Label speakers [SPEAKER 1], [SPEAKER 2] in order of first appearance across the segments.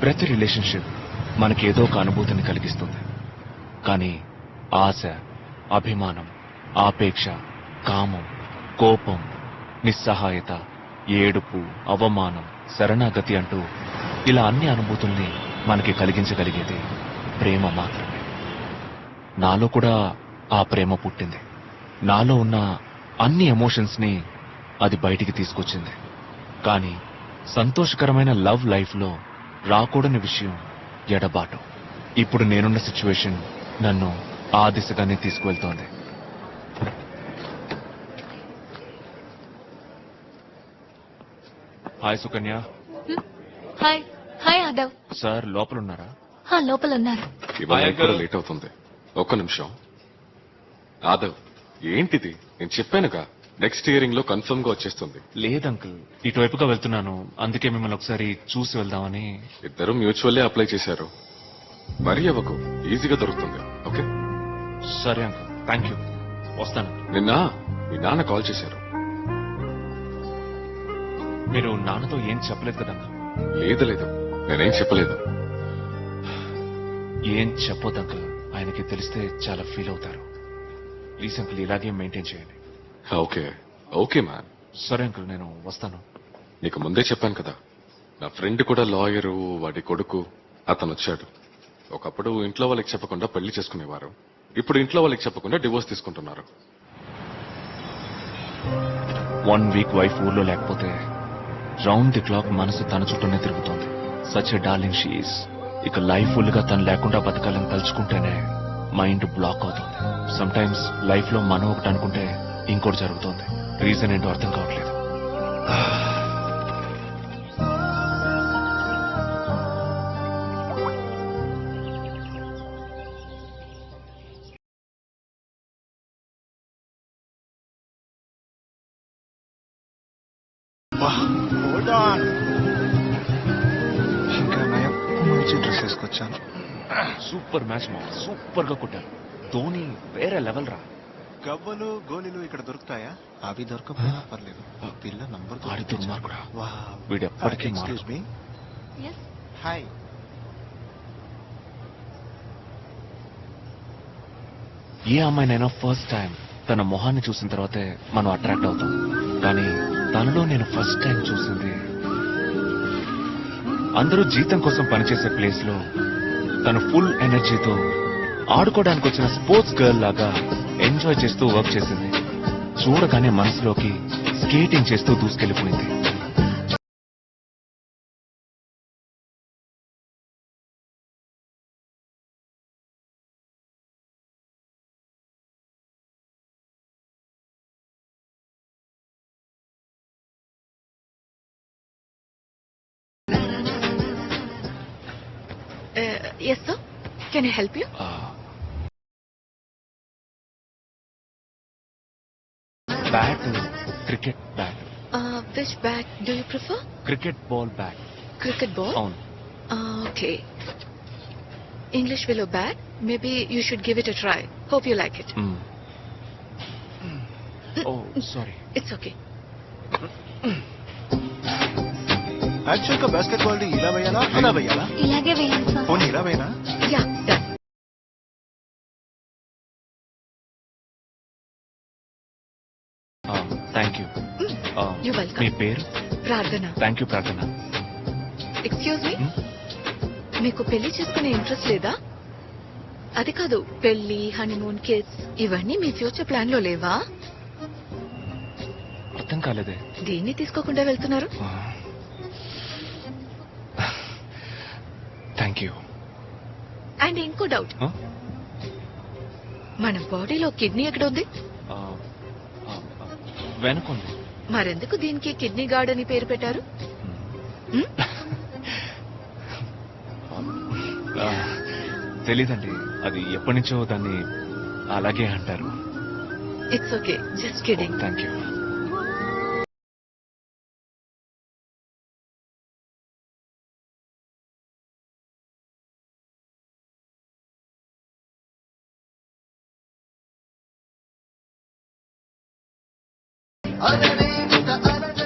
[SPEAKER 1] ప్రతి రిలేషన్షిప్ మనకేదో ఒక అనుభూతిని కలిగిస్తుంది. కానీ ఆశ, అభిమానం, ఆపేక్ష, కామం, కోపం, నిస్సహాయత, ఏడుపు, అవమానం, శరణాగతి అంటూ ఇలా అన్ని అనుభూతుల్ని మనకి కలిగించగలిగేది ప్రేమ మాత్రమే. నాలో కూడా ఆ ప్రేమ పుట్టింది. నాలో ఉన్న అన్ని ఎమోషన్స్ ని అది బయటికి తీసుకొచ్చింది. కానీ సంతోషకరమైన లవ్ లైఫ్ లో రాకూడని విషయం ఎడబాటు. ఇప్పుడు నేనున్న సిచ్యువేషన్ నన్ను ఆ దిశగానే తీసుకువెళ్తోంది. Hi Sukanya.
[SPEAKER 2] Hi. Hi Aadav.
[SPEAKER 1] Sir లోపలున్నారా?
[SPEAKER 2] లోపల ఉన్నారు.
[SPEAKER 3] ఇవాళ కూడా లేట్ అవుతుంది. ఒక్క నిమిషం. ఆదవ్, ఏంటిది? నేను చెప్పానుగా నెక్స్ట్ ఇయరింగ్ లో కన్ఫర్మ్ గా వచ్చేస్తుంది.
[SPEAKER 1] లేదంకుల్, ఇటువైపుగా వెళ్తున్నాను, అందుకే మిమ్మల్ని ఒకసారి చూసి వెళ్దామని.
[SPEAKER 3] ఇద్దరు మ్యూచువల్లీ అప్లై చేశారు. వరి అవ్వకు, ఈజీగా దొరుకుతుంది. ఓకే
[SPEAKER 1] సరే అంకుల్, థ్యాంక్ యూ. వస్తాను.
[SPEAKER 3] నిన్న మీ నాన్న కాల్ చేశారు.
[SPEAKER 1] మీరు నాన్నతో ఏం చెప్పలేదు కదా అంకుల్?
[SPEAKER 3] లేదు లేదు, నేనేం చెప్పలేదు.
[SPEAKER 1] ఏం చెప్పొద్దు అంకుల్, ఆయనకి తెలిస్తే చాలా ఫీల్ అవుతారు. ప్లీజ్ అంకుల్, ఇలాగే మెయింటైన్ చేయండి.
[SPEAKER 3] Okay okay man.
[SPEAKER 1] సరే అంకుల్, నేను వస్తాను.
[SPEAKER 3] నీకు ముందే చెప్పాను కదా, నా ఫ్రెండ్ కూడా లాయరు, వాడి కొడుకు. అతను వచ్చాడు. ఒకప్పుడు ఇంట్లో వాళ్ళకి చెప్పకుండా పెళ్లి చేసుకునేవారు. ఇప్పుడు ఇంట్లో వాళ్ళకి చెప్పకుండా డివోర్స్ తీసుకుంటున్నారు.
[SPEAKER 1] 1 వీక్ వైఫ్ ఊర్లో లేకపోతే రౌండ్ ది క్లాక్ మనసు తన చుట్టూనే తిరుగుతోంది. Such a darling she is. ఇక లైఫ్ ఫుల్ గా తను లేకుండా బతకాలని తలుచుకుంటేనే మైండ్ బ్లాక్ అవుతుంది. సమ్ టైమ్స్ లైఫ్ లో మనం ఒకటి అనుకుంటే ఇంకోటి జరుగుతోంది. రీజన్ ఏంటో అర్థం కావట్లేదు.
[SPEAKER 4] ఇంకా నయం, మంచి డ్రెస్ వేసుకొచ్చాను.
[SPEAKER 1] సూపర్ మ్యాచ్ మా, సూపర్ గా కొట్టారు. ధోని వేరే లెవెల్ రా.
[SPEAKER 4] గవ్వలు గోళీలు ఇక్కడ దొరుకుతాయా? అవి దొరకపోయినా పర్లేదు. పిల్ల నంబర్
[SPEAKER 1] ఆడి దుర్మార్గుడా. వీడు ఎప్పటికీ
[SPEAKER 4] ఎక్స్క్యూజ్ మీ. హాయ్.
[SPEAKER 1] ఏ అమ్మాయినైనా ఫస్ట్ టైం తన మొహాన్ని చూసిన తర్వాతే మనం అట్రాక్ట్ అవుతాం. కానీ తనలో నేను ఫస్ట్ టైం చూసింది, అందరూ జీతం కోసం పనిచేసే ప్లేస్ లో తను ఫుల్ ఎనర్జీతో ఆడుకోవడానికి వచ్చిన స్పోర్ట్స్ గర్ల్ లాగా ఎంజాయ్ చేస్తూ వర్క్ చేసింది. చూడగానే మనసులోకి స్కేటింగ్ చేస్తూ దూసుకెళ్లిపోయింది.
[SPEAKER 2] Yes, sir. Can I help you?
[SPEAKER 1] Bat, cricket bat.
[SPEAKER 2] Which bat do you prefer?
[SPEAKER 1] Cricket ball bat.
[SPEAKER 2] Cricket ball?
[SPEAKER 1] అవును.
[SPEAKER 2] Okay. English willow bat. Maybe you should give it a try. Hope you like it.
[SPEAKER 1] Oh sorry.
[SPEAKER 2] It's okay.
[SPEAKER 4] Actual గా basketball ఇలా వేయాలా అలా వేయాలా?
[SPEAKER 2] ఇలాగే వేయండి sir.
[SPEAKER 4] పోనీ ఇలా వేయనా?
[SPEAKER 2] Yeah, done.
[SPEAKER 1] Thank you.
[SPEAKER 2] You're welcome.
[SPEAKER 1] మీ పేరు?
[SPEAKER 2] Prarthana.
[SPEAKER 1] Thank you Prarthana.
[SPEAKER 2] Excuse me, మీకు పెళ్లి చేసుకునే ఇంట్రెస్ట్ లేదా? అది కాదు, పెళ్లి, హనీమూన్, కిడ్స్ ఇవన్నీ మీ ఫ్యూచర్ ప్లాన్ లో లేవా?
[SPEAKER 1] అర్థం కాలేదే.
[SPEAKER 2] దీన్ని తీసుకోకుండా వెళ్తున్నారు.
[SPEAKER 1] Thank you.
[SPEAKER 2] అండ్ ఇంకో డౌట్, మన బాడీలో కిడ్నీ ఎక్కడ ఉంది?
[SPEAKER 1] వెనకుంది.
[SPEAKER 2] మరెందుకు దీనికి కిడ్నీ గార్డ్ అని పేరు పెట్టారు?
[SPEAKER 1] తెలీదండి, అది ఎప్పటి నుంచో దాన్ని అలాగే అంటారు.
[SPEAKER 2] It's okay, just kidding.
[SPEAKER 1] Thank you.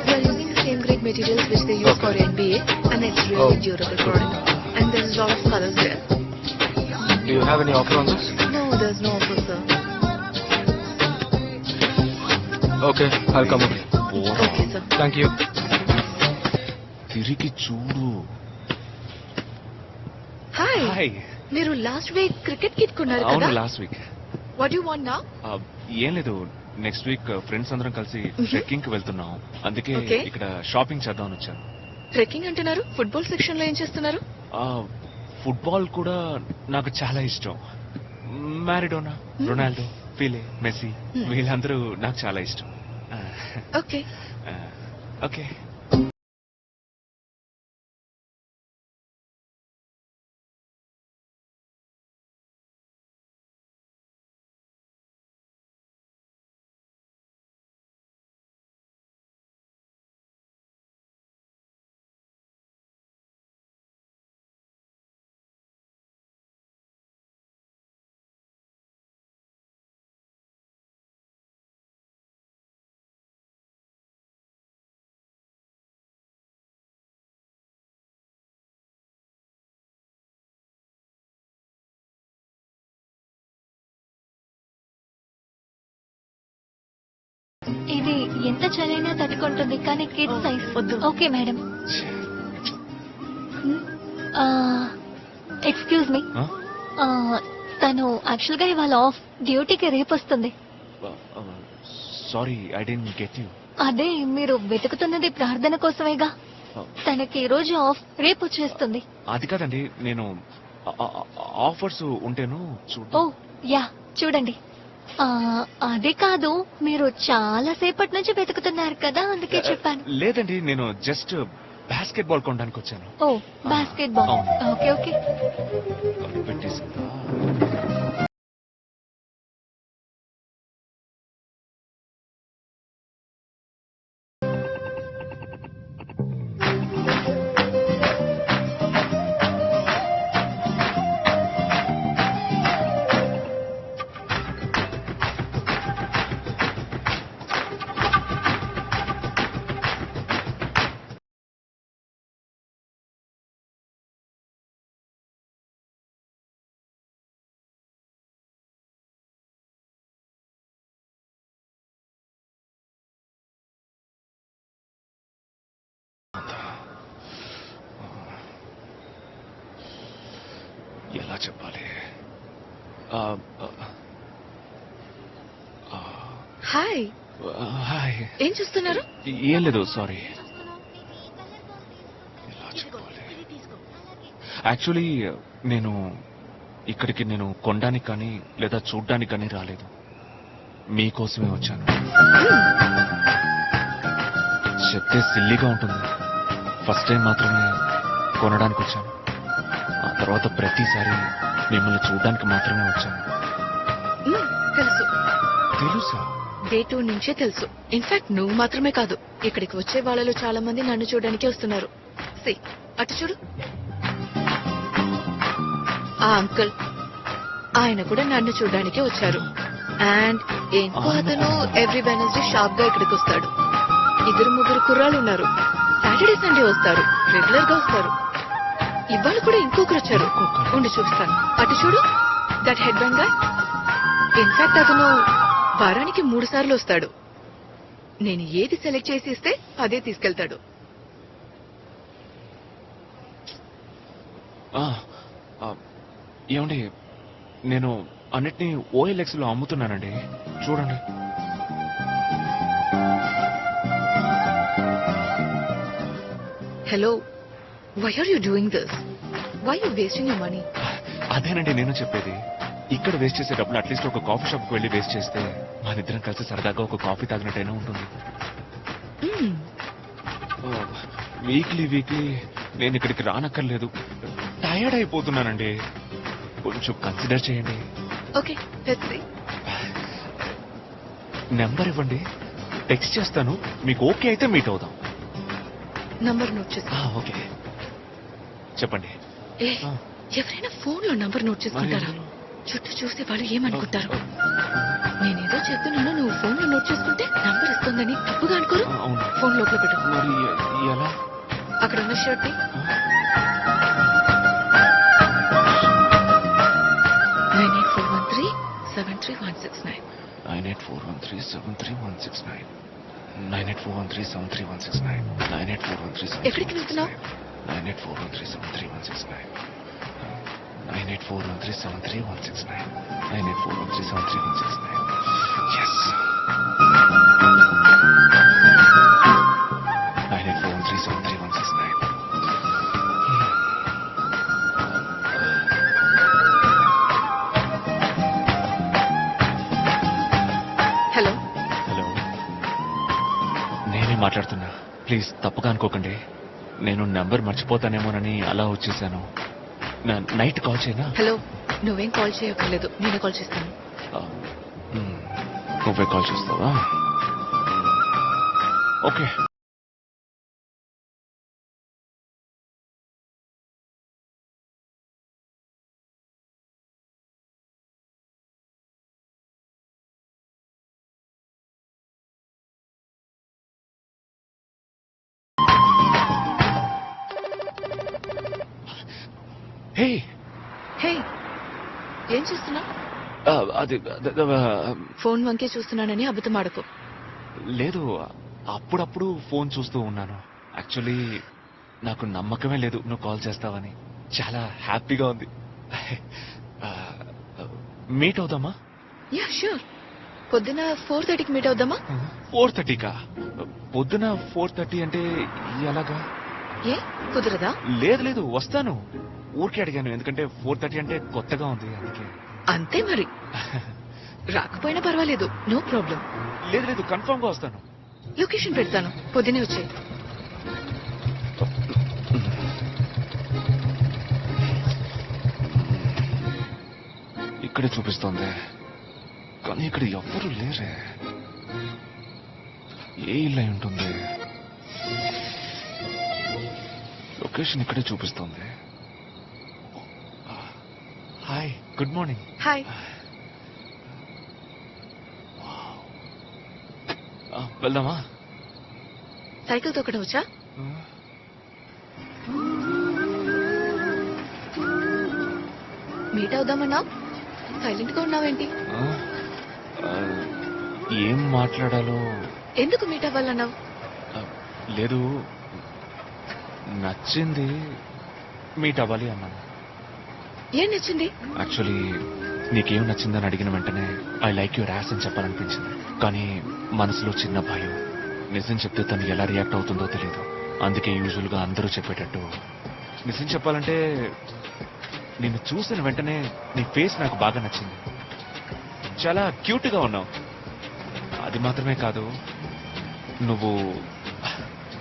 [SPEAKER 2] We are using the same grade materials which they use for NBA, and it's really durable product. there's a lot of colors there.
[SPEAKER 4] Do you have any offer on this?
[SPEAKER 2] No, there's no offer, sir.
[SPEAKER 4] Okay, I'll come over.
[SPEAKER 2] Okay, sir.
[SPEAKER 4] Thank you.
[SPEAKER 1] తిరిగి చూడు.
[SPEAKER 2] Hi.
[SPEAKER 1] Hi.
[SPEAKER 2] మీరు last week cricket kit కొన్నారు
[SPEAKER 1] అవును,
[SPEAKER 2] కదా?
[SPEAKER 1] Last week.
[SPEAKER 2] What do you want now?
[SPEAKER 1] ఏం లేదు, next week friends అందరం కలిసి ట్రెక్కింగ్ కి వెళ్తున్నాం. అందుకే
[SPEAKER 2] Okay.
[SPEAKER 1] ఇక్కడ షాపింగ్ చేద్దామని వచ్చాను.
[SPEAKER 2] ట్రెక్కింగ్ అంటున్నారు, ఫుట్బాల్ సెక్షన్ లో ఏం చేస్తున్నారు?
[SPEAKER 1] ఫుట్బాల్ కూడా నాకు చాలా ఇష్టం. మ్యారిడోనా, రొనాల్డో, పీలే, మెస్సీ వీళ్ళందరూ నాకు చాలా ఇష్టం.
[SPEAKER 2] ఓకే.
[SPEAKER 1] ఓకే.
[SPEAKER 5] ఇది ఎంత చలైనా తట్టుకుంటుంది కానీ కిడ్ సైజ్
[SPEAKER 2] వద్దు.
[SPEAKER 5] Okay madam. ఎక్స్క్యూజ్ మీ, తను యాక్చువల్ గా ఇవాళ ఆఫ్ డ్యూటీకి రేపు వస్తుంది.
[SPEAKER 1] Sorry, I didn't get you.
[SPEAKER 5] అదే మీరు వెతుకుతున్నది ప్రార్థన కోసమేగా. తనకి ఈ రోజు ఆఫ్, రేపు వచ్చేస్తుంది.
[SPEAKER 1] అది కాదండి, నేను ఆఫర్స్ ఉంటేను
[SPEAKER 5] ఓ
[SPEAKER 1] చూడు.
[SPEAKER 5] యా చూడండి. అదే కాదు, మీరు చాలా సేపటి నుంచి వెతుకుతున్నారు కదా, అందుకే చెప్పాను.
[SPEAKER 1] లేదండి, నేను జస్ట్ బాస్కెట్ బాల్ కొనడానికి వచ్చాను.
[SPEAKER 5] Oh basketball.
[SPEAKER 1] అవును.
[SPEAKER 5] Okay okay.
[SPEAKER 1] పెట్టేసిందా? ఎలా చెప్పాలి?
[SPEAKER 2] హాయ్.
[SPEAKER 1] హాయ్.
[SPEAKER 2] ఏం చూస్తున్నారు?
[SPEAKER 1] ఏం లేదు, సారీ. ఎలా చెప్పాలి? యాక్చువల్లీ నేను ఇక్కడికి నేను కొనడానికి కానీ లేదా చూడ్డానికి కానీ రాలేదు, మీకోసమే వచ్చాను. చెప్తే సిల్లీగా ఉంటుంది, ఫస్ట్ టైం మాత్రమే కొనడానికి వచ్చాను. ఆ తర్వాత ప్రతిసారి మిమ్మల్ని చూడడానికి మాత్రమే వచ్చాను.
[SPEAKER 2] తెలుసు.
[SPEAKER 1] తెలుసా?
[SPEAKER 2] డే 2 నుంచే తెలుసు. ఇన్ఫాక్ట్ నువ్వు మాత్రమే కాదు, ఇక్కడికి వచ్చే వాళ్ళలో చాలా మంది నన్ను చూడడానికి వస్తున్నారు. See, అటు చూడు. ఆ అంకుల్, ఆయన కూడా నన్ను చూడడానికి వచ్చారు. అండ్ ఇంకో అతను ఎవ్రీ వెనస్డే షార్ప్ గా ఇక్కడికి వస్తాడు. 2-3 కుర్రాళ్ళు ఉన్నారు, సాటర్డే సండే వస్తారు, రెగ్యులర్ గా వస్తారు. ఇవాళ కూడా ఇంకొకరు వచ్చారు, ఉండి చూపిస్తాను. అటు చూడు, that head band guy. In fact అతను వారానికి 3 సార్లు వస్తాడు. నేను ఏది సెలెక్ట్ చేసి ఇస్తే అదే తీసుకెళ్తాడు.
[SPEAKER 1] ఏమండి, నేను అన్నిటినీ OLX లో అమ్ముతున్నానండి, చూడండి.
[SPEAKER 2] Hello, why are you doing this? Why you wasting your money?
[SPEAKER 1] అదేనండి నేను చెప్పేది. ఇక్కడ వేస్ట్ చేసేటప్పుడు అట్లీస్ట్ ఒక కాఫీ షాప్ కి వెళ్ళి వేస్ట్ చేస్తే మనిద్దరం కలిసి సరదాగా ఒక కాఫీ తాగినట్టయినా ఉంటుంది. వీక్లీ నేను ఇక్కడికి రానక్కర్లేదు, టైర్డ్ అయిపోతున్నానండి. కొంచెం కన్సిడర్ చేయండి.
[SPEAKER 2] Okay, let's see.
[SPEAKER 1] నెంబర్ ఇవ్వండి, టెక్స్ట్ చేస్తాను. మీకు ఓకే అయితే మీట్ అవుదాం.
[SPEAKER 2] నంబర్ నోట్ చేసుకో.
[SPEAKER 1] ఓకే, చెప్పండి.
[SPEAKER 2] ఏ, ఎవరైనా ఫోన్ లో నంబర్ నోట్ చేసుకుంటారా? చుట్టూ చూస్తే వాళ్ళు ఏమనుకుంటారు? నేనేదో చెప్తున్నాను, నువ్వు ఫోన్ లో నోట్ చేసుకుంటే నంబర్ ఇస్తుందని తప్పుగా అనుకోరు.
[SPEAKER 1] అవును.
[SPEAKER 2] ఫోన్ లోపల పెట్టు.
[SPEAKER 1] మరి ఎలా?
[SPEAKER 2] అక్కడ ఉన్న షర్ట్ ని 98413
[SPEAKER 1] 98413 98413 98413
[SPEAKER 2] ఎక్కడికి వెళ్తున్నావు?
[SPEAKER 1] 98413 98413 98413 yes 98413
[SPEAKER 2] హలో.
[SPEAKER 1] హలో నేనే మాట్లాడుతున్నా. ప్లీజ్ తప్పుగా అనుకోకండి. నేను నెంబర్ మర్చిపోతానేమోనని అలా వచ్చేసాను. నైట్ కాల్ చేయనా?
[SPEAKER 2] హలో, నువ్వేం కాల్ చేయక్కర్లేదు, నేనే కాల్ చేస్తాను.
[SPEAKER 1] నువ్వే కాల్ చేస్తావా? ఓకే. హే
[SPEAKER 2] హే, ఏం చూస్తున్నా?
[SPEAKER 1] అది
[SPEAKER 2] ఫోన్ వంకే చూస్తున్నానని అబద్ధం ఆడకు.
[SPEAKER 1] లేదు, అప్పుడప్పుడు ఫోన్ చూస్తూ ఉన్నాను. యాక్చువల్లీ నాకు నమ్మకమే లేదు నువ్వు కాల్ చేస్తావని. చాలా హ్యాపీగా ఉంది. మీట్ అవుదామా?
[SPEAKER 2] Yeah sure. పొద్దున 4:30కి మీట్ అవుదామా?
[SPEAKER 1] 4:30కా? పొద్దున 4:30 అంటే ఎలాగా?
[SPEAKER 2] ఏ కుదరదా?
[SPEAKER 1] లేదు లేదు, వస్తాను. ఊరికే అడిగాను, ఎందుకంటే 4:30 అంటే కొత్తగా ఉంది అందుకే.
[SPEAKER 2] అంతే మరి. రాకపోయినా పర్వాలేదు, నో ప్రాబ్లం.
[SPEAKER 1] లేదు లేదు, కన్ఫర్మ్ గా వస్తాను.
[SPEAKER 2] లొకేషన్ పెడతాను, పొద్దునే వచ్చాయి.
[SPEAKER 1] ఇక్కడే చూపిస్తోంది, కానీ ఇక్కడ ఎవ్వరూ లేరే. ఏ ఇల్లు అయి ఉంటుంది? లొకేషన్ ఇక్కడే చూపిస్తోంది. Hi, good morning.
[SPEAKER 2] హాయ్.
[SPEAKER 1] వెళ్దామా?
[SPEAKER 2] సైకిల్ తొక్కడం వచ్చా? మీట్ అవుదామన్నా, సైలెంట్ గా ఉన్నావేంటి?
[SPEAKER 1] ఏం మాట్లాడాలో.
[SPEAKER 2] ఎందుకు మీట్ అవ్వాలన్నావు?
[SPEAKER 1] లేదు, నచ్చింది, మీట్ అవ్వాలి అన్నాను.
[SPEAKER 2] ఏం నచ్చింది?
[SPEAKER 1] యాక్చువల్లీ నీకేం నచ్చిందని అడిగిన వెంటనే ఐ లైక్ యువర్ యాస్ అని చెప్పాలనిపించింది. కానీ మనసులో చిన్న భయం. నిజం చెప్తే తను ఎలా రియాక్ట్ అవుతుందో తెలియదు. అందుకే యూజువల్ గా అందరూ చెప్పేటట్టు నిజం చెప్పాలంటే నిన్ను చూసిన వెంటనే నీ ఫేస్ నాకు బాగా నచ్చింది. చాలా క్యూట్ గా ఉన్నావు. అది మాత్రమే కాదు, నువ్వు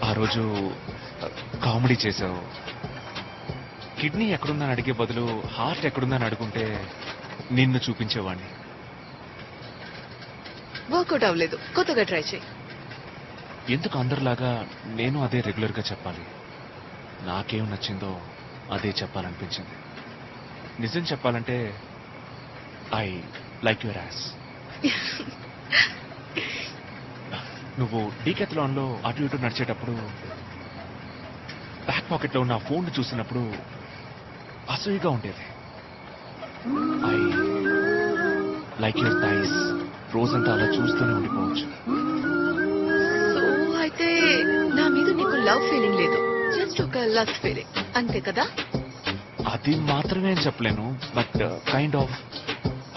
[SPEAKER 1] ఆ రోజు కామెడీ చేసావు. కిడ్నీ ఎక్కడుందని అడిగే బదులు హార్ట్ ఎక్కడుందని అడుగుంటే నిన్ను చూపించేవాడిని.
[SPEAKER 2] వర్కౌట్ అవ్వలేదు, కొత్తగా ట్రై చేయి.
[SPEAKER 1] ఎందుకు అందరిలాగా నేను అదే రెగ్యులర్ గా చెప్పాలి? నాకేం నచ్చిందో అదే చెప్పాలనిపించింది. నిజం చెప్పాలంటే ఐ లైక్ యువర్ యాస్. నువ్వు డీకెథలాన్ లో అటు ఇటు నడిచేటప్పుడు బ్యాక్ పాకెట్ లో ఉన్న ఫోన్ చూసినప్పుడు అసూయగా ఉండేది. I like your thighs. రోజంతా అలా చూస్తూనే ఉండిపోవచ్చు.
[SPEAKER 2] సో అయితే నా మీద నీకు లవ్ ఫీలింగ్ లేదు, జస్ట్ ఒక లవ్ ఫీలింగ్ అంతే కదా?
[SPEAKER 1] అది మాత్రమే అని చెప్పలేను, బట్ కైండ్ ఆఫ్.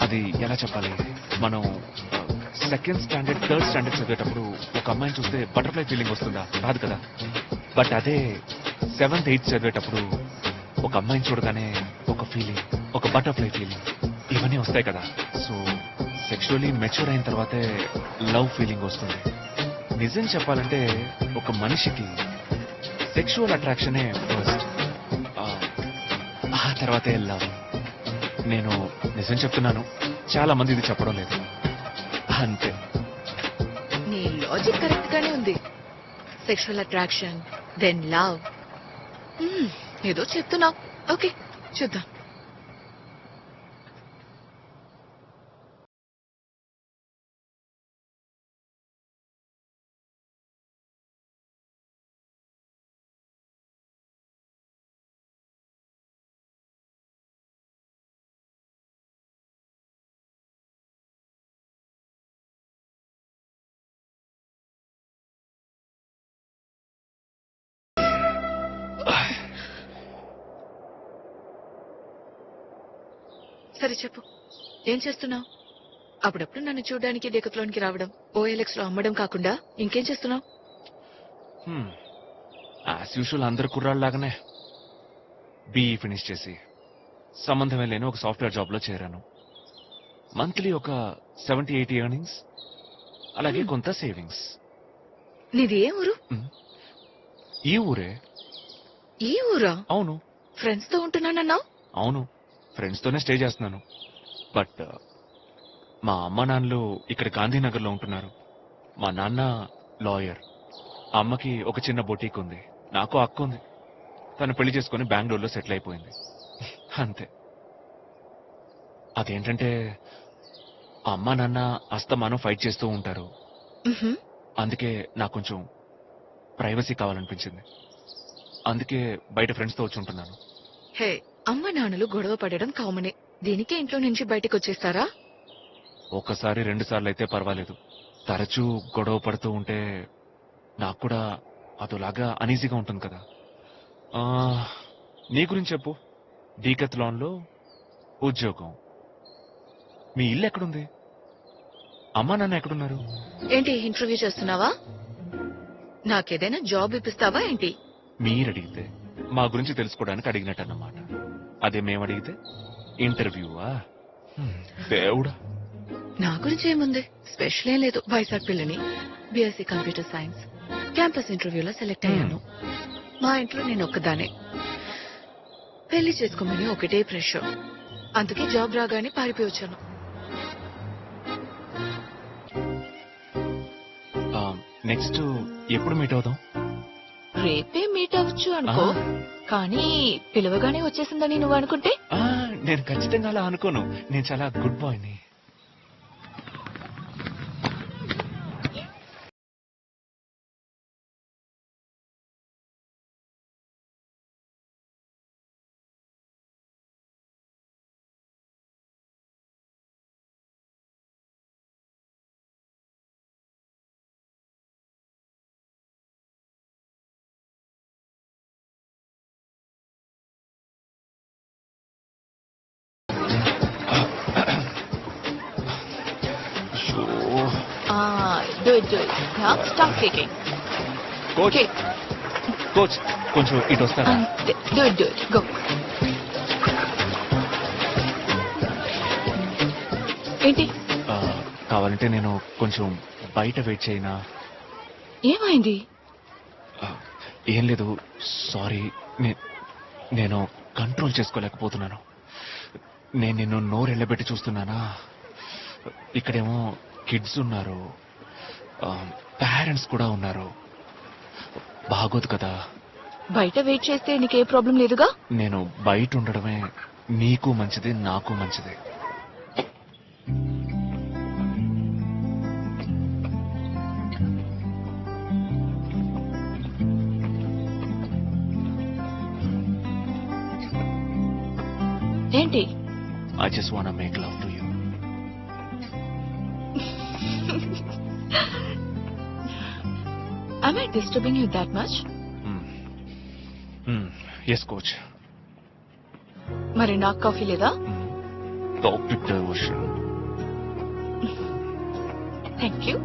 [SPEAKER 1] అది ఎలా చెప్పాలి, మనం సెకండ్ స్టాండర్డ్ థర్డ్ స్టాండర్డ్ చదివేటప్పుడు ఒక అమ్మాయిని చూస్తే బటర్ఫ్లై ఫీలింగ్ వస్తుందా? రాదు కదా. బట్ అదే 7th 8th చదివేటప్పుడు ఒక అమ్మాయిని చూడగానే ఒక ఫీలింగ్, ఒక బటర్ఫ్లై ఫీలింగ్, ఇవన్నీ వస్తాయి కదా. సో సెక్షువల్లీ మెచ్యూర్ అయిన తర్వాతే లవ్ ఫీలింగ్ వస్తుంది. నిజం చెప్పాలంటే ఒక మనిషికి సెక్షువల్ అట్రాక్షనే ఫస్ట్, ఆ తర్వాతే లవ్. నేను నిజం చెప్తున్నాను, చాలా మంది ఇది చెప్పడం లేదు, అంతే.
[SPEAKER 2] నీ లాజిక్ కరెక్ట్ గానే ఉంది. Sexual attraction, then love. ఏదో చెప్తున్నావు. ఓకే, చూద్దాం. సరే చెప్పు, ఏం చేస్తున్నావు? అప్పుడప్పుడు నన్ను చూడడానికి డెకత్లాన్కి రావడం, OLX లో అమ్మడం కాకుండా ఇంకేం చేస్తున్నావు?
[SPEAKER 1] యాజ్ యూజువల్ అందరు కుర్రాళ్ళలాగానే బీఈ ఫినిష్ చేసి సంబంధమే లేని ఒక సాఫ్ట్వేర్ జాబ్ లో చేరాను. మంత్లీ ఒక 70-80 ఎర్నింగ్స్, అలాగే కొంత సేవింగ్స్.
[SPEAKER 2] నీది ఏ ఊరు?
[SPEAKER 1] ఈ ఊరే.
[SPEAKER 2] ఈ ఊరా?
[SPEAKER 1] అవును
[SPEAKER 2] ఫ్రెండ్స్ తో ఉంటున్నానన్నావు.
[SPEAKER 1] అవును, ఫ్రెండ్స్ తోనే స్టే చేస్తున్నాను. బట్ మా అమ్మ నాన్నలు ఇక్కడ గాంధీనగర్ లో ఉంటున్నారు. మా నాన్న లాయర్, అమ్మకి ఒక చిన్న బొటీక్ ఉంది, నాకు అక్క ఉంది. తను పెళ్లి చేసుకుని బెంగళూరులో సెటిల్ అయిపోయింది. అంతే. అదేంటంటే అమ్మ నాన్న అస్తమానం ఫైట్ చేస్తూ ఉంటారు.
[SPEAKER 2] మ్హూ.
[SPEAKER 1] అందుకే నాకు కొంచెం ప్రైవసీ కావాలనిపించింది. అందుకే బయట ఫ్రెండ్స్ తో వచ్చి ఉంటున్నాను.
[SPEAKER 2] హే, అమ్మ నాన్నలు గొడవ పడడం కామనే. దీనికే ఇంట్లో నుంచి బయటకు వచ్చేస్తారా?
[SPEAKER 1] ఒకసారి 2 సార్లు అయితే పర్వాలేదు. తరచూ గొడవ పడుతూ ఉంటే నాకు కూడా అదోలాగా అనీజీగా ఉంటుంది కదా. ఆ, నీ గురించి చెప్పు. డీకత్లాన్ లో ఉద్యోగం. మీ ఇల్లు ఎక్కడుంది? అమ్మా నాన్న ఎక్కడున్నారు?
[SPEAKER 2] ఏంటి ఇంటర్వ్యూ చేస్తున్నావా? నాకేదైనా జాబ్ ఇప్పిస్తావా ఏంటి?
[SPEAKER 1] మీరు అడిగితే మా గురించి తెలుసుకోవడానికి అడిగినట్టు అన్నమాట. అదే మేము అడిగితే ఇంటర్వ్యూవా? దేవుడా.
[SPEAKER 2] నా గురించి ఏముంది, స్పెషల్ ఏం లేదు. వైజాగ్ పిల్లని, BSc కంప్యూటర్ సైన్స్, క్యాంపస్ ఇంటర్వ్యూలో సెలెక్ట్ అయ్యాను. మా ఇంట్లో నేను ఒక్కదానే. పెళ్లి చేసుకోమని ఒకటే ప్రెషర్. అందుకే జాబ్ రాగానే పారిపోయి వచ్చాను.
[SPEAKER 1] నెక్స్ట్ ఎప్పుడు మీట్ అవుదాం?
[SPEAKER 2] రేపే మీట్ అవ్వచ్చు అనుకో, కానీ పిలవగానే వచ్చేసిందని నువ్వు అనుకుంటే?
[SPEAKER 1] నేను ఖచ్చితంగా అలా అనుకోను. నేను చాలా గుడ్ బాయ్ని.
[SPEAKER 2] Stop taking.
[SPEAKER 1] Coach,
[SPEAKER 2] Okay.
[SPEAKER 1] Coach కొంచెం ఇటు వస్తారా?
[SPEAKER 2] Do it. Go. ఏంటి?
[SPEAKER 1] కావాలంటే నేను కొంచెం బయట వెయిట్ చేయనా?
[SPEAKER 2] ఏమైంది?
[SPEAKER 1] ఏం లేదు, సారీ. నేను కంట్రోల్ చేసుకోలేకపోతున్నాను. నేను నిన్ను నోరెళ్ళబెట్టి చూస్తున్నానా. ఇక్కడేమో కిడ్స్ ఉన్నారు, పేరెంట్స్ కూడా ఉన్నారు. బాగోదు కదా.
[SPEAKER 2] బయట వెయిట్ చేస్తే నీకే ప్రాబ్లం లేదుగా.
[SPEAKER 1] నేను బయట ఉండడమే నీకు మంచిది, నాకు మంచిది.
[SPEAKER 2] ఏంటి?
[SPEAKER 1] I just wanna make love to you.
[SPEAKER 2] Am I disturbing you that much?
[SPEAKER 1] Yes, coach.
[SPEAKER 2] మరి నాకు కాఫీ లేదా?
[SPEAKER 1] Talk with devotion.
[SPEAKER 2] Thank you.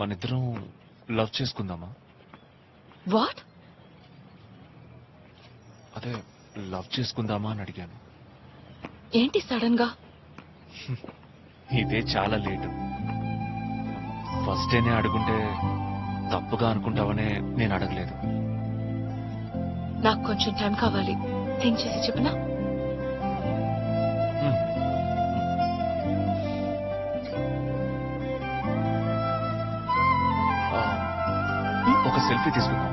[SPEAKER 1] మనిద్దరం లవ్ చేసుకుందామా?
[SPEAKER 2] వాట్?
[SPEAKER 1] అదే లవ్ చేసుకుందామా అని అడిగాను.
[SPEAKER 2] ఏంటి సడన్ గా?
[SPEAKER 1] ఇదే చాలా లేటు. ఫస్ట్ డేనే అడుగుంటే తప్పుగా అనుకుంటావనే నేను అడగలేదు.
[SPEAKER 2] నాకు కొంచెం టైం కావాలి. థింక్ చేసి చెప్పనా?
[SPEAKER 1] ఒక సెల్ఫీ తీసుకుందాం.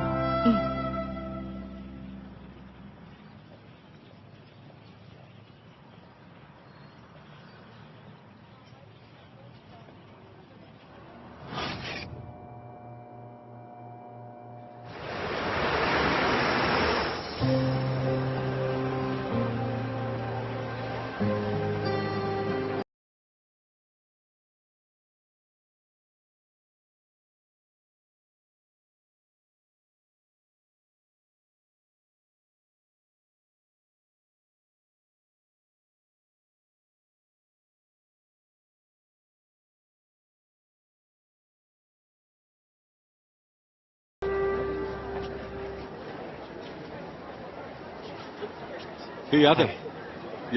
[SPEAKER 3] ఏ యాదవ్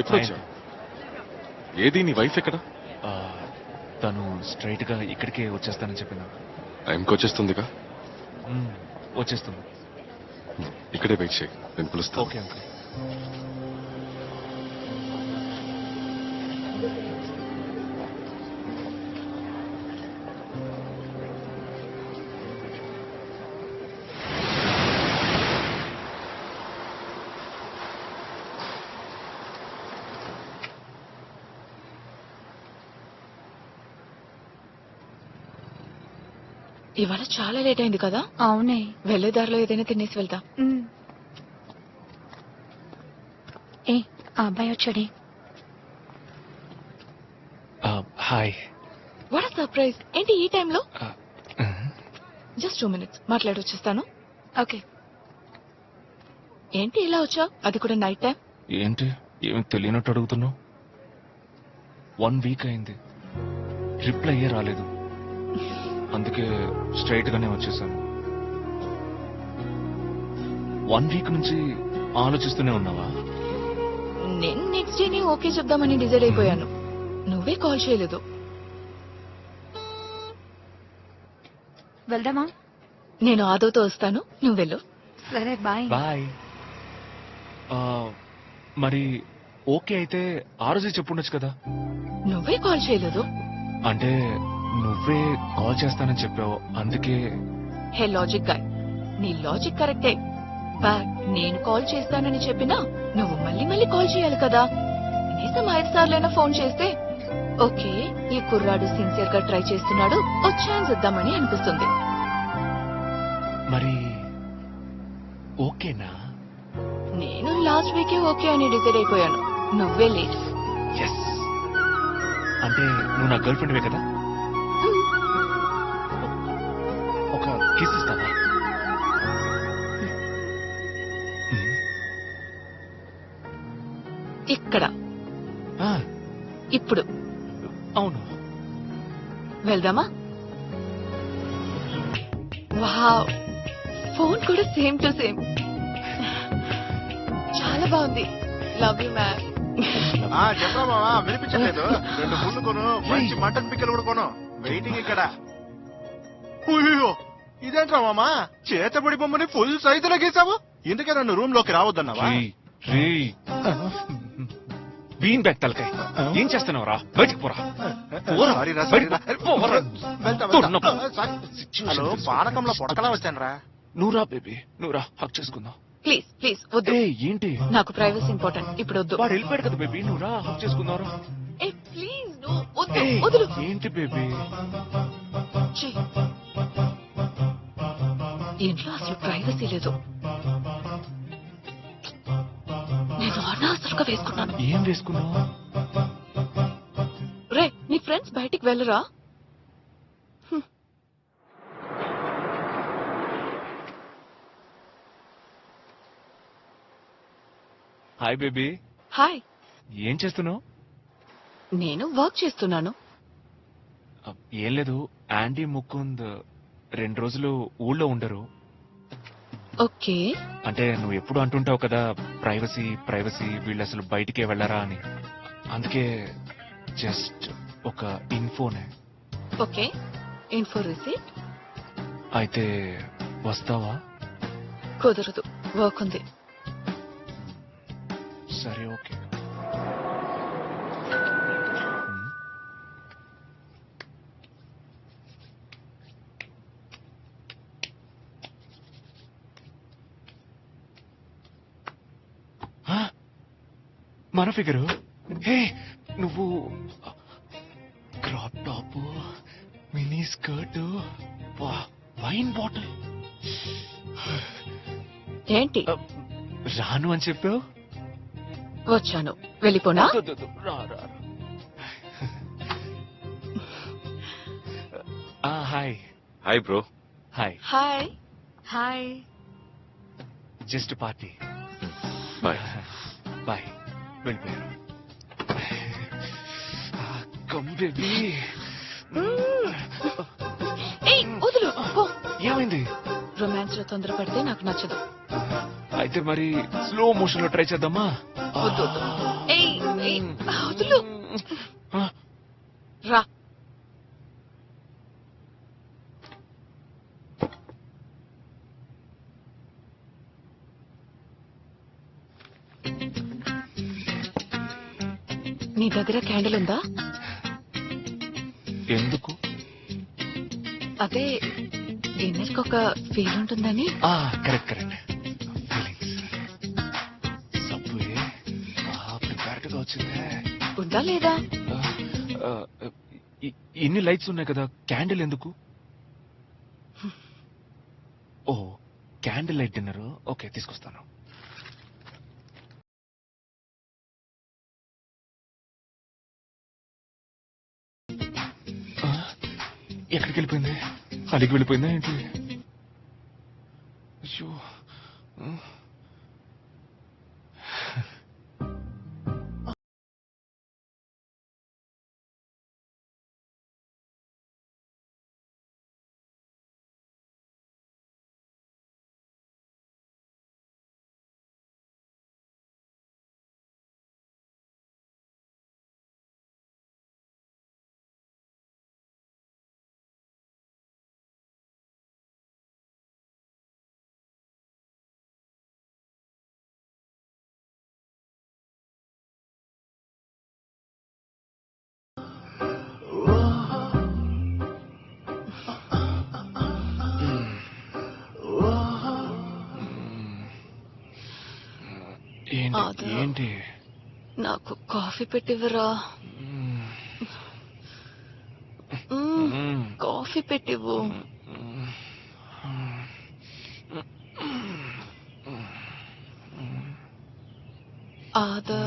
[SPEAKER 3] ఎప్పుడు వచ్చావు? ఏది నీ వైఫ్ ఎక్కడ?
[SPEAKER 1] ఆ, తను స్ట్రైట్ గా ఇక్కడికే వచ్చేస్తానని చెప్పింది.
[SPEAKER 3] టైంకి వచ్చేస్తుందిగా.
[SPEAKER 1] వచ్చేస్తుంది.
[SPEAKER 3] ఇక్కడే వెయిట్ చేయి, నేను పిలుస్తాను.
[SPEAKER 1] Okay uncle.
[SPEAKER 2] ఇవాళ చాలా లేట్ అయింది కదా.
[SPEAKER 5] అవునే.
[SPEAKER 2] వెళ్లే దారిలో ఏదైనా తినేసి వెళ్తా.
[SPEAKER 5] ఏ ఆ అబ్బాయి వచ్చాడే.
[SPEAKER 1] హాయ్.
[SPEAKER 2] What surprise. ఏంటి ఈ టైంలో? జస్ట్ 2 minutes మాట్లాడి వచ్చేస్తాను. ఓకే. ఏంటి ఇలా వచ్చావు, అది కూడా నైట్ టైం?
[SPEAKER 1] ఏంటి ఏమి తెలియనట్టు అడుగుతున్నావు? 1 week అయింది, రిప్లై అయ్యే రాలేదు. అందుకే స్ట్రైట్ గానే వచ్చేసాను. 1 week నుంచి ఆలోచిస్తూనే ఉన్నావా?
[SPEAKER 2] నేను నెక్స్ట్ డేనే ఓకే చెప్దామని డిసైడ్ అయిపోయాను. నువ్వే కాల్ చేయలేదు.
[SPEAKER 5] వెళ్దామా?
[SPEAKER 2] నేను ఆదోతో వస్తాను, నువ్వు వెళ్ళు.
[SPEAKER 5] సరే బాయ్.
[SPEAKER 1] బాయ్. మరి ఓకే అయితే ఆ రోజే చెప్పుండొచ్చు కదా.
[SPEAKER 2] నువ్వే కాల్ చేయలేదు.
[SPEAKER 1] అంటే నువ్వే కాల్ చేస్తానని చెప్పావు, అందుకే.
[SPEAKER 2] హే లాజిక్ గాయ్, నీ లాజిక్ కరెక్టే. బట్ నేను కాల్ చేస్తానని చెప్పినా నువ్వు మళ్ళీ మళ్ళీ కాల్ చేయాలి కదా. కనీసం 5 సార్లైనా ఫోన్ చేస్తే ఓకే ఈ కుర్రాడు సిన్సియర్ గా ట్రై చేస్తున్నాడు, ఓ ఛాన్స్ ఇద్దామని అనిపిస్తుంది.
[SPEAKER 1] మరి ఓకేనా?
[SPEAKER 2] నేను లాస్ట్ వీకే ఓకే అని డిసైడ్ అయిపోయాను. నువ్వే లేట్.
[SPEAKER 1] ఎస్. అంటే నువ్వు నా గర్ల్ ఫ్రెండ్వే కదా. ఒక కిస్ ఇస్తావా?
[SPEAKER 2] ఇక్కడ
[SPEAKER 1] ఆ,
[SPEAKER 2] ఇప్పుడు
[SPEAKER 1] అవును.
[SPEAKER 2] వెళ్దామా? వావ్, ఫోన్ కూడా సేమ్ టు సేమ్. చాలా బాగుంది. Love you ma'am.
[SPEAKER 4] చెప్పరా మామా, వినిపించలేదు. 2 పుల్లు కొను, మంచి మటన్ పిక్కలు కూడా కొను. వెయిటింగ్ ఇక్కడ. అయ్యో ఇదేంట్రా మామా, చేతబడి బొమ్మని ఫుల్ సైజులో గీసావు. ఇందుకే నన్ను రూమ్ లోకి రావద్దన్నావా?
[SPEAKER 1] బీన్ బ్యాగ్ తలకాయ, ఏం చేస్తున్నావు రా? బయటికి పోరా. పోరా.
[SPEAKER 4] సారీ రా,
[SPEAKER 1] బయటికి
[SPEAKER 4] సారీ రా.
[SPEAKER 1] పోరా.
[SPEAKER 4] వెళ్తా,
[SPEAKER 1] తుర్ను.
[SPEAKER 4] వెళ్తా. సారీ. హలో, పానకంలో పొడకలా వచ్చాను రా.
[SPEAKER 1] నువ్వు రా బేబీ, నువ్వు రా, హక్ చేసుకుందాం.
[SPEAKER 2] ప్లీజ్ ప్లీజ్ వద్దు.
[SPEAKER 1] ఏ ఏంటి?
[SPEAKER 2] నాకు ప్రైవసీ ఇంపార్టెంట్, ఇప్పుడు వద్దు.
[SPEAKER 1] వాడు వెళ్ళిపోయాడు కదా బేబీ, నువ్వు రా, హక్ చేసుకుందాం రా.
[SPEAKER 2] ఏ ప్లీజ్ నో, వద్దు వదులు.
[SPEAKER 1] ఏంటి బేబీ?
[SPEAKER 2] ఛీ. ఇంట్లో అసలు ప్రైవసీ లేదు. నేను అనవసరంగా వేసుకున్నాను.
[SPEAKER 1] ఏం వేసుకున్నావు?
[SPEAKER 2] రే, నీ ఫ్రెండ్స్ బయటికి వెళ్ళరా?
[SPEAKER 1] Hi baby.
[SPEAKER 2] హాయ్.
[SPEAKER 1] ఏం చేస్తున్నావు?
[SPEAKER 2] నేను వర్క్ చేస్తున్నాను.
[SPEAKER 1] ఏం లేదు, ఆంటీ ముకుంద్ 2 రోజులు ఊళ్ళో ఉండరు.
[SPEAKER 2] ఓకే.
[SPEAKER 1] అంటే నువ్వు ఎప్పుడు అంటుంటావు కదా, ప్రైవసీ ప్రైవసీ, వీళ్ళు అసలు బయటికే వెళ్ళరా అని. అందుకే జస్ట్ ఒక ఇన్ఫోనే.
[SPEAKER 2] Okay, info receipt.
[SPEAKER 1] అయితే వస్తావా?
[SPEAKER 2] కుదరదు, వర్క్ ఉంది.
[SPEAKER 1] సరే ఓకే. మన ఫిగరు. హే నువ్వు crop top, mini skirt, wine bottle.
[SPEAKER 2] ఏంటి?
[SPEAKER 1] రాను అని చెప్పావు.
[SPEAKER 2] వచ్చాను, వెళ్ళిపోనా?
[SPEAKER 1] రా రా. Hi.
[SPEAKER 3] Hi bro.
[SPEAKER 1] Hi.
[SPEAKER 2] Hi.
[SPEAKER 5] Hi.
[SPEAKER 1] Just party.
[SPEAKER 3] Bye.
[SPEAKER 1] Bye. వెళ్ళిపోయారు. Come baby.
[SPEAKER 2] ఏయ్ వదులు. పో.
[SPEAKER 1] ఏమైంది?
[SPEAKER 2] రొమాన్స్ లో తొందరపడితే నాకు నచ్చదు.
[SPEAKER 1] అయితే మరి స్లో మోషన్ లో ట్రై చేద్దామా?
[SPEAKER 2] వద్దు వద్దు. ఏయ్, ఏయ్, వదులు. రా. నీ దగ్గర క్యాండిల్ ఉందా?
[SPEAKER 1] ఎందుకు?
[SPEAKER 2] అదే డిన్నర్ కి ఒక ఫీల్ ఉంటుందని.
[SPEAKER 1] Correct correct. సబ్బే ప్రిపేర్డ్ గా వచ్చిందే.
[SPEAKER 2] ఉందా లేదా?
[SPEAKER 1] ఇన్ని లైట్స్ ఉన్నాయి కదా, క్యాండిల్ ఎందుకు? ఓ క్యాండిల్ లైట్ డిన్నర్. ఓకే, తీసుకొస్తాను. ఎక్కడికి వెళ్ళిపోయింది? అలిగి వెళ్ళిపోయిందా ఏంటి? అయ్యో.
[SPEAKER 2] అదా.
[SPEAKER 1] ఏంటి?
[SPEAKER 2] నాకు కాఫీ పెట్టివ్వరా? కాఫీ పెట్టివ్వు. ఆదా,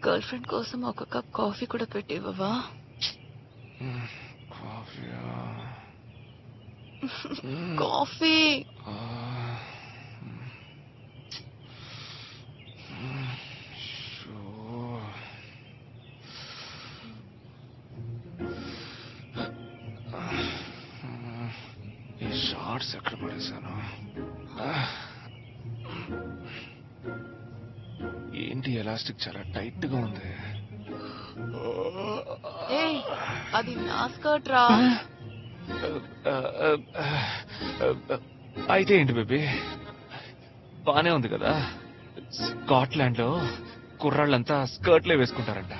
[SPEAKER 2] గర్ల్ ఫ్రెండ్ కోసం ఒక కప్ కాఫీ కూడా పెట్టివ్వవా? కాఫీ.
[SPEAKER 1] ఈ షార్ట్స్ ఎక్కడ పడేశాను? ఏంటి ఎలాస్టిక్ చాలా టైట్ గా ఉంది.
[SPEAKER 2] ఏయ్, అది నా స్కర్ట్ రా.
[SPEAKER 1] అయితే ఏంటి బేబీ, బానే ఉంది కదా. స్కాట్లాండ్ లో కుర్రాళ్ళంతా స్కర్ట్లే వేసుకుంటారంట.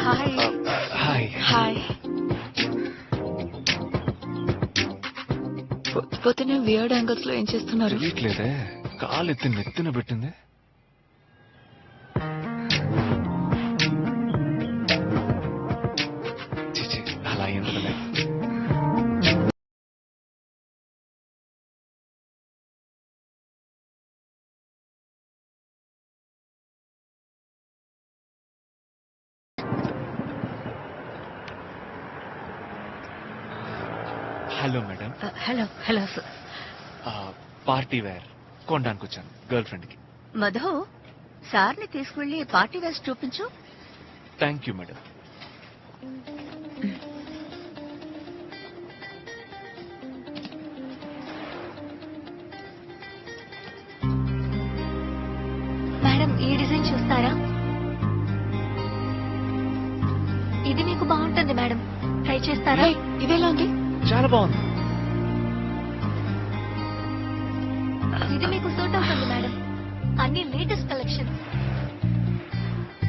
[SPEAKER 2] హాయ్.
[SPEAKER 1] హాయ్.
[SPEAKER 2] హాయ్. పొద్దునే వియర్డ్ యాంగిల్స్ లో ఏం చేస్తున్నారు?
[SPEAKER 1] తెలియట్లేదే, కాలు ఎత్తి నెత్తిన పెట్టింది. చిచి, అలా ఎందుకులే. Hello madam.
[SPEAKER 5] Hello hello sir.
[SPEAKER 1] Party wear కొనడానికి వచ్చాను గర్ల్ ఫ్రెండ్ కి.
[SPEAKER 5] మధు, సార్ని తీసుకువెళ్ళి పార్టీ వేసి చూపించు.
[SPEAKER 1] Thank you madam.
[SPEAKER 5] మేడం, ఈ డిజైన్ చూస్తారా? ఇది మీకు బాగుంటుంది మేడం, ట్రై చేస్తారా?
[SPEAKER 2] హాయ్, ఇదేలా ఉంది?
[SPEAKER 1] చాలా బాగుంది.
[SPEAKER 5] ఇది మీకు సూట్ అవుతుంది మేడం, అన్ని లేటెస్ట్ కలెక్షన్.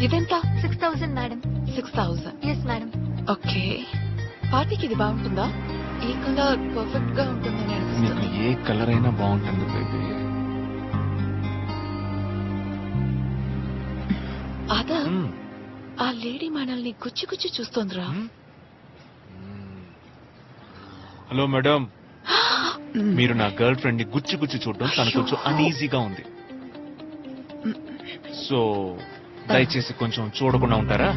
[SPEAKER 2] ఇదెంత?
[SPEAKER 5] 6000 మేడం.
[SPEAKER 2] 6000.
[SPEAKER 5] Yes madam.
[SPEAKER 2] ఓకే. పార్టీకి ఇది బాగుంటుందా? ఈ కలర్ పర్ఫెక్ట్ గా ఉంటుందని
[SPEAKER 1] నీకు
[SPEAKER 2] అనిపిస్తుంది.
[SPEAKER 1] ఏ కలర్ అయినా బాగుంటుంది బేబీ.
[SPEAKER 2] అదా, ఆ లేడీ మనల్ని గుచ్చి గుచ్చి చూస్తోందిరా.
[SPEAKER 1] హలో మేడం, మీరు నా గర్ల్ ఫ్రెండ్ ని గుచ్చి గుచ్చి చూడడం తనకు కొంచెం అన్ఈజీగా ఉంది. సో దయచేసి కొంచెం చూడకుండా ఉంటారా?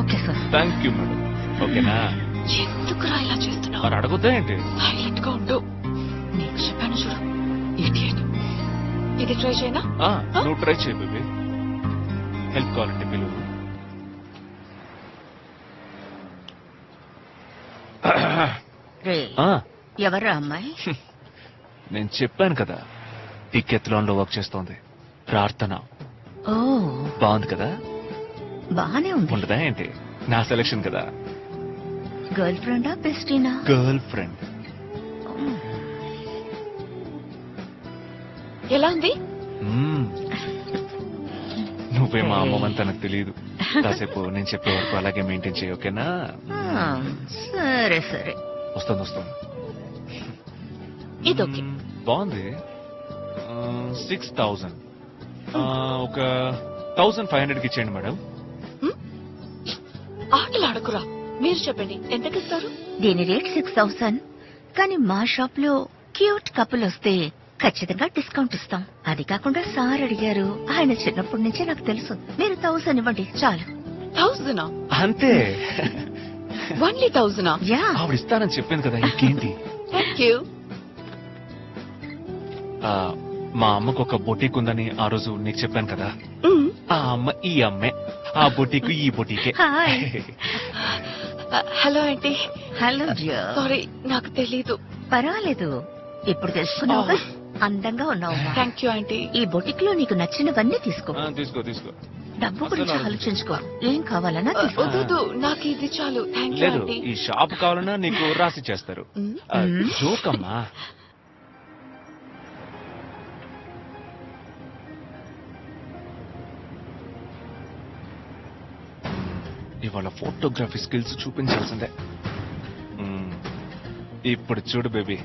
[SPEAKER 5] Okay sir.
[SPEAKER 1] Thank you madam. ఓకేనా?
[SPEAKER 2] ఎందుకురా ఇలా చేస్తున్నావు?
[SPEAKER 1] మరి అడగొద్దా ఏంటి?
[SPEAKER 2] సైలెంట్ గా ఉండు. నీకు చెప్పాను చూడు, ఇడియట్. ఇది ట్రై చేయనా?
[SPEAKER 1] నువ్వు ట్రై చేయి బేబీ. హెల్ప్ కావాలంటే పిలువు.
[SPEAKER 6] రే
[SPEAKER 1] ఆ,
[SPEAKER 6] ఎవరా అమ్మాయి?
[SPEAKER 1] నేను చెప్పాను కదా, టికెత్లాన్ లో వర్క్ చేస్తోంది. ప్రార్థన.
[SPEAKER 6] ఓ
[SPEAKER 1] బాగుంది కదా?
[SPEAKER 6] బానే ఉంది.
[SPEAKER 1] ఉండదా ఏంటి? నా సెలక్షన్ కదా.
[SPEAKER 6] గర్ల్ ఫ్రెండా బెస్టీనా?
[SPEAKER 1] Girl friend.
[SPEAKER 2] ఎలా ఉంది?
[SPEAKER 1] నువ్వే మా అమ్మమని తనకు తెలియదు. కాసేపు నేను చెప్పే వరకు అలాగే మెయింటైన్ చేయి, ఓకేనా?
[SPEAKER 6] సరే సరే.
[SPEAKER 1] వస్తుంది.
[SPEAKER 2] ఇది ఓకే.
[SPEAKER 1] బాగుంది. 6000. ఒక 1500కి ఇచ్చేయండి మేడం.
[SPEAKER 2] ఆటలు ఆడకురా. మీరు చెప్పండి, ఎంతకి ఇస్తారు?
[SPEAKER 6] దీని రేట్ 6000. కానీ మా షాప్ లో క్యూట్ కపుల్ వస్తే ఖచ్చితంగా డిస్కౌంట్ ఇస్తాం. అది కాకుండా సార్ అడిగారు, ఆయన చిన్నప్పటి నుంచే నాకు తెలుసు. మీరు 1000 ఇవ్వండి చాలు.
[SPEAKER 2] 1000?
[SPEAKER 1] అంతే.
[SPEAKER 2] ఓన్లీ 1000?
[SPEAKER 6] యా.
[SPEAKER 1] ఆవిడ ఇస్తానని చెప్పింది కదా, ఇంకేంటి?
[SPEAKER 2] Thank you.
[SPEAKER 1] మా అమ్మకు ఒక బొటీక్ ఉందని ఆ రోజు నీకు చెప్పాను కదా. ఆ అమ్మ ఈ అమ్మే. ఆ బొటీకు ఈ బొటీకే.
[SPEAKER 6] హాయ్.
[SPEAKER 2] Hello aunty.
[SPEAKER 6] హలో జో.
[SPEAKER 2] సారీ, నాకు తెలీదు.
[SPEAKER 6] పర్వాలేదు, ఇప్పుడు తెలుసుకున్నావుగా. అందంగా ఉన్నావు.
[SPEAKER 2] Thank you aunty.
[SPEAKER 6] ఈ బొటిక్ లో నీకు నచ్చినవన్నీ తీసుకో.
[SPEAKER 1] తీసుకో.
[SPEAKER 6] డబ్బు గురించి ఆలోచించుకో. ఏం కావాలన్నా తీసుకో.
[SPEAKER 2] వద్దు, నాకు ఇది చాలు. థ్యాంక్ యూ
[SPEAKER 1] లేదు,
[SPEAKER 2] ఆంటీ.
[SPEAKER 1] ఈ షాప్ కావాలన్నా నీకు రాసి చేస్తారు. జోకమ్మా. ఇవాళ ఫోటోగ్రఫీ స్కిల్స్ చూపించాల్సిందే. ఇప్పుడు చూడు బేబీ,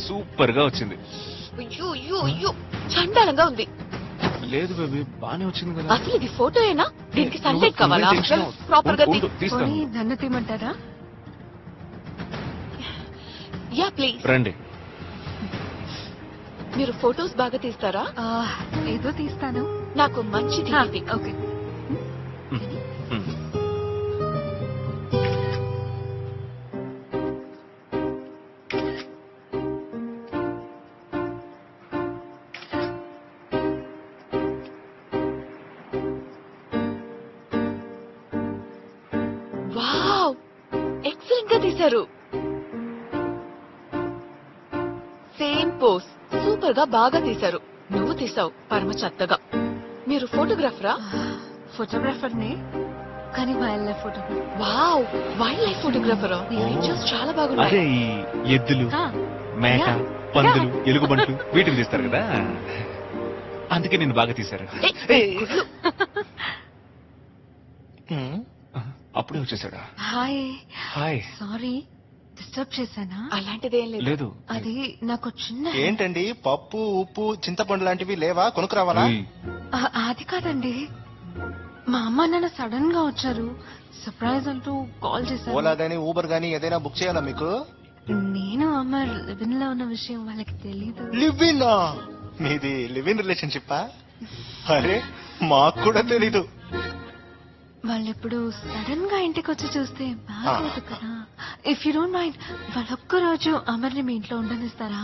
[SPEAKER 1] సూపర్ గా వచ్చింది.
[SPEAKER 2] అయ్యో, చండాలంగా ఉంది.
[SPEAKER 1] లేదు బేబీ, బానే వచ్చింది కదా.
[SPEAKER 2] అసలు ఇది ఫోటోయేనా? దీనికి సన్లైట్
[SPEAKER 1] నువ్వు
[SPEAKER 2] కావాలా?
[SPEAKER 1] టెన్షన్ అవ్వకు.
[SPEAKER 2] ప్రాపర్ గా
[SPEAKER 1] ఉండు, తీస్తాను.
[SPEAKER 5] నన్ను తీయమంటారా?
[SPEAKER 2] Yeah please.
[SPEAKER 1] రండి.
[SPEAKER 2] మీరు ఫోటోస్ బాగా తీస్తారా?
[SPEAKER 5] ఏదో తీస్తాను.
[SPEAKER 2] నాకు మంచి
[SPEAKER 5] ఓకే.
[SPEAKER 2] వావ్, ఎక్సలెంట్ గా తీశారు. సేమ్ పోజ్, సూపర్ గా బాగా తీశారు. నువ్వు తీసావు పరమ చెత్తగా. మీరు ఫోటోగ్రాఫరా?
[SPEAKER 5] ఫోటోగ్రాఫర్ నే, కానీ wildlife photographer.
[SPEAKER 2] Wow, wildlife ఫోటోగ్రాఫరా? పిక్చర్స్ చాలా బాగున్నాయి.
[SPEAKER 1] అదే ఈ ఎద్దులు, మేక, పందులు, ఎలుగుబంట్లు వీటిని తీస్తారు కదా, అందుకే నేను బాగా తీశారు.
[SPEAKER 2] గుడ్లు.
[SPEAKER 1] అప్పుడే వచ్చేసాడా?
[SPEAKER 5] హాయ్. సారీ, డిస్టర్బ్ చేశానా?
[SPEAKER 2] అలాంటిదేం లేదు.
[SPEAKER 1] లేదు.
[SPEAKER 5] అది నాకు చిన్న
[SPEAKER 4] ఏంటండి, పప్పు ఉప్పు చింతపండు లాంటివి లేవా? కొనుక్కురావాలా?
[SPEAKER 5] అది కాదండి, మా అమ్మ నాన్న సడన్ గా వచ్చారు. సర్ప్రైజ్ అంటూ కాల్ చేశారు.
[SPEAKER 4] ఓలా గానీ ఊబర్ గానీ ఏదైనా బుక్ చేయాలా మీకు?
[SPEAKER 5] నేను అమ్మ లివిన్ లో ఉన్న విషయం వాళ్ళకి తెలీదు.
[SPEAKER 4] లివిన్? మీది లివిన్ రిలేషన్షిప్పా? అరే, మాకు కూడా తెలీదు.
[SPEAKER 5] వాళ్ళెప్పుడు సడన్ గా ఇంటికి వచ్చి చూస్తే బాగోదు కదా. ఇఫ్ యూ డోంట్ మైండ్, వాళ్ళొక్క రోజు అమర్ని మీ ఇంట్లో ఉండనిస్తారా?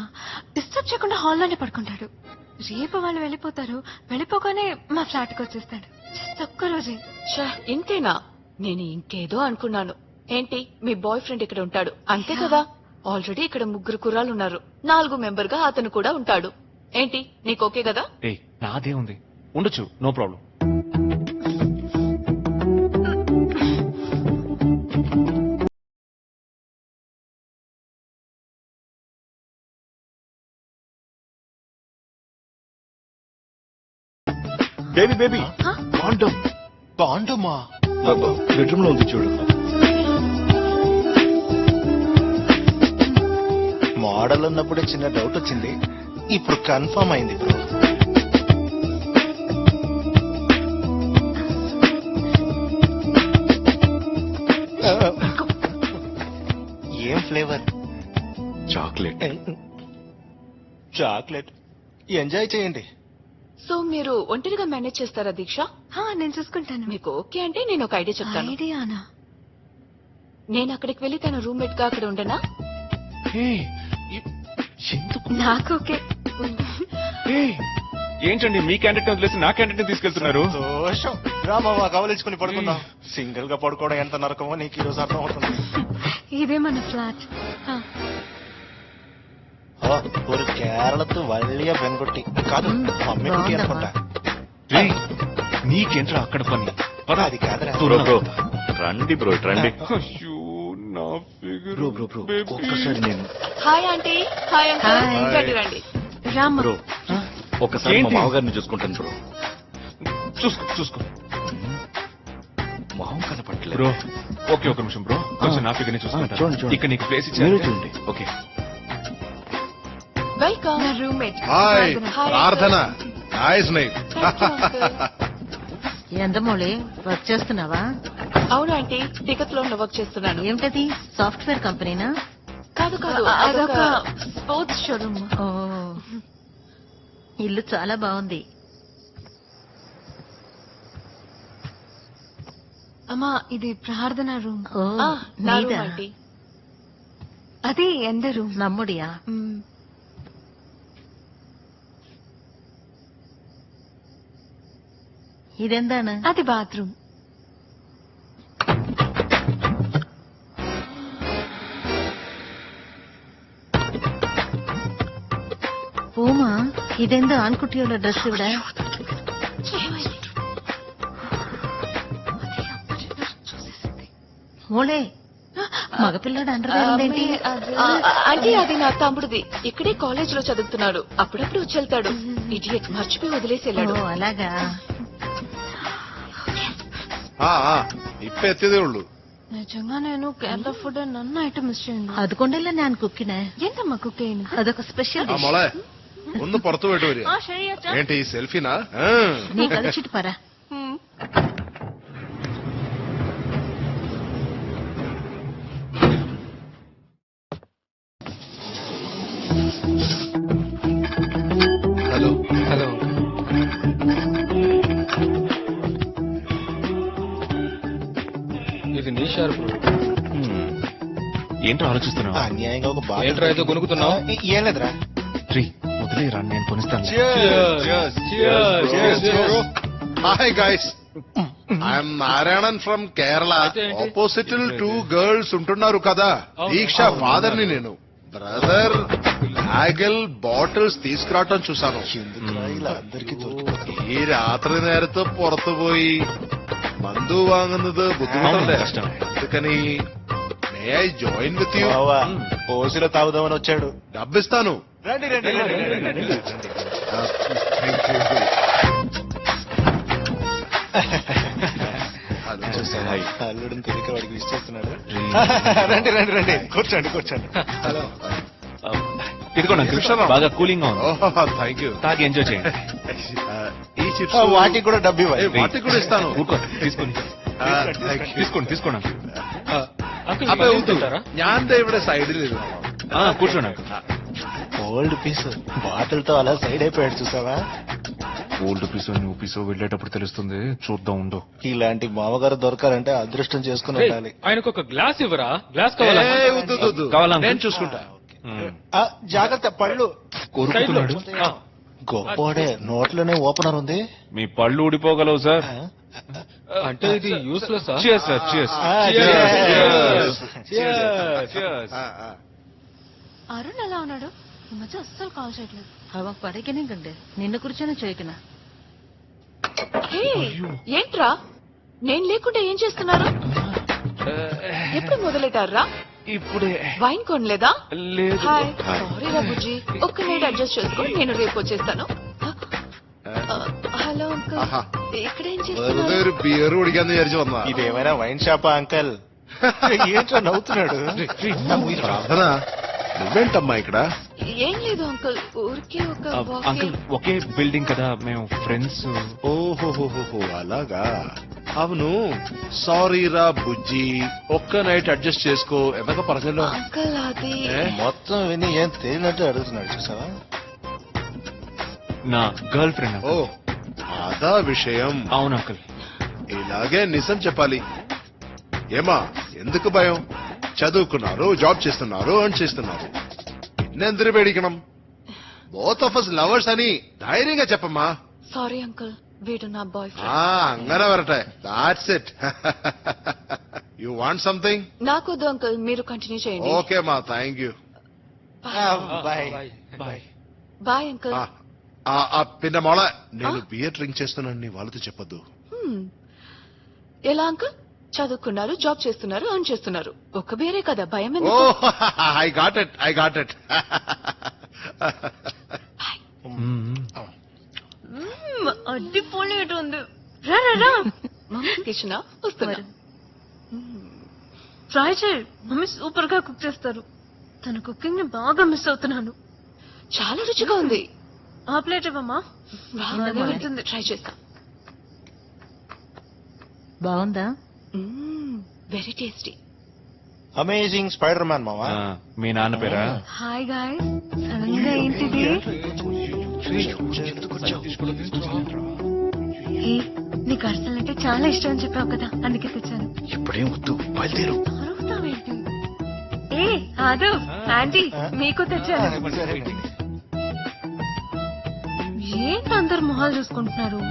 [SPEAKER 5] డిస్టర్బ్ చేయకుండా హాల్లోనే పడుకుంటాడు. రేపు వాళ్ళు వెళ్ళిపోతారు. వెళ్ళిపోగానే మా ఫ్లాట్ కి వచ్చేస్తాడు. జస్ట్ ఒక్క రోజే.
[SPEAKER 2] ఇంతేనా? నేను ఇంకేదో అనుకున్నాను. ఏంటి, మీ బాయ్ ఫ్రెండ్ ఇక్కడ ఉంటాడు అంతే కదా? ఆల్రెడీ ఇక్కడ 3 కుర్రాళ్ళు ఉన్నారు. 4 మెంబర్ గా అతను కూడా ఉంటాడు. ఏంటి, నీకు ఓకే కదా?
[SPEAKER 1] నాదే ఉంది, ఉండొచ్చు, నో ప్రాబ్లం.
[SPEAKER 4] బేబీ బాండం. బాండమ్మా?
[SPEAKER 1] బెడ్రూమ్ లో ఉంది చూడు.
[SPEAKER 4] మోడల్ ఉన్నప్పుడే చిన్న డౌట్ వచ్చింది, ఇప్పుడు కన్ఫర్మ్ అయింది బ్రో. ఏం ఫ్లేవర్?
[SPEAKER 3] చాక్లెట్.
[SPEAKER 4] చాక్లెట్. ఎంజాయ్ చేయండి.
[SPEAKER 2] సో మీరు ఒంటరిగా మేనేజ్ చేస్తారా దీక్ష?
[SPEAKER 5] నేను చూసుకుంటాను.
[SPEAKER 2] మీకు ఓకే అంటే నేను ఒక ఐడియా చెప్తాను.
[SPEAKER 5] ఐడియానా?
[SPEAKER 2] నేను అక్కడికి వెళ్ళి తన రూమ్మేట్ గా అక్కడ ఉండనా?
[SPEAKER 1] ఎందుకు?
[SPEAKER 5] నాకు ఓకే.
[SPEAKER 1] ఏయ్, ఏంటండి మీ క్యాండిడేట్ వదిలేసి నా క్యాండిడేట్ తీసుకెళ్తున్నారు?
[SPEAKER 4] దోషం రా మావా కవలించుకుని పడుకుందాం. సింగిల్ గా పడుకోవడం ఎంత నరకమో నీకు ఈ రోజు అర్థం అవుతుంది.
[SPEAKER 5] ఇదే మన ఫ్లాట్.
[SPEAKER 4] ഒരു കേരളത്ത് വലിയ പെൺകുട്ടി కాదు మమ్మీ కుట్టి అనుకుంటా.
[SPEAKER 1] రేయ్, నీకేంట్రా అక్కడ పని? పద.
[SPEAKER 4] అది కాదురా.
[SPEAKER 1] బ్రో రండి బ్రో రండి. అయ్యో నా ఫిగర్.
[SPEAKER 4] బ్రో ఒక్కసారి నేను
[SPEAKER 2] hi aunty. Hi uncle.
[SPEAKER 6] Hi.
[SPEAKER 2] రండి రండి.
[SPEAKER 5] రామ్మ.
[SPEAKER 1] బ్రో
[SPEAKER 7] ఒకసారి మా
[SPEAKER 1] ఏంటి?
[SPEAKER 7] మామగారిని చూసుకుంటాను బ్రో.
[SPEAKER 1] చూసుకో
[SPEAKER 7] మొహం కనపట్లేదు
[SPEAKER 1] బ్రో. ఓకే ఒక నిమిషం బ్రో, కొంచెం నా ఫిగర్ చూసుకుంటా.
[SPEAKER 7] చూడండి.
[SPEAKER 1] ఇక్కడ నీకు ప్లేస్
[SPEAKER 7] మీరు
[SPEAKER 1] ఇచ్చారు.
[SPEAKER 7] చూడండి.
[SPEAKER 1] ఓకే.
[SPEAKER 2] వెల్కమ్.
[SPEAKER 5] నా roommate.
[SPEAKER 8] Hi
[SPEAKER 2] hi
[SPEAKER 8] Prarthana. Nice name.
[SPEAKER 6] ఎందమోళి వర్క్ చేస్తున్నావా?
[SPEAKER 2] అవును ఆంటీ, టికెట్ లో వర్క్ చేస్తున్నాను.
[SPEAKER 6] ఏమిటది, సాఫ్ట్వేర్ కంపెనీనా?
[SPEAKER 2] కాదు కాదు,
[SPEAKER 5] అదొక
[SPEAKER 2] అదొక
[SPEAKER 5] స్పోర్ట్స్ షోరూమ్.
[SPEAKER 6] ఓ, ఇల్లు చాలా బాగుంది.
[SPEAKER 5] అమ్మా, ఇది ప్రార్థన రూమ్.
[SPEAKER 6] ఓ,
[SPEAKER 2] నా రూమ్
[SPEAKER 6] నీదా?
[SPEAKER 2] ఆంటీ.
[SPEAKER 5] అది ఎంద రూమ్.
[SPEAKER 6] నమ్ముడియా? ഇതെന്താണ്?
[SPEAKER 5] అది బాత్రూమ్.
[SPEAKER 6] പൂമാ, ഇതെന്ത് ആൺകുട്ടിയുടെ ഡ്രസ് ഇവിടെ? മോളെ, మగపిల్లడు అండర్వేర్ ఏంటి?
[SPEAKER 2] అంటే అది నా తమ్ముడిది. ఇక్కడే కాలేజ్ లో చదువుతున్నాడు. అప్పుడప్పుడు వచ్చేళ్తాడు. ఇడియట్ మర్చిపోయి వదిలేసి వెళ్ళాడు.
[SPEAKER 6] ఓ, అలాగా.
[SPEAKER 8] ഇപ്പൊ എത്തിയതേ ഉള്ളൂ.
[SPEAKER 5] నిజంగా నేను కేరళ ఫుడ్ నన్నాയിട്ട് మిస్ ചെയ്യുന്നു.
[SPEAKER 6] അതുകൊണ്ടല്ലേ ഞാൻ കുക്കിനെ.
[SPEAKER 5] ఎంతమ్మా కుక్ అయింది?
[SPEAKER 6] അതൊക്കെ സ്പെഷ്യൽ
[SPEAKER 8] ആ മോളെ ഒന്ന് പുറത്തു പോയിട്ട് വരിക.
[SPEAKER 5] ശരി అచ్చా.
[SPEAKER 8] ఏంటి ఈ సెల్ఫీనా?
[SPEAKER 6] നീ കളിച്ചിട്ട് പറ.
[SPEAKER 8] హలో
[SPEAKER 7] ఇది నీ షార్ప్.
[SPEAKER 1] ఏంటో ఆలోచిస్తున్నావు?
[SPEAKER 4] అన్యాయంగా ఒక బాగా
[SPEAKER 7] ఏంట్రా ఏదో కొనుక్కుతున్నావు?
[SPEAKER 4] ఏం లేదురా.
[SPEAKER 1] రీ వదిలేరా, నేను కొనిస్తాను.
[SPEAKER 8] Hi guys, I'm Narayanan from Kerala. Opposite 2 girls ఉంటున్నారు కదా, దీక్ష ఫాదర్ ని నేను. బ్రదర్ బ్యాగల్ బాటిల్స్ తీసుకురావటం చూసాను.
[SPEAKER 4] ఎందుకురా ఇలా అందరికీ దొరికిపోతుంది?
[SPEAKER 8] ഈ രാത്രി നേരത്ത് പുറത്തുപോയി മന്തു വാങ്ങുന്നത് ബുദ്ധിമുട്ടല്ലേ?
[SPEAKER 1] കഷ്ടമേ.
[SPEAKER 8] అందుకని may I join with you?
[SPEAKER 4] బావా, ఓసిలో తాగుదామని వచ్చాడు.
[SPEAKER 8] డబ్బిస్తాను.
[SPEAKER 4] రండి రండి అల్లుడిని తెలియక వాడికి విష్ చేస్తున్నాడు. రండి రండి రండి, కూర్చోండి కూర్చోండి.
[SPEAKER 1] ఇదిగోండి అంకుల్, బాగా కూలింగ్ గా ఉంది.
[SPEAKER 8] Thank you.
[SPEAKER 1] తాగి ఎంజాయ్ చేయండి.
[SPEAKER 8] ఈ చిప్స్
[SPEAKER 4] వాటికి కూడా డబ్బు ఇవ్వాలి.
[SPEAKER 8] వాటికి కూడా ఇస్తాను.
[SPEAKER 1] ఊరుకో, తీసుకోండి తీసుకోండి అంకుల్.
[SPEAKER 8] అబ్బాయి వద్దు, ഞാൻ ദേ ഇവിടെ സൈഡിൽ ഇരുന്നു.
[SPEAKER 1] కూర్చోండి అంకుల్.
[SPEAKER 4] ఓల్డ్ పీస్ బాటిల్ తో అలా సైడ్ అయిపోయాడు చూసావా?
[SPEAKER 1] ఓల్డ్ పీసో న్యూ పీసో వెళ్ళేటప్పుడు తెలుస్తుంది, చూద్దాం ఉండు.
[SPEAKER 4] ఇలాంటి మామగారు దొరకాలంటే అదృష్టం చేసుకుని ఉండాలి.
[SPEAKER 7] ఆయనకు ఒక గ్లాస్ ఇవ్వరా? గ్లాస్
[SPEAKER 8] ఏ, వద్దు, వద్దు.
[SPEAKER 1] కావాలా అంకుల్?
[SPEAKER 8] నేను చూసుకుంటా.
[SPEAKER 4] జాగ్రత్త, పళ్ళు
[SPEAKER 1] కోరుకుంటున్నాడు.
[SPEAKER 4] గొప్పోడే. నోట్లోనే ఓపెనర్ ఉంది.
[SPEAKER 1] మీ పళ్ళు ఊడిపోగలవు సార్.
[SPEAKER 7] అంటే ఇది useless.
[SPEAKER 1] Cheers, sir, cheers.
[SPEAKER 5] Arun ఎలా ఉన్నాడు? ఈ మధ్య అస్సలు కాల్ చేయట్లేదు.
[SPEAKER 6] അവ പടയ്ക്കനും കണ്ട് നിന്നെ കുറിച്ചാണ് ചോദിക്കുന്ന.
[SPEAKER 2] హే, ఏంట్రా నేను లేకుండా ఏం చేస్తున్నారు? ఎప్పుడు మొదలెట్టారా?
[SPEAKER 1] ఇప్పుడే.
[SPEAKER 2] వైన్ కొనలేదా?
[SPEAKER 1] లేదు.
[SPEAKER 2] హాయ్, సారీ రా బుజ్జి, ఒక్క నైట్ అడ్జస్ట్ చేసుకో, నేను రేపు వచ్చేస్తాను. హలో అంకుల్,
[SPEAKER 8] ఆహా.
[SPEAKER 2] ఇక్కడ ఏం
[SPEAKER 8] വെറുതെ
[SPEAKER 2] చేస్తున్నారు?
[SPEAKER 8] ഒരു ബിയർ കുടിക്കാന്ന് വിചാരിച്ചു വന്നാ.
[SPEAKER 4] ఇదేమైనా వైన్ షాపా అంకల్? ఏంట్రా నవ్వుతున్నాడు?
[SPEAKER 8] ప్రార్థన, నువ్వేంటమ్మా ఇక్కడ?
[SPEAKER 2] ఏం లేదు అంకుల్, ఊరికే ఒక
[SPEAKER 1] అంకుల్, ఒకే బిల్డింగ్ కదా, మేము ఫ్రెండ్స్.
[SPEAKER 8] ఓహోహోహో, అలాగా. అవును, సారీ రా బుజ్జి, ఒక్క నైట్ అడ్జస్ట్ చేసుకో. ఎంతగా పరసలో
[SPEAKER 2] అంకుల్ అది
[SPEAKER 4] మొత్తం విని ఏం తెలియనట్టు అడుగుతున్నాడు చూసావా?
[SPEAKER 1] నా గర్ల్ ఫ్రెండ్.
[SPEAKER 8] ఓ, అదా విషయం.
[SPEAKER 1] అవును అంకుల్.
[SPEAKER 8] ఇలాగే నిజం చెప్పాలి. ఏమా, ఎందుకు భయం? చదువుకున్నారు, జాబ్ చేస్తున్నారు, ఎర్న్ చేస్తున్నారు. പിന്നെന്തിനു പേടിക്കണം? బోత్ ఆఫ్ us లవర్స్ అని ధైర్యంగా చెప్పమ్మా.
[SPEAKER 2] సారీ అంకుల్, వీడు నా బాయ్ ఫ్రెండ్.
[SPEAKER 8] അങ്ങനെ వరటే. That's it. You want something?
[SPEAKER 2] నాకొద్దు అంకుల్, మీరు కంటిన్యూ చేయండి.
[SPEAKER 8] ఓకే మా, థ్యాంక్ యూ.
[SPEAKER 2] Bye uncle.
[SPEAKER 8] പിന്നെ മോളെ, నేను బియర్ డ్రింక్ చేస్తున్నాను నీ వాళ్ళతో చెప్పొద్దు.
[SPEAKER 2] ఎలా అంకుల్? చదువుకున్నారు, జాబ్ చేస్తున్నారు, ఎర్న్ చేస్తున్నారు. ఒక్క బేరే కదా, భయం
[SPEAKER 8] ఓ
[SPEAKER 2] ఎందుకు?
[SPEAKER 8] I got it.
[SPEAKER 5] అడ్డిపోలేటు ఉంది. రా రా రా.
[SPEAKER 2] మమ్మీ కిచెన్ వస్తున్నారు.
[SPEAKER 5] ట్రై చేయి, మమ్మీ సూపర్ గా కుక్ చేస్తారు. తన కుకింగ్ ని బాగా మిస్ అవుతున్నాను.
[SPEAKER 2] చాలా రుచిగా ఉంది.
[SPEAKER 5] ఆ ప్లేట్ ఇవ్వమ్మా. ఉంటుంది.
[SPEAKER 2] ట్రై చేస్తా.
[SPEAKER 6] బాగుందా?
[SPEAKER 2] Very tasty.
[SPEAKER 4] Amazing spider man మావా.
[SPEAKER 1] మీ నాన్న పేరా?
[SPEAKER 5] హాయ్ గాయ్స్, సడన్ గా ఏంటిది? ఏ, నీకు అర్సల్ అంటే చాలా ఇష్టం అని చెప్పావు కదా, అందుకే తెచ్చాను.
[SPEAKER 4] ఇప్పుడేం వద్దు, బయలుదేరు.
[SPEAKER 5] అరుగుతావేంటి? ఏ ఆదు ఆంటీ, మీకు తెచ్చాను. ఏంటి అందరు మొహాలు చూసుకుంటున్నారు?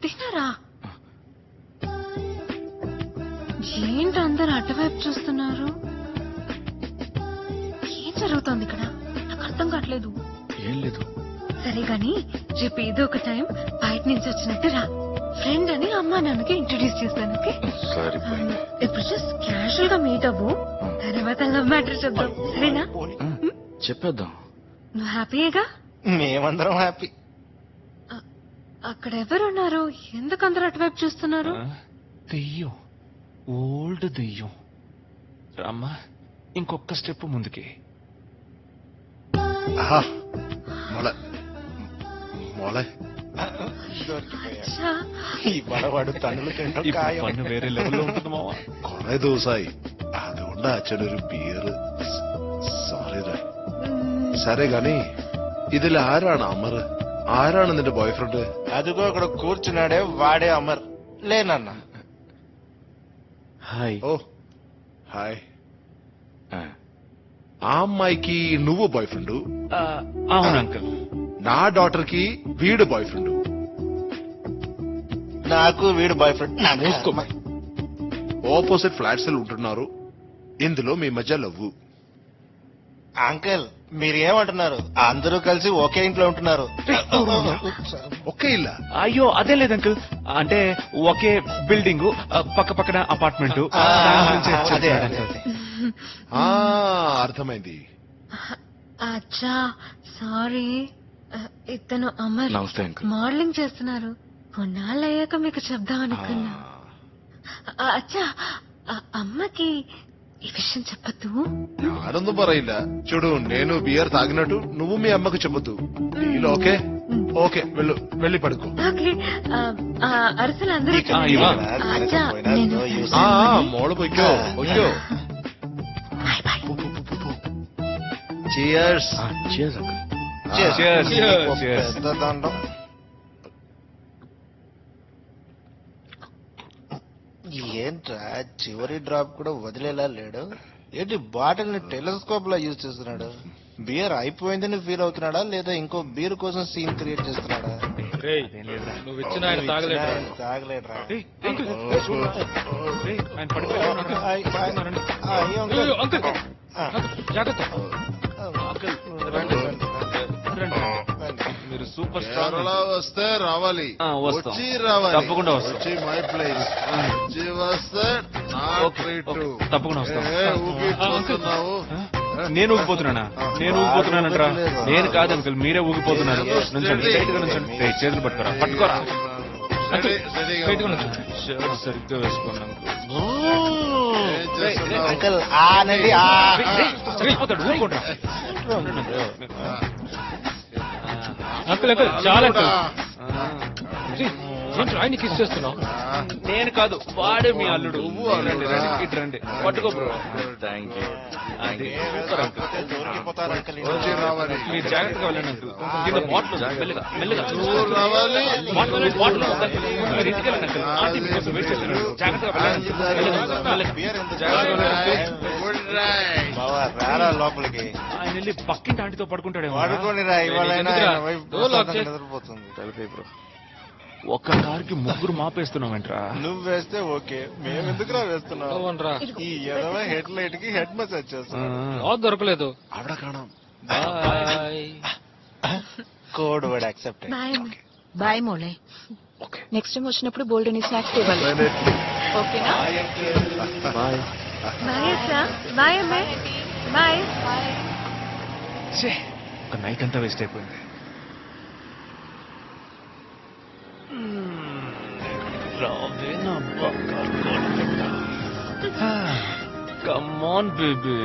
[SPEAKER 5] తిన్నారా? ఏంటి అందరు అటువైపు చూస్తున్నారు? ఏం జరుగుతోంది ఇక్కడ? నాకు అర్థం కావట్లేదు.
[SPEAKER 1] ఏం లేదు.
[SPEAKER 5] సరే గాని రేపు ఏదో ఒక టైం బయట నుంచి వచ్చినట్టు రా. ఫ్రెండ్ అని అమ్మా నాన్నకి ఇంట్రొడ్యూస్ చేస్తాను. ఓకే? ఇప్పుడు జస్ట్ క్యాజువల్ గా మీట్ అవ్వు, తర్వాత లవ్ మ్యాటర్ చెప్దాం. సరేనా?
[SPEAKER 1] చెప్పేద్దాం.
[SPEAKER 5] నువ్వు హ్యాపీయేగా?
[SPEAKER 4] మేమందరం హ్యాపీ.
[SPEAKER 5] అక్కడ ఎవరున్నారు? ఎందుకు అందరు అటువైపు చూస్తున్నారు?
[SPEAKER 1] దెయ్యం, ఓల్డ్ దెయ్యం. రామ్మా, ఇంకొక స్టెప్ ముందుకి.
[SPEAKER 8] മോളെ
[SPEAKER 5] అచ్చా,
[SPEAKER 4] ఈ బడవాడు తన్నులు తింటాం
[SPEAKER 1] ఇప్పుడు
[SPEAKER 4] ఖాయం.
[SPEAKER 1] పన్ను వేరే లెవెల్లో ఉంటుంది మావా.
[SPEAKER 8] കൊറേ ദിവസമായി അതുകൊണ്ട് അച്ഛനൊരു ബിയർ. സോറിടാ. సరే గాని ഇതിൽ ആരാണ് അമർ? ആരാണ് നിന്റെ ബോയ് ഫ്രണ്ട്?
[SPEAKER 4] అదిగో అక్కడ కూర్చున్నాడే వాడే అమర్. లేనన్నా.
[SPEAKER 1] హాయ్.
[SPEAKER 8] ఓ హాయ్. ఆ అమ్మాయికి నువ్వు బాయ్ ఫ్రెండ్,
[SPEAKER 1] అవును అంకుల్.
[SPEAKER 8] నా డాటర్ కి వీడు బాయ్ ఫ్రెండ్.
[SPEAKER 4] నాకు వీడు బాయ్ ఫ్రెండ్.
[SPEAKER 8] ఆపోజిట్ ఫ్లాట్స్ లో ఉంటున్నారు. ఇందులో మీ మధ్య లవ్వు.
[SPEAKER 4] అంకుల్ మీరేమంటున్నారు? అందరూ కలిసి ఒకే ఇంట్లో ఉంటున్నారు.
[SPEAKER 8] ఒకే ఇల్లా?
[SPEAKER 1] అయ్యో అదే లేదు అంకుల్, అంటే ఒకే బిల్డింగ్, పక్క పక్కన అపార్ట్మెంట్.
[SPEAKER 4] అదే
[SPEAKER 8] అర్థమైంది.
[SPEAKER 5] అచ్చా సారీ. ఇతను అమర్,
[SPEAKER 1] నమస్తే అంకుల్.
[SPEAKER 5] మోడలింగ్ చేస్తున్నారు. కొన్నాళ్ళు అయ్యాక మీకు చెప్దాం అనుకున్నా. అచ్చా, అమ్మకి ఈ విషయం చెప్పద్దు.
[SPEAKER 8] ഞാനൊന്നും പറയില്ല. చూడు, నేను బియర్ తాగినట్టు నువ్వు మీ అమ్మకు చెప్పొద్దు. Deal okay? ఓకే, వెళ్ళి పడుకో.
[SPEAKER 5] ఓకే. అరసలు అందరూ అచ్చా, నేను
[SPEAKER 8] മോള് പൊയ്ക്കോ. Cheers.
[SPEAKER 1] Cheers uncle.
[SPEAKER 4] పెద్ద దండం. ఏంట్రా చివరి డ్రాప్ కూడా వదిలేలా లేడు? ఏంటి బాటిల్ ని టెలిస్కోప్ లా యూజ్ చేస్తున్నాడు? బియర్ అయిపోయిందని ఫీల్ అవుతున్నాడా, లేదా ఇంకో బీర్ కోసం సీన్ క్రియేట్ చేస్తున్నాడా?
[SPEAKER 7] నువ్వు ఇచ్చిన ఆయన తాగలేడు.
[SPEAKER 4] తాగలేడ్రా.
[SPEAKER 7] జాగ్రత్త.
[SPEAKER 1] మీరు సూపర్ స్టార్.
[SPEAKER 8] కేరళ వస్తే రావాలి.
[SPEAKER 1] వస్తాం.
[SPEAKER 8] వచ్చి రావాలి.
[SPEAKER 1] తప్పకుండా వస్తాం.
[SPEAKER 8] వచ్చి మై ప్లేస్. వచ్చి వస్తే నా ట్రీట్.
[SPEAKER 1] తప్పకుండా వస్తాం.
[SPEAKER 8] ఊగిపోతున్నావు.
[SPEAKER 1] నేను ఊగిపోతున్నానంటరా? నేను కాదు అంకుల్, మీరే ఊగిపోతున్నారు. నుంచండి, స్ట్రైట్ గా నుంచండి. చేతులు పట్టుకోరా. షర్ట్ సరిగ్గా వేసుకోండి
[SPEAKER 4] అంకుల్ ఆనండి.
[SPEAKER 7] అంకుల్ చాలా అంకుల్. ఏంటి ఆయన్ని కిస్ చేస్తున్నావు? నేను కాదు, వాడే మీ అల్లుడు. రండి, రండి, ఇటు రండి. పట్టుకో బ్రో. Thank you. మీరు జాగ్రత్తగా వెళ్ళండి అంకుల్. కింద బాటిల్ ఉంది. మెల్లగా మెల్లగా బాటిల్ మీరు ఇంటికి వెళ్ళండి అంకుల్. ఆంటీ మీకోసం వెయిట్ చేశారు. జాగ్రత్తగా వెళ్ళండి.
[SPEAKER 4] లోపలికి
[SPEAKER 1] ఆయన వెళ్ళి పక్కింటి ఆంటీతో పడుకుంటాడేమో.
[SPEAKER 4] వాడుకొని రా, ఇవాళైనా నిద్రపోతుంది.
[SPEAKER 1] ఒక్క కార్కి ముగ్గురు మాపేస్తున్నావేంట్రా?
[SPEAKER 4] నువ్వు వేస్తే ఓకే, మేము ఎందుకురా వేస్తున్నావు? ఈ ఎదవ హెడ్ లైట్ కి హెడ్ మసాజ్ చేస్తున్నావు.
[SPEAKER 7] దొరకలేదు.
[SPEAKER 4] ఆవిడ కాణం.
[SPEAKER 7] Bye.
[SPEAKER 4] Code word accept.
[SPEAKER 6] Bye మోలే.
[SPEAKER 2] నెక్స్ట్ టైం వచ్చినప్పుడు బోల్డ్ అని స్నాక్స్ ఇవ్వాలి. ఓకేనా?
[SPEAKER 1] బాయ్.
[SPEAKER 5] బాయ్ అచ్చా. బాయ్ అమ్మాయి. బాయ్.
[SPEAKER 1] ఒక నైట్ అంతా వేస్ట్ అయిపోయింది. Come on baby.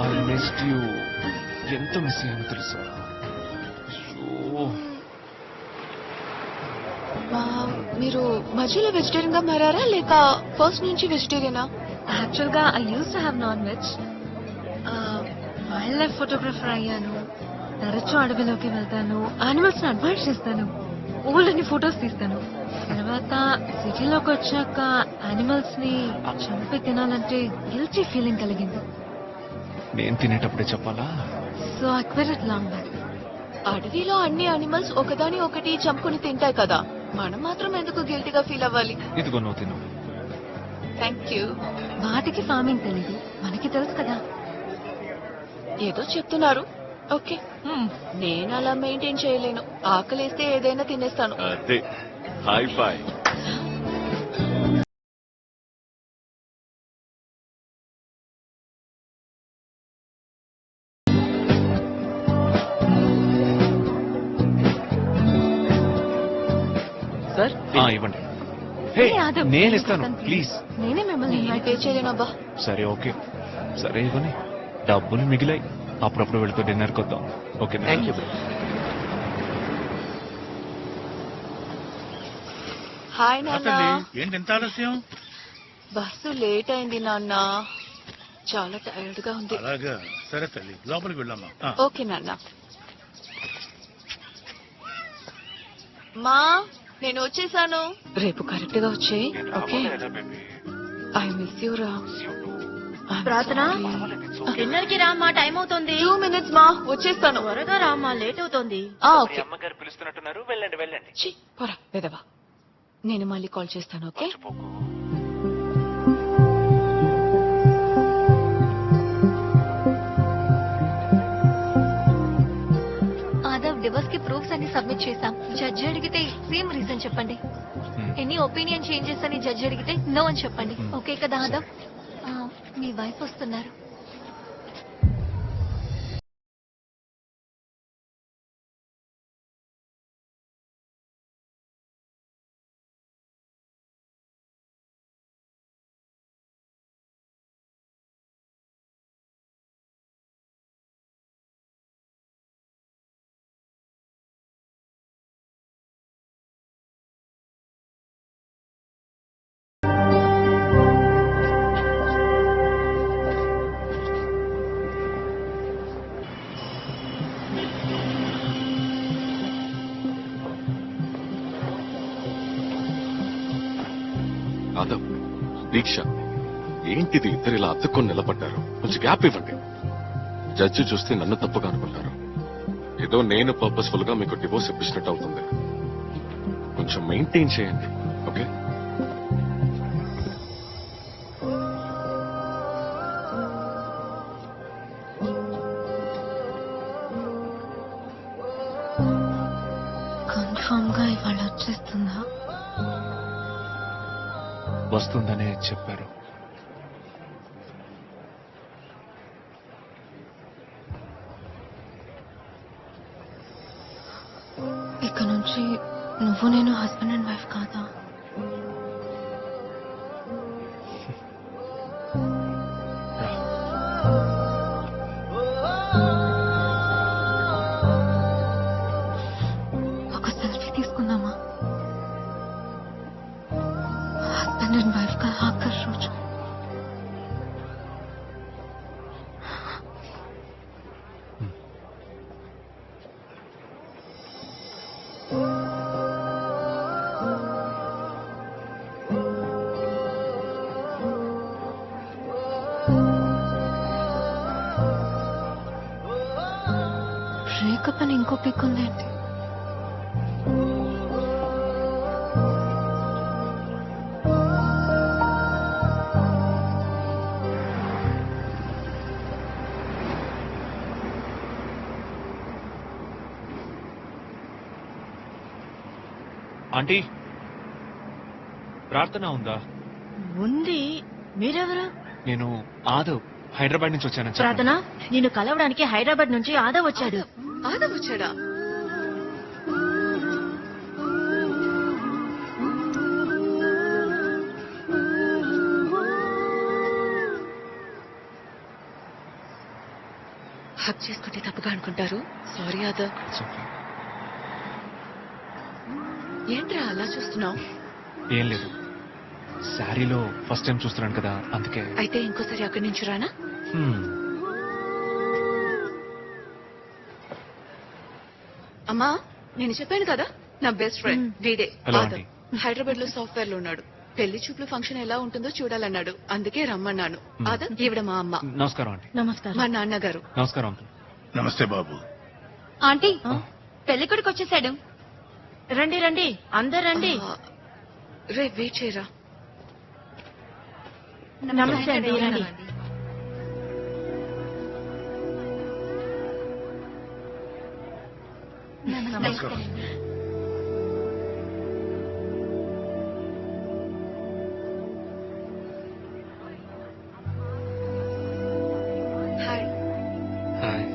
[SPEAKER 1] I missed you. ఎంత మిస్ అయ్యానో తెలుసా?
[SPEAKER 2] మీరు మధ్యలో వెజిటేరియన్ గా మారారా లేక ఫస్ట్ నుంచి వెజిటేరియనా?
[SPEAKER 5] యాక్చువల్ గా I use to have non veg. Wildlife photographer అయ్యాను. తరచూ అడవిలోకి వెళ్తాను. యానిమల్స్ ని అడ్మైర్ చేస్తాను. ఊళ్ళని ఫొటోస్ తీస్తాను. తర్వాత సిటీలోకి వచ్చాక యానిమల్స్ ని చంపి తినాలంటే గిల్టీ ఫీలింగ్ కలిగింది.
[SPEAKER 1] నేను తినేటప్పుడే చెప్పాలా?
[SPEAKER 5] So I quit it long back.
[SPEAKER 2] అడవిలో అన్ని యానిమల్స్ ఒకదాని ఒకటి చంపుకుని తింటాయి కదా, మనం మాత్రం ఎందుకు గిల్టీగా ఫీల్ అవ్వాలి?
[SPEAKER 1] ఇదిగో నువ్వు తిను.
[SPEAKER 2] Thank you.
[SPEAKER 5] వాటికి ఫార్మింగ్ తెలీదు, మనకి తెలుసు కదా.
[SPEAKER 2] ఏదో చెప్తున్నారు. ఓకే, నేను అలా మెయింటైన్ చేయలేను. ఆకలేస్తే ఏదైనా తినేస్తాను.
[SPEAKER 1] అదే హై ఫై.
[SPEAKER 2] సార్
[SPEAKER 1] ఇవ్వండి. హే,
[SPEAKER 5] యాదవ్,
[SPEAKER 1] నేను ఇస్తాను ప్లీజ్.
[SPEAKER 5] నేనే మిమ్మల్ని ఇన్వైట్
[SPEAKER 2] పే చేయలేనబ్బా.
[SPEAKER 1] సరే ఓకే, సరే ఇవ్వని. డబ్బులు మిగిలాయి, అప్పుడప్పుడు వెళుతూ డిన్నర్కి వద్దాం. Okay thank you.
[SPEAKER 2] హాయ్ నాన్న.
[SPEAKER 9] ఏంటి ఎంత ఆలస్యం?
[SPEAKER 2] బస్సు లేట్ అయింది నాన్న, చాలా టైర్డ్ గా ఉంది.
[SPEAKER 9] అలాగా, సరే తల్లి లోపలికి వెళ్ళమ్మా.
[SPEAKER 2] ఓకే నాన్న. మా నేను వచ్చేసాను. రేపు కరెక్ట్ గా వచ్చేయి. ఓకే, ఐ మిస్ యూ రా.
[SPEAKER 6] ప్రార్థన, డిన్నర్ కి రామ్మా, టైం అవుతుంది.
[SPEAKER 2] 2 minutes మా, వచ్చేస్తాను.
[SPEAKER 6] త్వరగా రామ్మా, లేట్ అవుతుంది.
[SPEAKER 2] ఓకే.
[SPEAKER 1] అమ్మగారు పిలుస్తున్నట్టున్నారు, వెళ్ళండి వెళ్ళండి.
[SPEAKER 2] ఛీ, పోరా వెదవా. నేను మళ్ళీ కాల్ చేస్తాను. ఓకే.
[SPEAKER 5] ఆదవ్, డివోర్స్ కి ప్రూఫ్స్ అన్ని సబ్మిట్ చేశాం. జడ్జి అడిగితే సేమ్ రీజన్ చెప్పండి. ఎనీ ఒపీనియన్ చేంజెస్ అని జడ్జి అడిగితే నో అని చెప్పండి. ఓకే కదా ఆదవ్? మీ వైఫ్ వస్తున్నారు.
[SPEAKER 3] ఆదవ్, దీక్ష, ఏంటిది ఇద్దరు ఇలా అతుక్కొని నిలబడ్డారు? కొంచెం గ్యాప్ ఇవ్వండి. జడ్జి చూస్తే నన్ను తప్పుగా అనుకుంటారు. ఏదో నేను పర్పస్ఫుల్ గా మీకు డివోర్స్ ఇప్పించినట్టు అవుతుంది. కొంచెం మెయింటైన్ చేయండి. ఓకే?
[SPEAKER 5] కన్ఫర్మ్ గా ఇవాళ వచ్చేస్తుందా?
[SPEAKER 1] వస్తుందనే చెప్పారు.
[SPEAKER 5] ఇక నుంచి నువ్వు నేను హస్బెండ్ అండ్ వైఫ్ కాదా? రేఖ పని ఇంకో పిక్ ఉందేంటి?
[SPEAKER 1] ఆంటీ, ప్రార్థన ఉందా?
[SPEAKER 6] ఉంది. మీరెవరు?
[SPEAKER 1] నేను ఆదవ్, హైదరాబాద్ నుంచి వచ్చాను.
[SPEAKER 6] ప్రార్థన, నిన్ను కలవడానికి హైదరాబాద్ నుంచి ఆదవ్ వచ్చాడు.
[SPEAKER 2] ఆదవ్ వచ్చాడా? హక్ చేసుకుంటే తప్పుగా అనుకుంటారు. సారీ ఆదవ్. ఏంట్రా అలా చూస్తున్నావు?
[SPEAKER 1] ఏం లేదు, శారీలో ఫస్ట్ టైం చూస్తున్నాను కదా, అందుకే.
[SPEAKER 2] అయితే ఇంకోసారి అక్కడి నుంచి రానా? అమ్మా, నేను చెప్పాను కదా, నా బెస్ట్ ఫ్రెండ్ వీడే
[SPEAKER 1] హలో
[SPEAKER 2] ఆదవ్. హైదరాబాద్ లో సాఫ్ట్వేర్ లో ఉన్నాడు. పెళ్లి చూపులు ఫంక్షన్ ఎలా ఉంటుందో చూడాలన్నాడు, అందుకే రమ్మన్నాను. ఆదవ్, ఈవిడ మా అమ్మ.
[SPEAKER 1] నమస్కారం ఆంటీ.
[SPEAKER 6] నమస్కారం.
[SPEAKER 2] మా నాన్నగారు.
[SPEAKER 1] నమస్కారం అంకుల్.
[SPEAKER 9] నమస్తే బాబు.
[SPEAKER 5] ఆంటీ, పెళ్లి కొడుకు వచ్చేసాడు.
[SPEAKER 6] రండి రండి, అందరు రండి.
[SPEAKER 2] రే వెయిట్ చేయరా.
[SPEAKER 6] నమస్తే అండి, రండి.
[SPEAKER 9] నమస్కారం.
[SPEAKER 2] హాయ్.
[SPEAKER 1] హాయ్.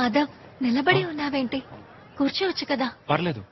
[SPEAKER 5] ఆదవ్, నిలబడి ఉన్నావేంటి? కూర్చోవచ్చు కదా.
[SPEAKER 1] పర్లేదు.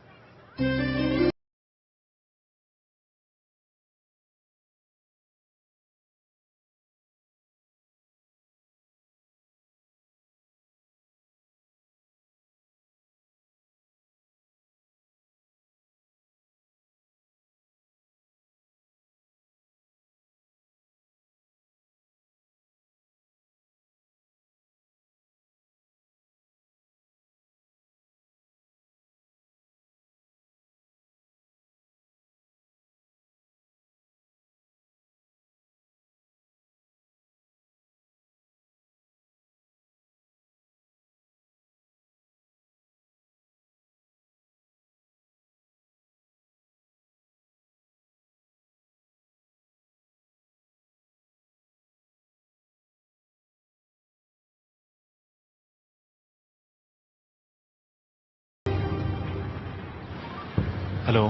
[SPEAKER 1] హలో.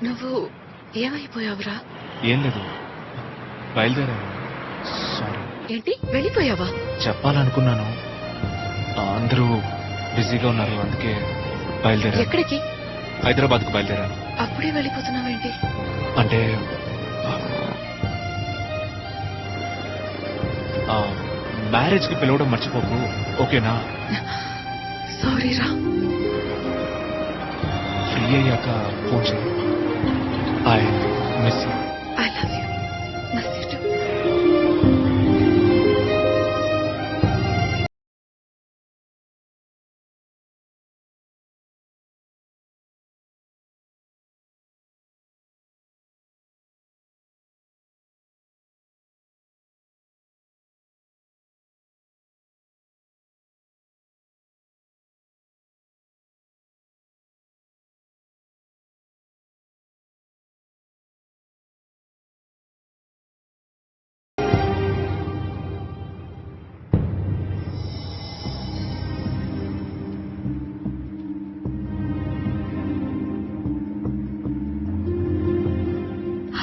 [SPEAKER 2] నువ్వు ఏమైపోయావురా?
[SPEAKER 1] ఏం లేదు, బయలుదేరాను. సారీ.
[SPEAKER 2] ఏంటి, వెళ్ళిపోయావా?
[SPEAKER 1] చెప్పాలనుకున్నాను, అందరూ బిజీగా ఉన్నారు, అందుకే బయలుదేరాను.
[SPEAKER 2] ఎక్కడికి?
[SPEAKER 1] హైదరాబాద్ కు బయలుదేరాను.
[SPEAKER 2] అప్పుడే వెళ్ళిపోతున్నావేంటి?
[SPEAKER 1] అంటే మ్యారేజ్ కి పిలవడం మర్చిపోకు, ఓకేనా?
[SPEAKER 2] సారీ రా.
[SPEAKER 1] ఫ్రీ అయ్యాక ఫోన్ చేయి. I miss you.
[SPEAKER 2] I love you. Miss you two.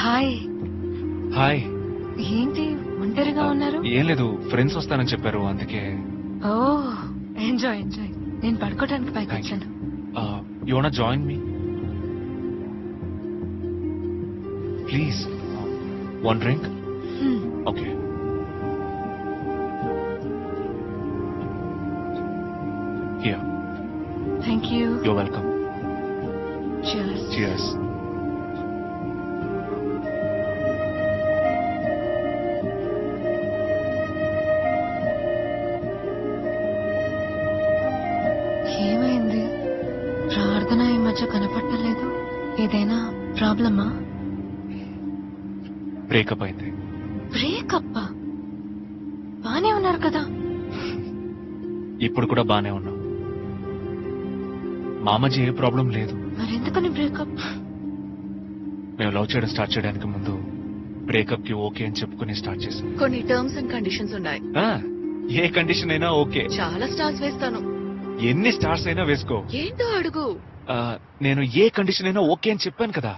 [SPEAKER 5] Hi.
[SPEAKER 1] Hi.
[SPEAKER 5] ఏంటి ఒంటరిగా ఉన్నారు?
[SPEAKER 1] ఏం లేదు, ఫ్రెండ్స్ వస్తానని చెప్పారు, అందుకే.
[SPEAKER 5] ఓ, ఎంజాయ్ ఎంజాయ్. నేను పడుకోవడానికి పైకి
[SPEAKER 1] Thank you.
[SPEAKER 5] వచ్చాను.
[SPEAKER 1] You want join me? Please, one drink. Okay. Here.
[SPEAKER 5] Thank you.
[SPEAKER 1] You welcome.
[SPEAKER 5] Cheers.
[SPEAKER 1] Cheers.
[SPEAKER 5] మధ్య కనపడలేదు. ఏదైనా ప్రాబ్లమా?
[SPEAKER 1] బ్రేకప్ అయింది.
[SPEAKER 5] బ్రేకప్? బానే ఉన్నారు కదా.
[SPEAKER 1] ఇప్పుడు కూడా బానే ఉన్నాం. మా మధ్య ఏ ప్రాబ్లం లేదు.
[SPEAKER 5] మరెందుకని బ్రేకప్?
[SPEAKER 1] మేము లవ్ చేయడం స్టార్ట్ చేయడానికి ముందు బ్రేకప్ కి ఓకే అని చెప్పుకుని స్టార్ట్ చేసాం.
[SPEAKER 2] కొన్ని టర్మ్స్ అండ్ కండిషన్స్ ఉన్నాయి.
[SPEAKER 1] ఏ కండిషన్ అయినా ఓకే.
[SPEAKER 2] చాలా స్టార్స్ వేస్తాను.
[SPEAKER 1] ఎన్ని స్టార్స్ అయినా వేసుకో.
[SPEAKER 2] ఏంటో అడుగు.
[SPEAKER 1] నేను ఏ కండిషన్ అయినా ఓకే అని చెప్పాను కదా.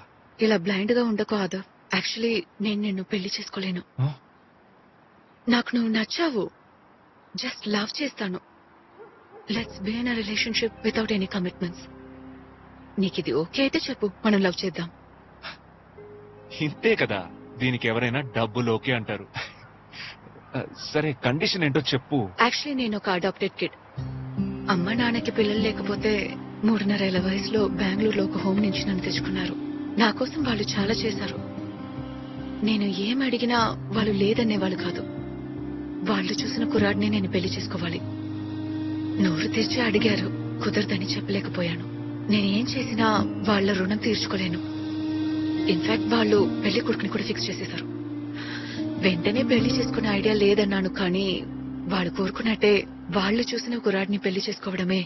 [SPEAKER 2] ఇలా బ్లైండ్ గా ఉండకు ఆదవ్. యాక్చువల్లీ నేను నిన్ను పెళ్లి చేసుకోలేను. నాకు నువ్వు నచ్చావు. జస్ట్ లవ్ చేస్తాను. Let's be in a relationship without any commitments. నీకు ఇది ఓకే అయితే చెప్పు, మనం లవ్ చేద్దాం.
[SPEAKER 1] ఇంతే కదా, దీనికి ఎవరైనా డబ్బులు ఓకే అంటారు. సరే, కండిషన్ ఏంటో చెప్పు.
[SPEAKER 2] యాక్చువల్లీ నేను ఒక అడాప్టెడ్ కిడ్. అమ్మ నాన్నకి పిల్లలు లేకపోతే 3.5 ఏళ్ల వయసులో బెంగళూరులో ఒక హోమ్ నుంచి నన్ను తెచ్చుకున్నారు. నా కోసం వాళ్ళు చాలా చేశారు. నేను ఏం అడిగినా వాళ్ళు లేదనేవాళ్ళు కాదు. వాళ్ళు చూసిన కుర్రాడిని నేను పెళ్లి చేసుకోవాలి. నోరు తెరిచి అడిగారు, కుదరదని చెప్పలేకపోయాను. నేనేం చేసినా వాళ్ళ రుణం తీర్చుకోలేను. ఇన్ఫాక్ట్ వాళ్ళు పెళ్లి కొడుకుని కూడా ఫిక్స్ చేసేశారు. వెంటనే పెళ్లి చేసుకునే ఐడియా లేదన్నాను, కానీ వాళ్ళు కోరుకున్నట్టే వాళ్ళు చూసిన కుర్రాడిని పెళ్లి చేసుకోవడమే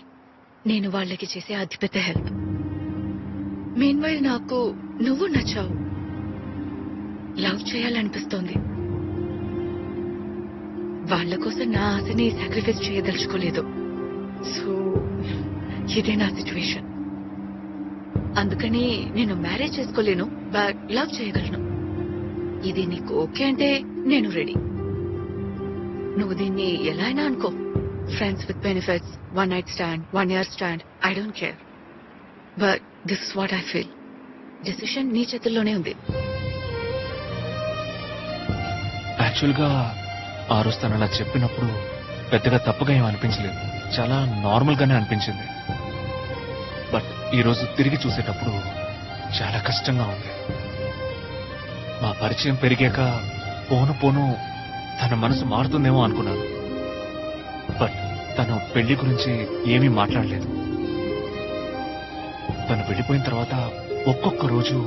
[SPEAKER 2] నేను వాళ్ళకి చేసే అతిపెద్ద హెల్ప్. మీన్వైల్ నాకు నువ్వు నచ్చావు. లవ్ చేయాలనిపిస్తోంది. వాళ్ళ కోసం నా ఆశని సాక్రిఫైస్ చేయదలుచుకోలేదు. సో ఇదే నా సిచ్యువేషన్. అందుకని నేను మ్యారేజ్ చేసుకోలేను, బట్ లవ్ చేయగలను. ఇది నీకు ఓకే అంటే నేను రెడీ. నువ్వు దీన్ని ఎలా అయినా అనుకో. Friends with benefits, 1 night stand, 1 year stand, I don't care. But this is what I feel. Decision నీ చేతుల్లోనే ఉంది.
[SPEAKER 1] యాక్చువల్ గా ఆ రోజు తను అలా చెప్పినప్పుడు పెద్దగా తప్పుగా ఏం అనిపించలేదు. చాలా నార్మల్ గానే అనిపించింది. బట్ ఈ రోజు తిరిగి చూసేటప్పుడు చాలా కష్టంగా ఉంది. మా పరిచయం పెరిగాక పోను పోను తన మనసు మారుతుందేమో అనుకున్నాను. బట్ తను పెళ్లి గురించి ఏమీ మాట్లాడలేదు. తను వెళ్ళిపోయిన తర్వాత ఒక్కొక్క రోజు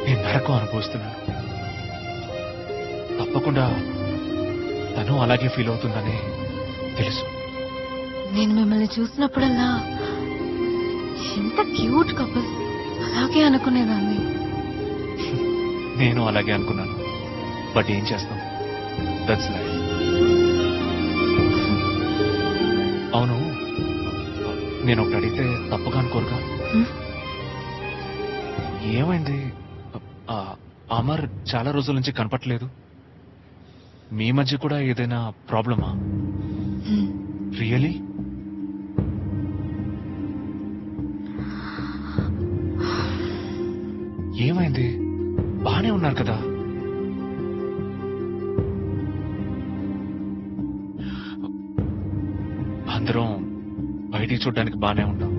[SPEAKER 1] నేను నరకం అనుభవిస్తున్నాను. తప్పకుండా తను అలాగే ఫీల్ అవుతుందని తెలుసు.
[SPEAKER 5] నేను మిమ్మల్ని చూసినప్పుడల్లా ఎంత క్యూట్ కపుల్, అలాగే అనుకునేదాన్ని.
[SPEAKER 1] నేను అలాగే అనుకున్నాను. బట్ ఏం చేస్తాం, దట్స్ లైఫ్. అవును, నేను ఒకటి అడిగితే తప్పుగా అనుకోరుగా? ఏమైంది? అమర్ చాలా రోజుల నుంచి కనపట్లేదు. మీ మధ్య కూడా ఏదైనా ప్రాబ్లమా? రియలీ? ఏమైంది? బానే ఉన్నారు కదా? అందరం బయటికి చూడడానికి బానే ఉన్నాం,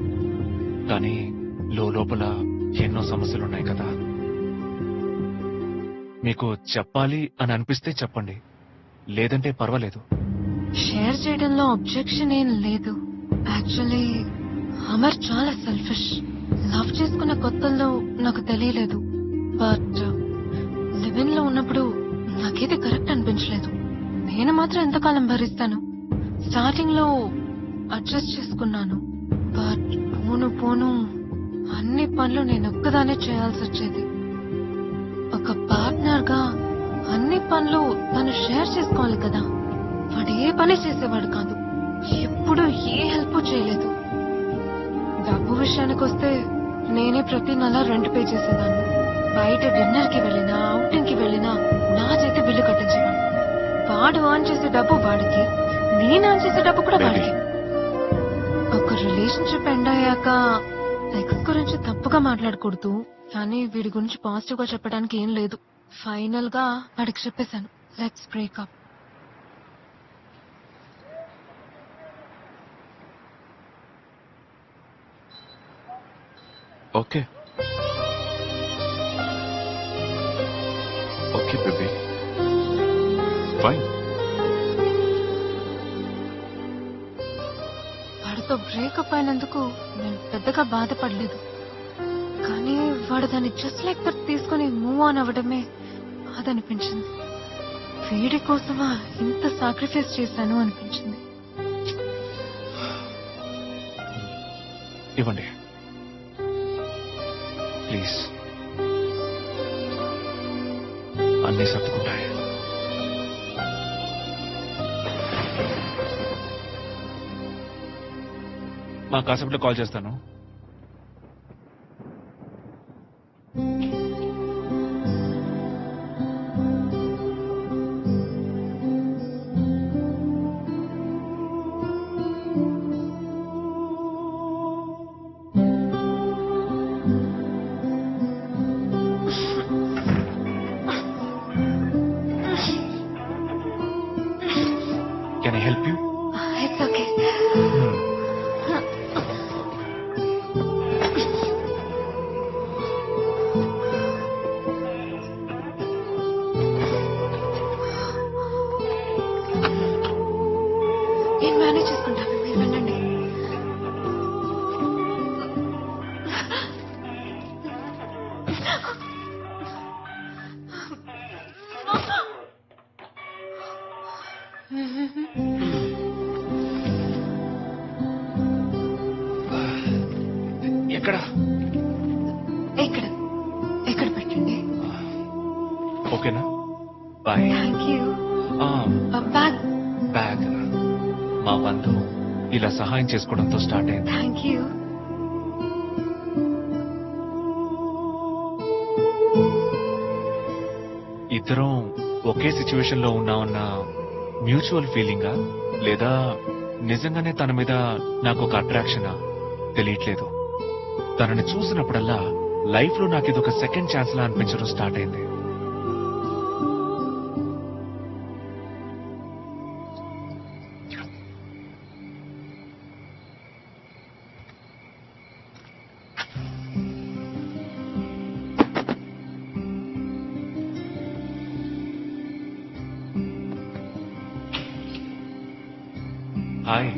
[SPEAKER 1] కానీ లోపల ఎన్నో సమస్యలున్నాయి కదా. మీకు చెప్పాలి అని అనిపిస్తే చెప్పండి, లేదంటే పర్వాలేదు.
[SPEAKER 5] షేర్ చేయడంలో అబ్జెక్షన్ ఏం లేదు. యాక్చువల్లీ అమర్ చాలా సెల్ఫిష్. లవ్ చేసుకున్న కొత్తల్లో నాకు తెలియలేదు, బట్ లివిన్ లో ఉన్నప్పుడు నాకేది కరెక్ట్ అనిపించలేదు. నేను మాత్రం ఎంతకాలం భరిస్తాను. స్టార్టింగ్ లో అడ్జస్ట్ చేసుకున్నాను, బట్ పోను పోను అన్ని పనులు నేను ఒక్కదానే చేయాల్సి వచ్చేది. ఒక పార్ట్నర్ గా అన్ని పనులు తను షేర్ చేసుకోవాలి కదా. వాడు ఏ పని చేసేవాడు కాదు, ఎప్పుడు ఏ హెల్ప్ చేయలేదు. డబ్బు విషయానికి వస్తే నేనే ప్రతి నెల రెంట్ పే చేసేదాన్ని. బయట డిన్నర్ కి వెళ్ళినా, అవుటింగ్ కి వెళ్ళినా నా చేతి బిల్లు కట్టించేవాడు. వాడు ఆన్ చేసే డబ్బు వాడికి, నేను ఆన్ చేసే డబ్బు కూడా వాడికి. ఒక రిలేషన్షిప్ ఎండ్ అయ్యాక ఎక్స్ గురించి తప్పుగా మాట్లాడకూడదు, కానీ వీడి గురించి పాజిటివ్ గా చెప్పడానికి ఏం లేదు. ఫైనల్ గా వాడికి చెప్పేశాను, let's breakup.
[SPEAKER 3] Okay okay baby, fine.
[SPEAKER 5] వాడు వాడితో బ్రేకప్ అయినందుకు నేను పెద్దగా బాధపడలేదు. కానీ వాడు దాన్ని జస్ట్ లైక్ దట్ తీసుకుని మూవ్ ఆన్ అవ్వడమే బాధ అనిపించింది. వీడి కోసమా ఇంత సాక్రిఫైస్ చేశాను అనిపించింది.
[SPEAKER 1] ఇవ్వండి ప్లీజ్. అన్నీ సర్దుకుంటాయి.
[SPEAKER 7] మా కాసేపట్లో కాల్ చేస్తాను.
[SPEAKER 1] Can I help you?
[SPEAKER 5] It's okay. నేను మేనేజ్ చేసుకుంటాను, మీరు వెళ్ళండి.
[SPEAKER 1] ఎక్కడ?
[SPEAKER 5] ఎక్కడ ఎక్కడ పెట్టండి.
[SPEAKER 1] ఓకేనా? Bye.
[SPEAKER 5] Thank you. Bag.
[SPEAKER 1] Bag మా బంధు ఇలా సహాయం చేసుకోవడంతో స్టార్ట్ అయింది.
[SPEAKER 5] Thank you.
[SPEAKER 1] ఇద్దరం ఒకే సిచ్యువేషన్ లో ఉన్నామన్న మ్యూచువల్ ఫీలింగా లేదా నిజంగానే తన మీద నాకు ఒక అట్రాక్షనా తెలియట్లేదు. తనని చూసినప్పుడల్లా లైఫ్ లో నాకు ఇది ఒక సెకండ్ ఛాన్స్ లా అనిపించడం స్టార్ట్ అయింది. హాయ్.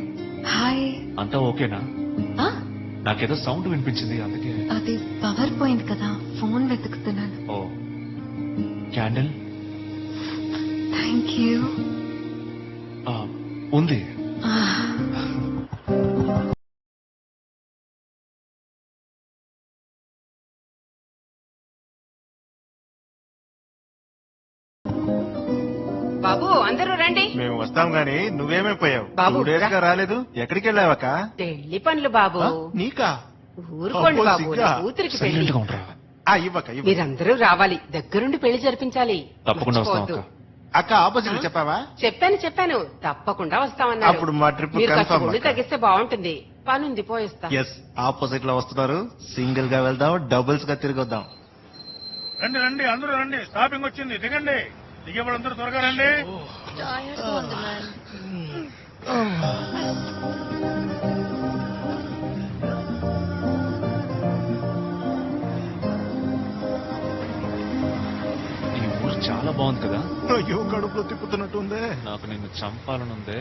[SPEAKER 5] హాయ్.
[SPEAKER 1] అంతా ఓకేనా?
[SPEAKER 5] ఆ?
[SPEAKER 1] నాకేదో సౌండ్ వినిపించింది, అందుకే.
[SPEAKER 5] అది పవర్ పోయింది కదా, ఫోన్ వెతుకుతున్నాను.
[SPEAKER 1] ఓ క్యాండిల్
[SPEAKER 5] థ్యాంక్ యూ.
[SPEAKER 1] ఉంది.
[SPEAKER 10] బాబు అందరూ రండి.
[SPEAKER 4] మేము వస్తాం గాని నువ్వేమైపోయావు?
[SPEAKER 10] బాబు,
[SPEAKER 4] 2 days గా రాలేదు. ఎక్కడికి వెళ్ళావక్క?
[SPEAKER 10] పెళ్లి పనులు బాబు.
[SPEAKER 4] నీకా?
[SPEAKER 10] ఊరుకోండి
[SPEAKER 4] అబ్బో,
[SPEAKER 10] బాబు,
[SPEAKER 4] సిగ్గా.
[SPEAKER 10] నా కూతురికి పెళ్లి.
[SPEAKER 1] సైలెంట్ గా ఉండరా.
[SPEAKER 4] ఇవ్వక
[SPEAKER 10] మీరందరూ రావాలి, దగ్గరుండి పెళ్లి జరిపించాలి.
[SPEAKER 1] తప్పకుండా వస్తాం
[SPEAKER 10] మర్చిపోవద్దు.
[SPEAKER 1] అక్క.
[SPEAKER 4] అక్క ఆపోజిట్ చెప్పావా?
[SPEAKER 10] చెప్పాను తప్పకుండా వస్తామన్నారు.
[SPEAKER 4] అప్పుడు మా ట్రిప్
[SPEAKER 10] మీరు కాస్త
[SPEAKER 4] కన్ఫర్మ్
[SPEAKER 10] ఒళ్ళు తగ్గిస్తే బాగుంటుంది. పనుంది పోయిస్తా.
[SPEAKER 4] ఎస్, ఆపోజిట్ లో వస్తున్నారు. సింగిల్ గా వెళ్దాం, డబుల్స్ గా తిరిగి వద్దాం.
[SPEAKER 9] రండి రండి అందరూ రండి, స్టాపింగ్ వచ్చింది, దిగండి. దిగేవాళ్ళందరూ త్వరగా రండి.
[SPEAKER 1] ఈ ఊరు చాలా బాగుంది కదా.
[SPEAKER 4] అయ్యో, కడుపులో తిప్పుతున్నట్టు ఉందే.
[SPEAKER 1] నాకు నిన్ను చంపాలనుందే.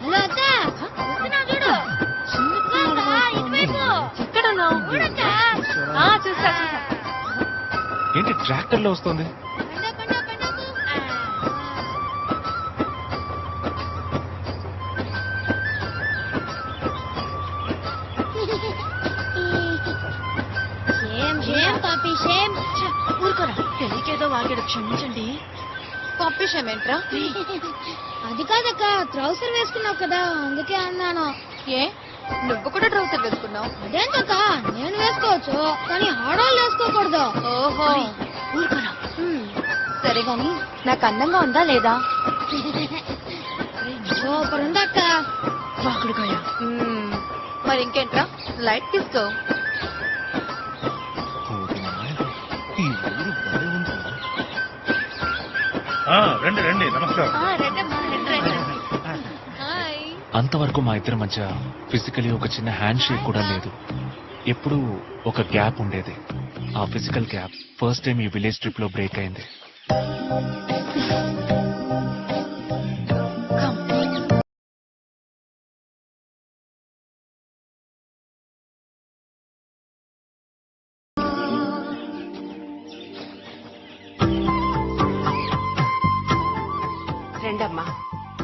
[SPEAKER 11] హలో అక్క, వస్తున్నా చూడు.
[SPEAKER 5] ఎక్కడ ఉన్నావు? చూసా.
[SPEAKER 1] ఏంటి ట్రాక్టర్ లో వస్తుంది?
[SPEAKER 11] ఊరుకోరా,
[SPEAKER 2] పెళ్లికేదో వాగాడు, క్షమించండి.
[SPEAKER 11] పంపిషమేంట్రా? అది కాదక్క, ట్రౌసర్ వేసుకున్నావు కదా, అందుకే అన్నాను.
[SPEAKER 2] ఏ, నువ్వు కూడా ట్రౌసర్ వేసుకున్నావు?
[SPEAKER 11] అదేంటక్క, నేను వేసుకోవచ్చు కానీ ఆడవాళ్ళు వేసుకోకూడదు.
[SPEAKER 2] ఓహో,
[SPEAKER 11] ఊరుకోరా.
[SPEAKER 2] సరే గాని నాకు అందంగా ఉందా లేదా?
[SPEAKER 11] సూపర్ ఉందక్క.
[SPEAKER 2] వాకుడుకాయ. మరి ఇంకేంట్రా, లైట్ తీసుకో.
[SPEAKER 1] ఈ ఊరు భలే ఉంది.
[SPEAKER 9] రండి రండి, నమస్కారం.
[SPEAKER 1] అంతవరకు మా ఇద్దరి మధ్య ఫిజికలీ ఒక చిన్న హ్యాండ్ షేక్ కూడా లేదు. ఎప్పుడూ ఒక గ్యాప్ ఉండేది. ఆ ఫిజికల్ గ్యాప్ ఫస్ట్ టైం ఈ విలేజ్ ట్రిప్ లో బ్రేక్ అయింది.
[SPEAKER 10] రండమ్మా.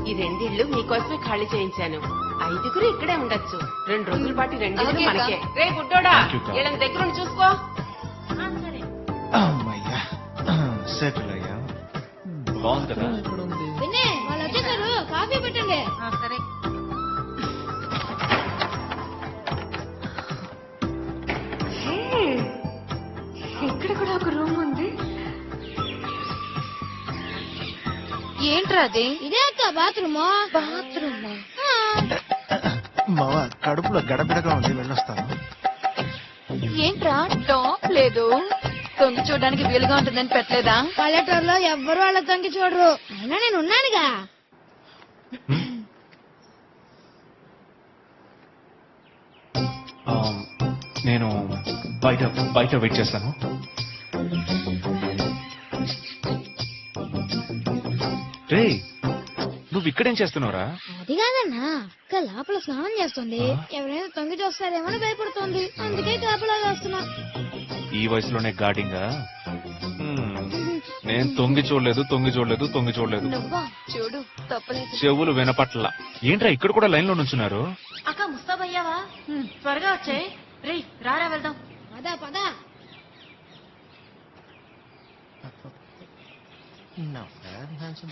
[SPEAKER 10] ఈ 2 ఇళ్ళు మీకోసమే ఖాళీ చేయించాను. 5గురు ఇక్కడే ఉండొచ్చు. 2 రోజుల పాటు 2 ఇళ్ళు
[SPEAKER 2] అలాగే
[SPEAKER 10] మనకే.
[SPEAKER 2] అక్క.
[SPEAKER 10] రే బుడ్డోడా,
[SPEAKER 1] Thank you, అక్క.
[SPEAKER 10] వీళ్ళని దగ్గరుండి చూసుకో.
[SPEAKER 4] అమ్మయ్యా సెటిల్ అయ్యా.
[SPEAKER 1] బాగుంది కదా?
[SPEAKER 11] వినే వాళ్ళు వచ్చేసారు, కాఫీ పెట్టండి.
[SPEAKER 6] సరే.
[SPEAKER 5] ఇక్కడ కూడా ఒక రూమ్ ఉంది.
[SPEAKER 2] ఏంట్రా అది?
[SPEAKER 11] ఇదే అక్క బాత్రూమ్.
[SPEAKER 2] బాత్రూమ్.
[SPEAKER 4] మావా కడుపులో గడబిడగా ఉంది, వెళ్ళొస్తాను.
[SPEAKER 2] ఏంట్రా టాప్ లేదు? తొంగి చూడడానికి వీలుగా ఉంటుందని పెట్టలేదా?
[SPEAKER 11] పల్లెటూరులో ఎవ్వరు వాళ్ళ తొంగి చూడరు. అయినా నేను ఉన్నానుగా.
[SPEAKER 1] నేను బయట వెయిట్ చేస్తాను. రే, నువ్వు ఇక్కడేం చేస్తున్నావురా?
[SPEAKER 11] అది కాదన్నా, అక్క లోపల స్నానం చేస్తుంది. ఎవరైనా తొంగి చూస్తారేమని భయపడుతుంది. అందుకే కాపలా వేస్తున్నా.
[SPEAKER 1] ఈ వయసులోనే గార్డింగా? నేను తొంగి చూడలేదు.
[SPEAKER 2] నువ్వా? చూడు తప్పలేదు.
[SPEAKER 1] చెవులు వినపట్ల. ఏంట్రా ఇక్కడ కూడా లైన్ లో నుంచున్నారు?
[SPEAKER 6] అక్క ముస్తాబయ్యావా? త్వరగా వచ్చే. రే రారా వెళ్దాం.
[SPEAKER 11] పదా పదా.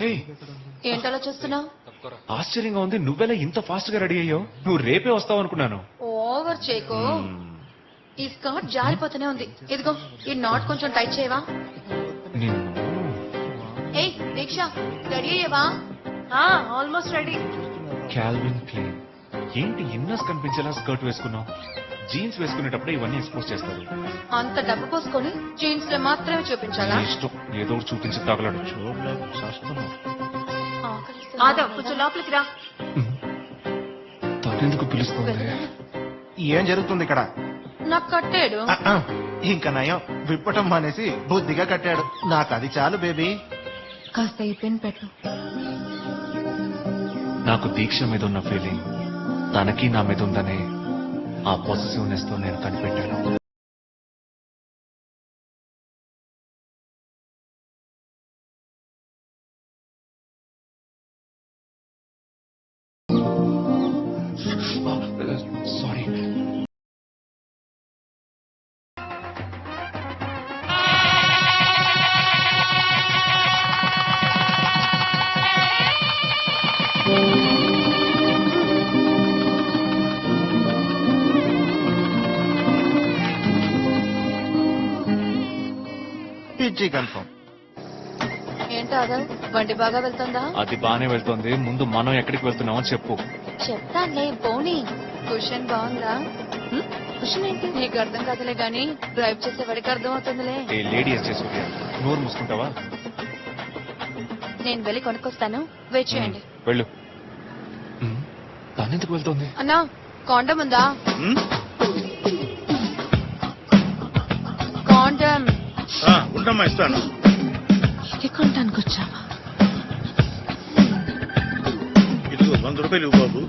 [SPEAKER 1] హే,
[SPEAKER 2] ఏంటలా చూస్తున్నావు?
[SPEAKER 1] ఆశ్చర్యంగా ఉంది. నువ్వెలా ఇంత ఫాస్ట్ గా రెడీ అయ్యావు? నువ్వు రేపే వస్తావు అనుకున్నాను.
[SPEAKER 2] ఓవర్ చేయకు. ఈ స్కర్ట్ జారిపోతూనే ఉంది. ఇదిగో ఈ నాట్ కొంచెం టైట్ చేయవా?
[SPEAKER 1] నిన్ను
[SPEAKER 2] ఏయ్ దీక్ష, రెడీ అయ్యేవా?
[SPEAKER 6] Almost ready.
[SPEAKER 1] Calvin Klein. ఏంటి ఇన్నర్స్ కనిపించేలా స్కర్ట్ వేసుకున్నావు? జీన్స్ వేసుకునేటప్పుడే ఇవన్నీ ఎక్స్పోజ్ చేస్తారు.
[SPEAKER 2] అంత డబ్బు పోసుకొని జీన్స్ లో మాత్రమే చూపించాలా?
[SPEAKER 1] నీ ఇష్టం, ఏదో ఒకటి చూపించి తగలడచ్చు.
[SPEAKER 6] ఆదవ్ కొంచెం లోపలికి రా.
[SPEAKER 1] తనెందుకు పిలుస్తుంది?
[SPEAKER 4] ఏం జరుగుతుంది ఇక్కడ?
[SPEAKER 2] నాకు కట్టాడు.
[SPEAKER 4] ఇంకా నయం, విప్పటం మానేసి బుద్ధిగా కట్టాడు. నాకు అది చాలు బేబీ.
[SPEAKER 5] కాస్త ఈ పెన్ పెట్టు.
[SPEAKER 1] నాకు దీక్ష మీద ఉన్న ఫీలింగ్ తనకి నా మీద ఉందనే ఆ పాజిటివ్నెస్ తో నేను కనిపెట్టాను. సారీ.
[SPEAKER 4] పిచ్చి కన్ఫర్మ్.
[SPEAKER 2] ఏంటో ఆదవ్, బండి బాగా వెళ్తుందా?
[SPEAKER 1] అది బానే వెళ్తోంది. ముందు మనం ఎక్కడికి వెళ్తున్నామో చెప్పు.
[SPEAKER 2] చెప్తానులే పోనీ. కుషన్ బాగుందా? కుషన్ ఏంటి? నీకు అర్థం కాదులే గాని డ్రైవ్ చేసేవాడికి అర్థం అవుతుందిలే.
[SPEAKER 1] ఏ లేడీ చేసి నోరు మూసుకుంటావా?
[SPEAKER 2] నేను వెళ్ళి కొనుక్కొస్తాను, వెయిట్ చేయండి.
[SPEAKER 1] వెళ్ళు. తనెందుకు వెళ్తోంది?
[SPEAKER 2] అన్నా కాండం ఉందా? కాండం
[SPEAKER 9] ఉండమ్మా, ఇస్తాను.
[SPEAKER 5] ఇది కొనడానికి వచ్చావా?
[SPEAKER 9] ఇదిగో 100 రూపాయలు ఇవ్వు బాబు.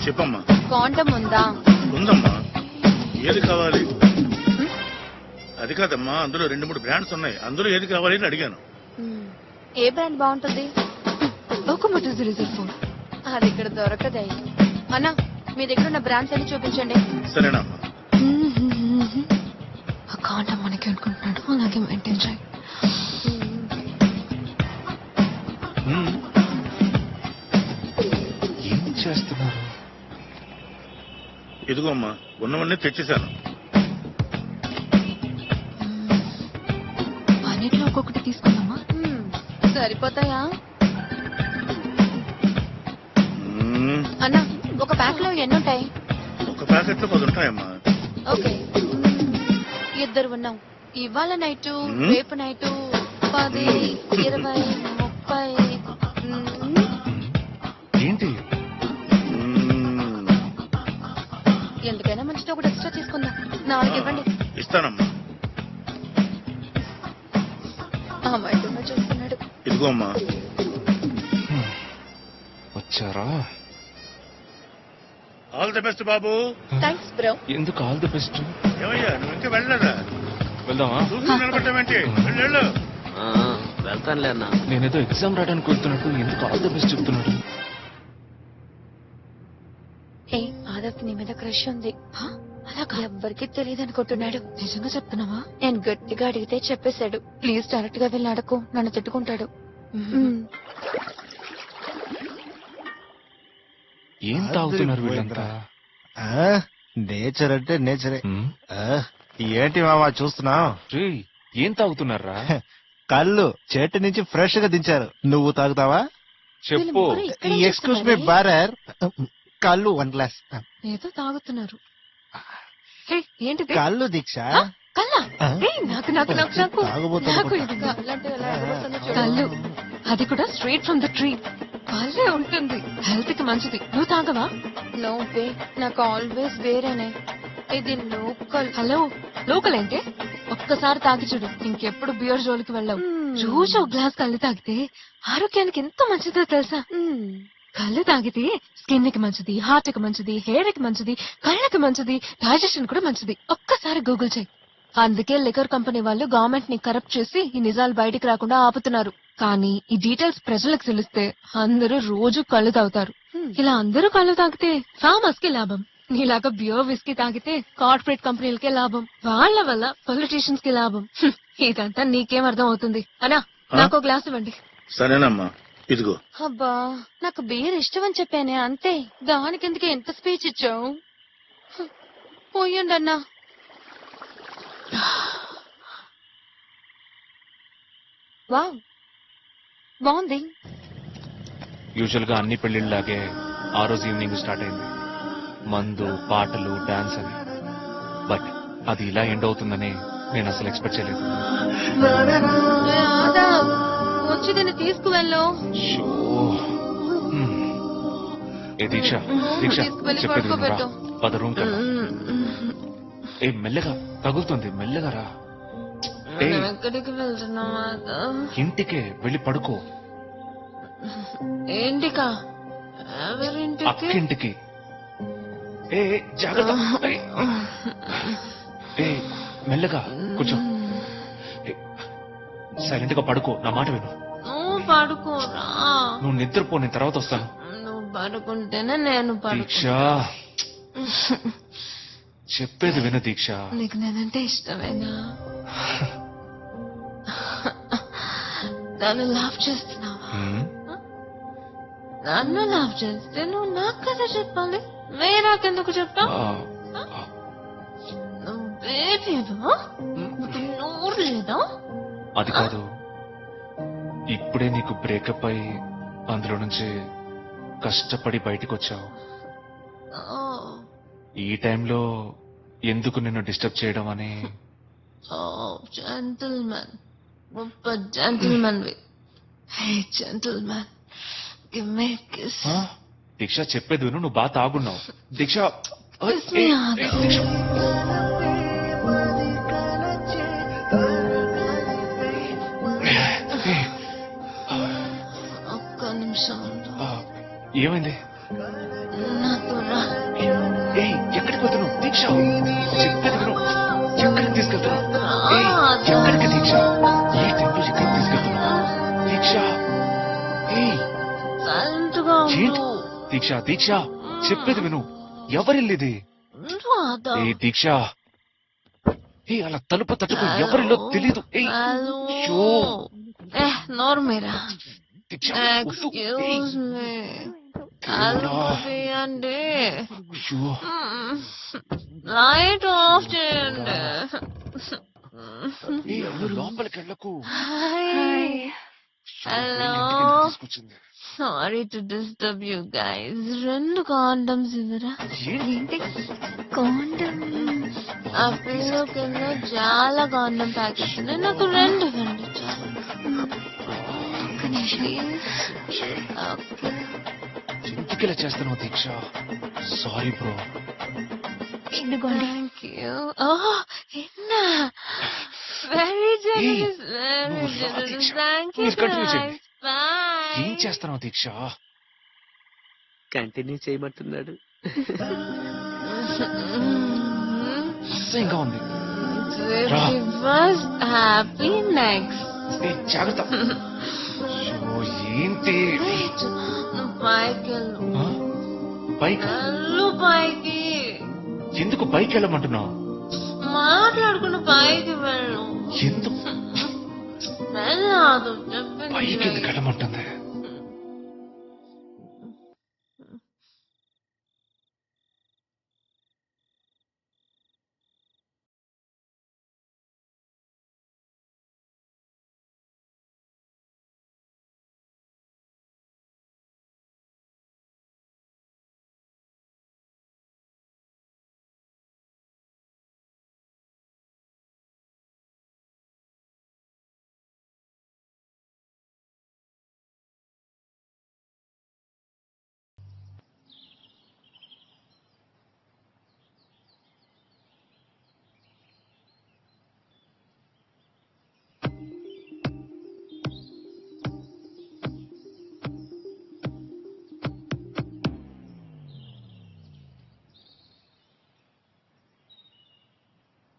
[SPEAKER 9] చెప్పమ్మా.
[SPEAKER 2] కాండం ఉందా?
[SPEAKER 9] ఉందమ్మా. ఏది కావాలి? అది కాదమ్మా, అందులో 2-3 బ్రాండ్స్ ఉన్నాయి. అందులో ఏది కావాలి అని అడిగాను.
[SPEAKER 2] ఏ బ్రాండ్ బాగుంటుంది? అది ఇక్కడ దొరకదే. అన్నా మీ దగ్గర ఉన్న బ్రాండ్స్ అన్ని చూపించండి.
[SPEAKER 9] సరేనమ్మా.
[SPEAKER 5] ఆ కాండం మనకి అనుకుంటున్నాడు, అలాగే మెయింటైన్ చేయి.
[SPEAKER 1] ఏం చేస్తున్నారు?
[SPEAKER 9] ఇదిగో అమ్మా, ఉన్నవన్నీ తెచ్చేశాను.
[SPEAKER 5] అన్నిట్లో ఒక్కొక్కటి తీసుకుందామా?
[SPEAKER 2] సరిపోతాయా? అన్నా ఒక ప్యాక్ లో ఎన్ని ఉంటాయి?
[SPEAKER 9] ఒక ప్యాకెట్ లో 10 ఉంటాయమ్మా.
[SPEAKER 2] ఓకే, 2 ఉన్నాం. ఇవాళ నైటు రేపు నైటు 10, 20, 30.
[SPEAKER 1] ఏంటి?
[SPEAKER 2] ఎందుకైనా మంచిది ఒకటి ఎక్స్ట్రా తీసుకుందాం. 4 ఇవ్వండి.
[SPEAKER 9] ఇస్తానమ్మా.
[SPEAKER 2] అమ్మాయి చూస్తున్నాడు.
[SPEAKER 9] ఇదిగో అమ్మా.
[SPEAKER 1] వచ్చారా?
[SPEAKER 9] All the best Babu.
[SPEAKER 2] Thanks bro.
[SPEAKER 1] ఎందుకు ఆల్ ది బెస్ట్?
[SPEAKER 9] ఏమయ్యా, నువ్వు ఇంకా వెళ్ళలేదా?
[SPEAKER 1] వెళ్దామా?
[SPEAKER 9] చూసి నిలబడ్డావేంటి? వెళ్ళు.
[SPEAKER 7] వెళ్తానులే అన్న.
[SPEAKER 1] నేనేదో ఎగ్జామ్ రాయడానికి వెళ్తున్నట్టు ఎందుకు ఆల్ ద బెస్ట్ చెప్తున్నాడు?
[SPEAKER 5] ఏ ఆదర్శ్ నీ మీద క్రష్ ఉంది. అలా ఎవ్వరికి తెలియదు అనుకుంటున్నాడు. నిజంగా చెప్తున్నావా? నేను గట్టిగా అడిగితే చెప్పేశాడు. ప్లీజ్ డైరెక్ట్ గా వెళ్ళి అడకు, నన్ను తిట్టుకుంటాడు.
[SPEAKER 1] ఏం తాగుతున్నారు వీళ్ళంతా?
[SPEAKER 4] నేచర్ అంటే నేచరే. ఏంటి మామా చూస్తున్నావు?
[SPEAKER 1] ఏం తాగుతున్నారా?
[SPEAKER 4] కళ్ళు చెట్టు నుంచి ఫ్రెష్ గా దించారు. నువ్వు తాగుతావా?
[SPEAKER 1] చెప్పు.
[SPEAKER 4] ఎక్స్క్యూజ్ మీ బారర్, కళ్ళు 1 గ్లాస్.
[SPEAKER 5] ఏదో తాగుతున్నారు. ఏంటిది?
[SPEAKER 4] కళ్ళు దీక్ష.
[SPEAKER 5] కళ్ళు అది కూడా స్ట్రైట్ ఫ్రమ్ ద ట్రీ. వాళ్ళే ఉంటుంది, హెల్త్ కి మంచిది. నువ్వు తాగవా? నో వే, నాకు ఆల్వేస్ వేరేనే. ఇది లోకల్. హలో, లోకల్ అంటే ఒక్కసారి తాగి చూడు, ఇంకెప్పుడు బియర్ జోలికి వెళ్ళవు. రోజు ఒక గ్లాస్ కళ్ళు తాగితే ఆరోగ్యానికి ఎంత మంచిదో తెలుసా? కళ్ళు తాగితే స్కిన్ కి మంచిది, హార్ట్ కి మంచిది, హెయిర్ కి మంచిది, కళ్ళకి మంచిది, డైజెషన్ కూడా మంచిది. ఒక్కసారి గూగుల్ చేయి. అందుకే లికర్ కంపెనీ వాళ్ళు గవర్నమెంట్ ని కరప్ట్ చేసి ఈ నిజాలు బయటికి రాకుండా ఆపుతున్నారు. కానీ ఈ డీటెయిల్స్ ప్రజలకు తెలిస్తే అందరూ రోజు కళ్ళు తాగుతారు. ఇలా అందరూ కళ్ళు తాగితే ఫార్మర్స్ కి లాభం. నీలాగా బియర్ విస్కీ తాగితే కార్పొరేట్ కంపెనీలకే లాభం. వాళ్ళ వల్ల పొలిటీషియన్స్ కి లాభం. ఇదంతా నీకేం అర్థం అవుతుంది? అనా నాకు గ్లాస్ ఇవ్వండి.
[SPEAKER 9] సరేనమ్మా, ఇదిగో.
[SPEAKER 5] అబ్బా, నాకు బియర్ ఇష్టం అని చెప్పానే, అంతే. దానికి ఎందుకు ఎంత స్పీచ్ ఇచ్చావు? పోయండి అన్నా. వావ్, బాగుంది.
[SPEAKER 1] యూజువల్ గా అన్ని పెళ్లిళ్ళలాగే ఆ రోజు ఈవినింగ్ స్టార్ట్ అయింది. మందు, పాటలు, డాన్స్ అని. బట్ అది ఇలా ఎండ్ అవుతుందని నేను అసలు ఎక్స్పెక్ట్ చేయలేదు.
[SPEAKER 5] వచ్చి దీన్ని తీసుకువెళ్ళు.
[SPEAKER 1] ఏ దీక్ష, దీక్ష చెప్పేది వినరా? పద రూమ్ కన్నా. ఏ మెల్లగా తగులుతుంది, మెల్లగా రా.
[SPEAKER 5] ఎక్కడికి వెళ్తున్నావా?
[SPEAKER 1] ఇంటికే వెళ్ళి పడుకో.
[SPEAKER 5] ఏంటికా? ఎవరింటికి?
[SPEAKER 1] అక్కింటికి. ఏ జాగ్రత్త. ఏ మెల్లగా కూర్చో. సైలెంట్ గా పడుకో, నా మాట విను.
[SPEAKER 5] నువ్వు పడుకోరా.
[SPEAKER 1] నువ్వు నిద్రపో, నేను తర్వాత వస్తాను.
[SPEAKER 5] నువ్వు పడుకుంటేనే నేను
[SPEAKER 1] దీక్ష చెప్పేది విను దీక్ష.
[SPEAKER 5] నీకు నేనంటే ఇష్టమేనా? నన్ను లవ్ చేస్తున్నావా? నన్ను లవ్ చేస్తే నువ్వు నాకు కదా చెప్పాలి, వేరాకెందుకు చెప్పా? నువ్వేదేదో నోరు లేదా?
[SPEAKER 1] అది కాదు, ఇప్పుడే నీకు బ్రేకప్ అయి అందులో నుంచి కష్టపడి బయటికి వచ్చావు. ఈ టైంలో ఎందుకు నిన్ను డిస్టర్బ్ చేయడం అని.
[SPEAKER 5] జెంటిల్మెన్, గొప్ప జెంటిల్మెన్. హే జెంటిల్మెన్, గివ్ మీ కిస్.
[SPEAKER 1] దీక్ష చెప్పేది విను, నువ్వు బాగా తాగున్నావు. దీక్ష
[SPEAKER 5] ఒక్క నిమిషం.
[SPEAKER 1] ఏమైంది?
[SPEAKER 5] నాతో రా.
[SPEAKER 1] ఎక్కడికి పోతున్నావు దీక్ష? చెప్పేది విను. ఎక్కడికి తీసుకెళ్తున్నావు? ఎక్కడికి దీక్ష? ఏ టైంలో ఎక్కడికి తీసుకెళ్తున్నావు దీక్ష? దీక్ష, దీక్ష చెప్పేది విను. ఎవరిల్లిది? ఏ దీక్ష, ఏ అలా తలుపు తట్టుకు ఎవరిలో తెలీదు.
[SPEAKER 5] నోరు మీరా.
[SPEAKER 1] దీక్ష
[SPEAKER 5] ఎక్స్క్యూజ్ మీ, అండి లైట్ ఆఫ్ చేయండి.
[SPEAKER 1] లోపలికి వెళ్ళకు.
[SPEAKER 5] Hello, sorry to disturb you guys. 2 condoms ఇవ్వరా? ఏంటి కాండమ్? ఆ పిల్లో కింద చాలా కాండమ్ ప్యాకెట్స్ ఉన్నాయి, నాకు 2 ఇవ్వండి చాలు.
[SPEAKER 1] ఎందుకు చేస్తున్నావు Deeksha? Sorry bro.
[SPEAKER 5] Thank you. Very generous, very generous. Thank you.
[SPEAKER 1] ఏం చేస్తున్నావు దీక్ష?
[SPEAKER 7] కంటిన్యూ చేయమంటున్నాడు.
[SPEAKER 1] అసహ్యంగా ఉంది.
[SPEAKER 5] హ్యాపీ నెక్స్ట్
[SPEAKER 1] జాగ్రత్త. అయ్యో, ఏంటి
[SPEAKER 5] పైకి
[SPEAKER 1] ఆ? పైకి
[SPEAKER 5] పైకి
[SPEAKER 1] ఎందుకు పైకి వెళ్ళమంటున్నావు?
[SPEAKER 5] మాట్లాడుకుని పైకి వెళ్ళు.
[SPEAKER 1] ఎందుకు
[SPEAKER 5] వెళ్ళాదు
[SPEAKER 1] పైకి ఎందుకు వెళ్ళమంటుంది?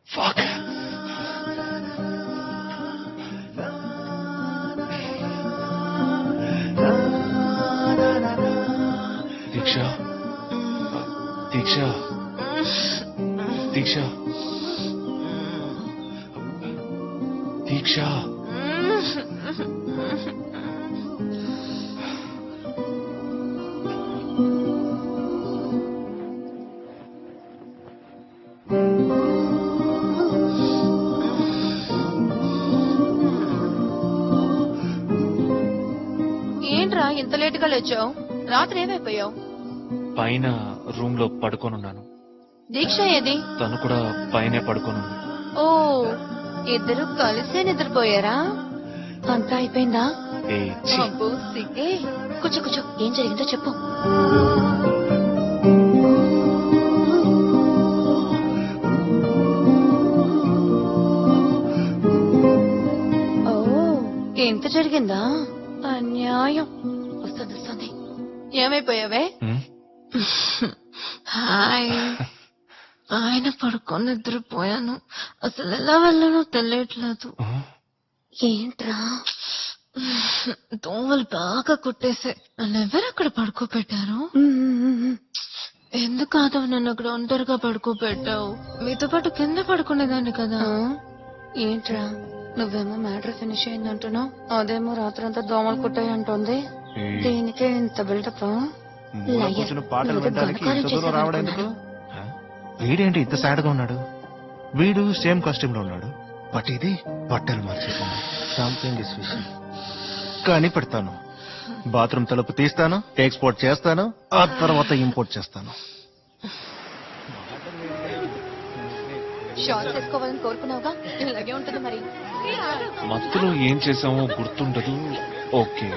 [SPEAKER 1] Fuck. దీక్ష దీక్ష దీక్ష దీక్ష
[SPEAKER 2] ఏంట్రా ఇంత లేట్ గా లేచావు? రాత్రి ఏమైపోయావు?
[SPEAKER 1] పైన రూమ్ లో పడుకోనున్నాను.
[SPEAKER 2] దీక్ష ఏది?
[SPEAKER 1] తను కూడా పైనే పడుకోనుంది.
[SPEAKER 2] ఓ, ఇద్దరు కలిసే నిద్రపోయారా? అంతా అయిపోయిందా? అబ్బో, సిగ్గే. కూర్చో కూర్చో, ఏం జరిగిందో చెప్పు. ఓ, ఇంత జరిగిందా? అన్యాయం. వస్తుంది వస్తుంది. ఏమైపోయావే?
[SPEAKER 5] హాయ్, ఆయన పడుకొని నిద్రపోయాను. అసలు ఎలా వెళ్ళానో తెలియట్లేదు.
[SPEAKER 2] ఏంట్రా?
[SPEAKER 5] దోమలు బాగా కుట్టేసాయి. నన్ను ఎవరు అక్కడ పడుకోబెట్టారు? ఎందుకు ఆదవ్ నన్ను అక్కడ ఒంటరిగా పడుకోబెట్టావు? మీతో పాటు కింద పడుకునేదాన్ని కదా.
[SPEAKER 2] ఏంట్రా, నువ్వేమో మ్యాటర్ ఫినిష్ అయిందంటున్నావు, అదేమో రాత్రంతా దోమలు కుట్టాయి అంటుంది. దేనికే ఇంత బిల్డప్?
[SPEAKER 4] పాటలు వినడానికి ఇంత దూరం రావడం ఎందుకు? వీడేంటి ఇంత సాడ్ గా ఉన్నాడు? వీడు సేమ్ కాస్ట్యూమ్ లో ఉన్నాడు, బట్ ఇది బట్టలు మార్చేసాను. Something is fishing. కానీ పెడతాను. బాత్రూమ్ తలుపు తీస్తాను, ఎక్స్పోర్ట్ చేస్తాను, ఆ తర్వాత ఇంపోర్ట్ చేస్తాను.
[SPEAKER 2] షార్ట్స్ వేసుకోవాలని కోరుకున్నావుగా, ఇలాగే ఉంటుంది మరి.
[SPEAKER 1] మత్తులో ఏం చేసామో గుర్తుండదు, ఓకే.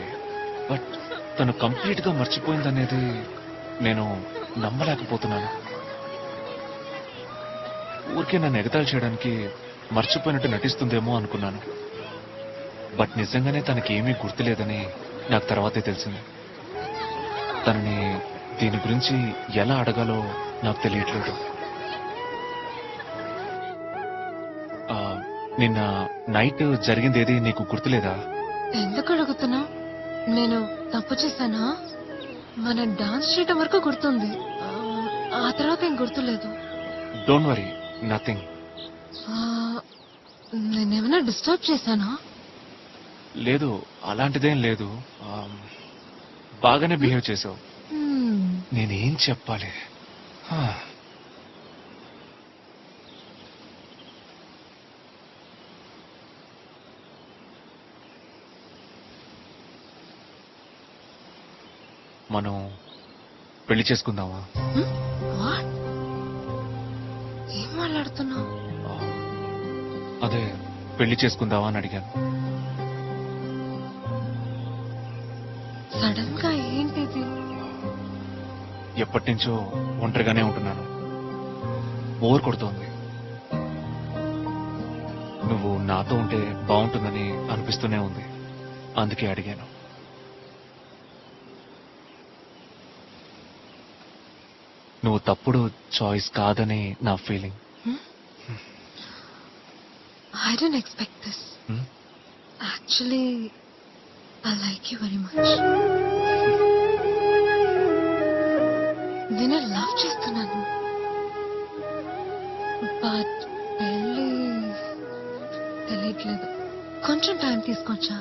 [SPEAKER 1] బట్ తను కంప్లీట్ గా మర్చిపోయిందనేది నేను నమ్మలేకపోతున్నాను. ఊరికే నన్ను ఎగతాళి చేయడానికి మర్చిపోయినట్టు నటిస్తుందేమో అనుకున్నాను. బట్ నిజంగానే తనకేమీ గుర్తులేదని నాకు తర్వాతే తెలిసింది. తనని దీని గురించి ఎలా అడగాలో నాకు తెలియట్లేదు. నిన్న నైట్ జరిగిందేది నీకు గుర్తులేదా?
[SPEAKER 5] ఎందుకు అడుగుతున్నావు? నేను తప్పు చేశానా? మనం డాన్స్ చేయటం వరకు గుర్తుంది, ఆ తర్వాత ఏం గుర్తులేదు.
[SPEAKER 1] Don't worry, nothing.
[SPEAKER 5] నేనేమైనా డిస్టర్బ్ చేశానా?
[SPEAKER 1] లేదు, అలాంటిదేం లేదు. బాగానే బిహేవ్ చేసావు. నేనేం చెప్పాలి? మనం పెళ్లి చేసుకుందామా?
[SPEAKER 5] ఏం మాట్లాడుతున్నావు?
[SPEAKER 1] అదే, పెళ్లి చేసుకుందామా అని అడిగాను.
[SPEAKER 5] సడన్ గా ఏంటిది?
[SPEAKER 1] ఎప్పటి నుంచో ఒంటరిగానే ఉంటున్నాను, బోర్ కొడుతోంది. నువ్వు నాతో ఉంటే బాగుంటుందని అనిపిస్తూనే ఉంది, అందుకే అడిగాను. నువ్వు తప్పుడు చాయిస్ కాదని నా feeling.
[SPEAKER 5] I didn't expect this. Actually I like you very much. నేను లవ్ చేస్తున్నాను. బట్ పెళ్ళి తెలియట్లేదు. కొంచెం టైం తీసుకోవచ్చా?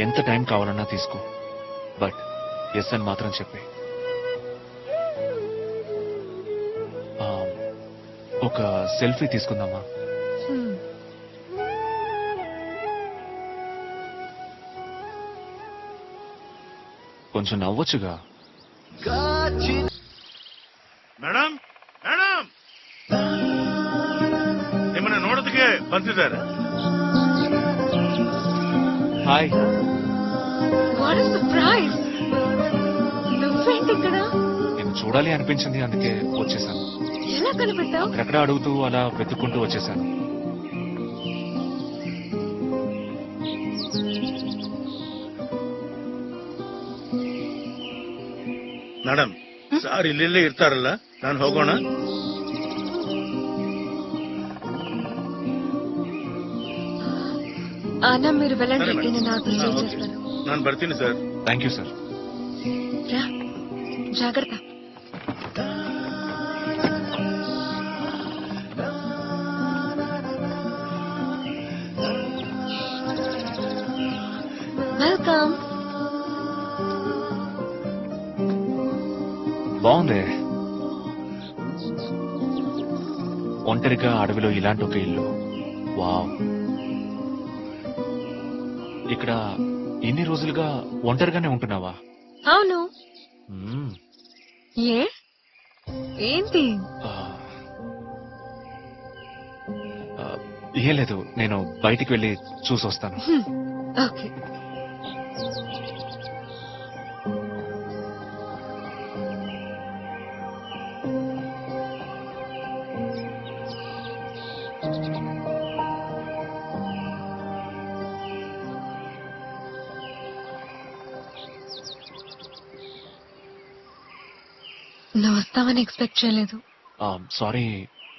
[SPEAKER 1] ఎంత టైం కావాలన్నా తీసుకో, బట్ ఎస్ అని మాత్రం చెప్పే. ఒక సెల్ఫీ తీసుకుందామా? కొంచెం నవ్వొచ్చుగా.
[SPEAKER 9] ಮೇಡಮ್ ಮೇಡಮ್ ನಿಮ್ಮನ್ನ ನೋಡೋದಕ್ಕೆ ಬಂದಿದ್ದಾರೆ.
[SPEAKER 1] హాయ్.
[SPEAKER 5] What is surprise! నువ్వేంటి ఇక్కడ?
[SPEAKER 1] నేను చూడాలి అనిపించింది, అందుకే వచ్చేసాను.
[SPEAKER 5] ఎలా కనిపెట్టావు?
[SPEAKER 1] ఎక్కడ అడుగుతూ అలా వెతుక్కుంటూ వచ్చేసాను.
[SPEAKER 9] ಮೇಡಮ್ ಸಾರ್ ಇಲ್ಲೆಲ್ಲೇ ಇರ್ತಾರಲ್ಲ, ನಾನು ಹೋಗೋಣ.
[SPEAKER 5] అన్న మీరు వెళ్ళండి,
[SPEAKER 9] సరే, మేడం.
[SPEAKER 5] నేను నాకు చేంజ్
[SPEAKER 9] ఓకే.
[SPEAKER 5] చేస్తాను.
[SPEAKER 9] ನಾನು ಬರ್ತೀನಿ ಸರ್.
[SPEAKER 1] Thank you sir.
[SPEAKER 5] రా, జాగ్రత్త. వెల్కమ్.
[SPEAKER 1] బాగుంది. ఒంటరిగా అడవిలో ఇలాంటి ఒక ఇల్లు. వావ్. ఇక్కడ ఇన్ని రోజులుగా ఒంటరిగానే ఉంటున్నావా?
[SPEAKER 5] అవును.
[SPEAKER 1] మ్మ్.
[SPEAKER 5] ఏ ఏంటి?
[SPEAKER 1] ఆ, ఆ, ఏం లేదు, నేను బయటికి వెళ్ళి చూసొస్తాను.
[SPEAKER 5] ఓకే. నువ్వు వస్తావని ఎక్స్పెక్ట్ చేయలేదు.
[SPEAKER 1] సారీ,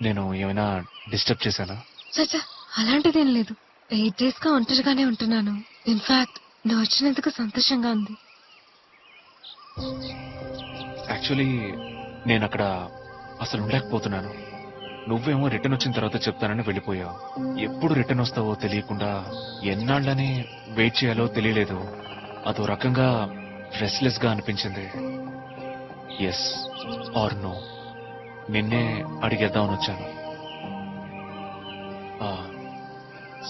[SPEAKER 1] నేను ఏమైనా డిస్టర్బ్ చేశానా?
[SPEAKER 5] చచ్చా, అలాంటిదేం లేదు. 8 days గా ఒంటరిగానే ఉంటున్నాను. ఇన్ఫాక్ట్ నువ్వు వచ్చినందుకు సంతోషంగా ఉంది.
[SPEAKER 1] యాక్చువల్లీ నేను అక్కడ అసలు ఉండలేకపోతున్నాను. నువ్వేమో రిటర్న్ వచ్చిన తర్వాత చెప్తానని వెళ్ళిపోయావు. ఎప్పుడు రిటర్న్ వస్తావో తెలియకుండా ఎన్నాళ్ళని వెయిట్ చేయాలో తెలియలేదు. అదో రకంగా రెస్ట్లెస్ గా అనిపించింది. ఎస్ ఆర్ నో నిన్నే అడిగేద్దామని వచ్చాను.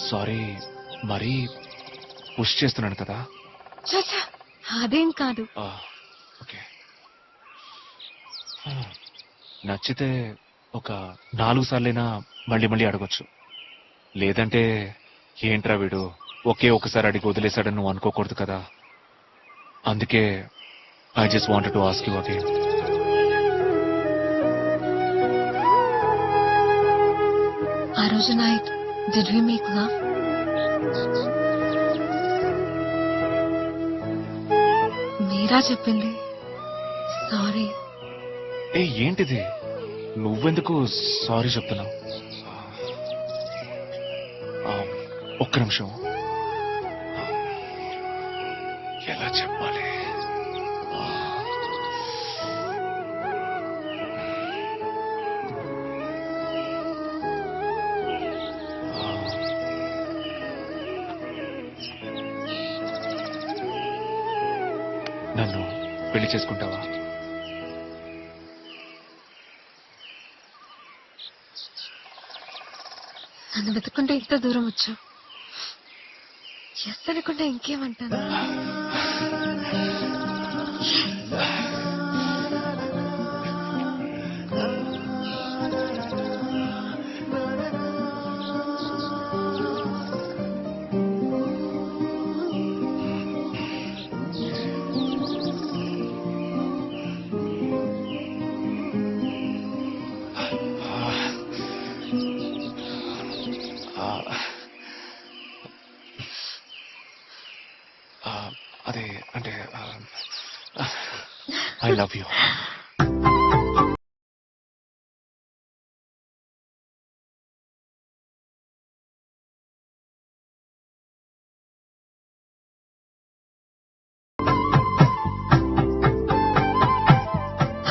[SPEAKER 1] సారీ, మరీ పుష్ చేస్తున్నాను కదా.
[SPEAKER 5] చచ్చా, అదేం కాదు.
[SPEAKER 1] ఓకే, నచ్చితే ఒక 4 సార్లైనా మళ్ళీ మళ్ళీ అడగొచ్చు. లేదంటే ఏంట్రా వీడు ఒకే ఒకసారి అడిగి వదిలేశాడని నువ్వు అనుకోకూడదు కదా. అందుకే I just wanted to ask you again.
[SPEAKER 5] ఆ రోజు night did we make love? Meera చెప్పింది. సారీ.
[SPEAKER 1] ఏంటిది, నువ్వెందుకు సారీ చెప్తున్నావు? ఒక్క నిమిషం, ఎలా చెప్పాలి? నన్ను పెళ్లి చేసుకుంటావా?
[SPEAKER 5] నన్ను వెతుక్కుంటే ఇంత దూరం వచ్చావు. ఎస్ అనుకుంటే ఇంకేమంటాను.
[SPEAKER 1] అదే అంటే ఐ లవ్ యూ.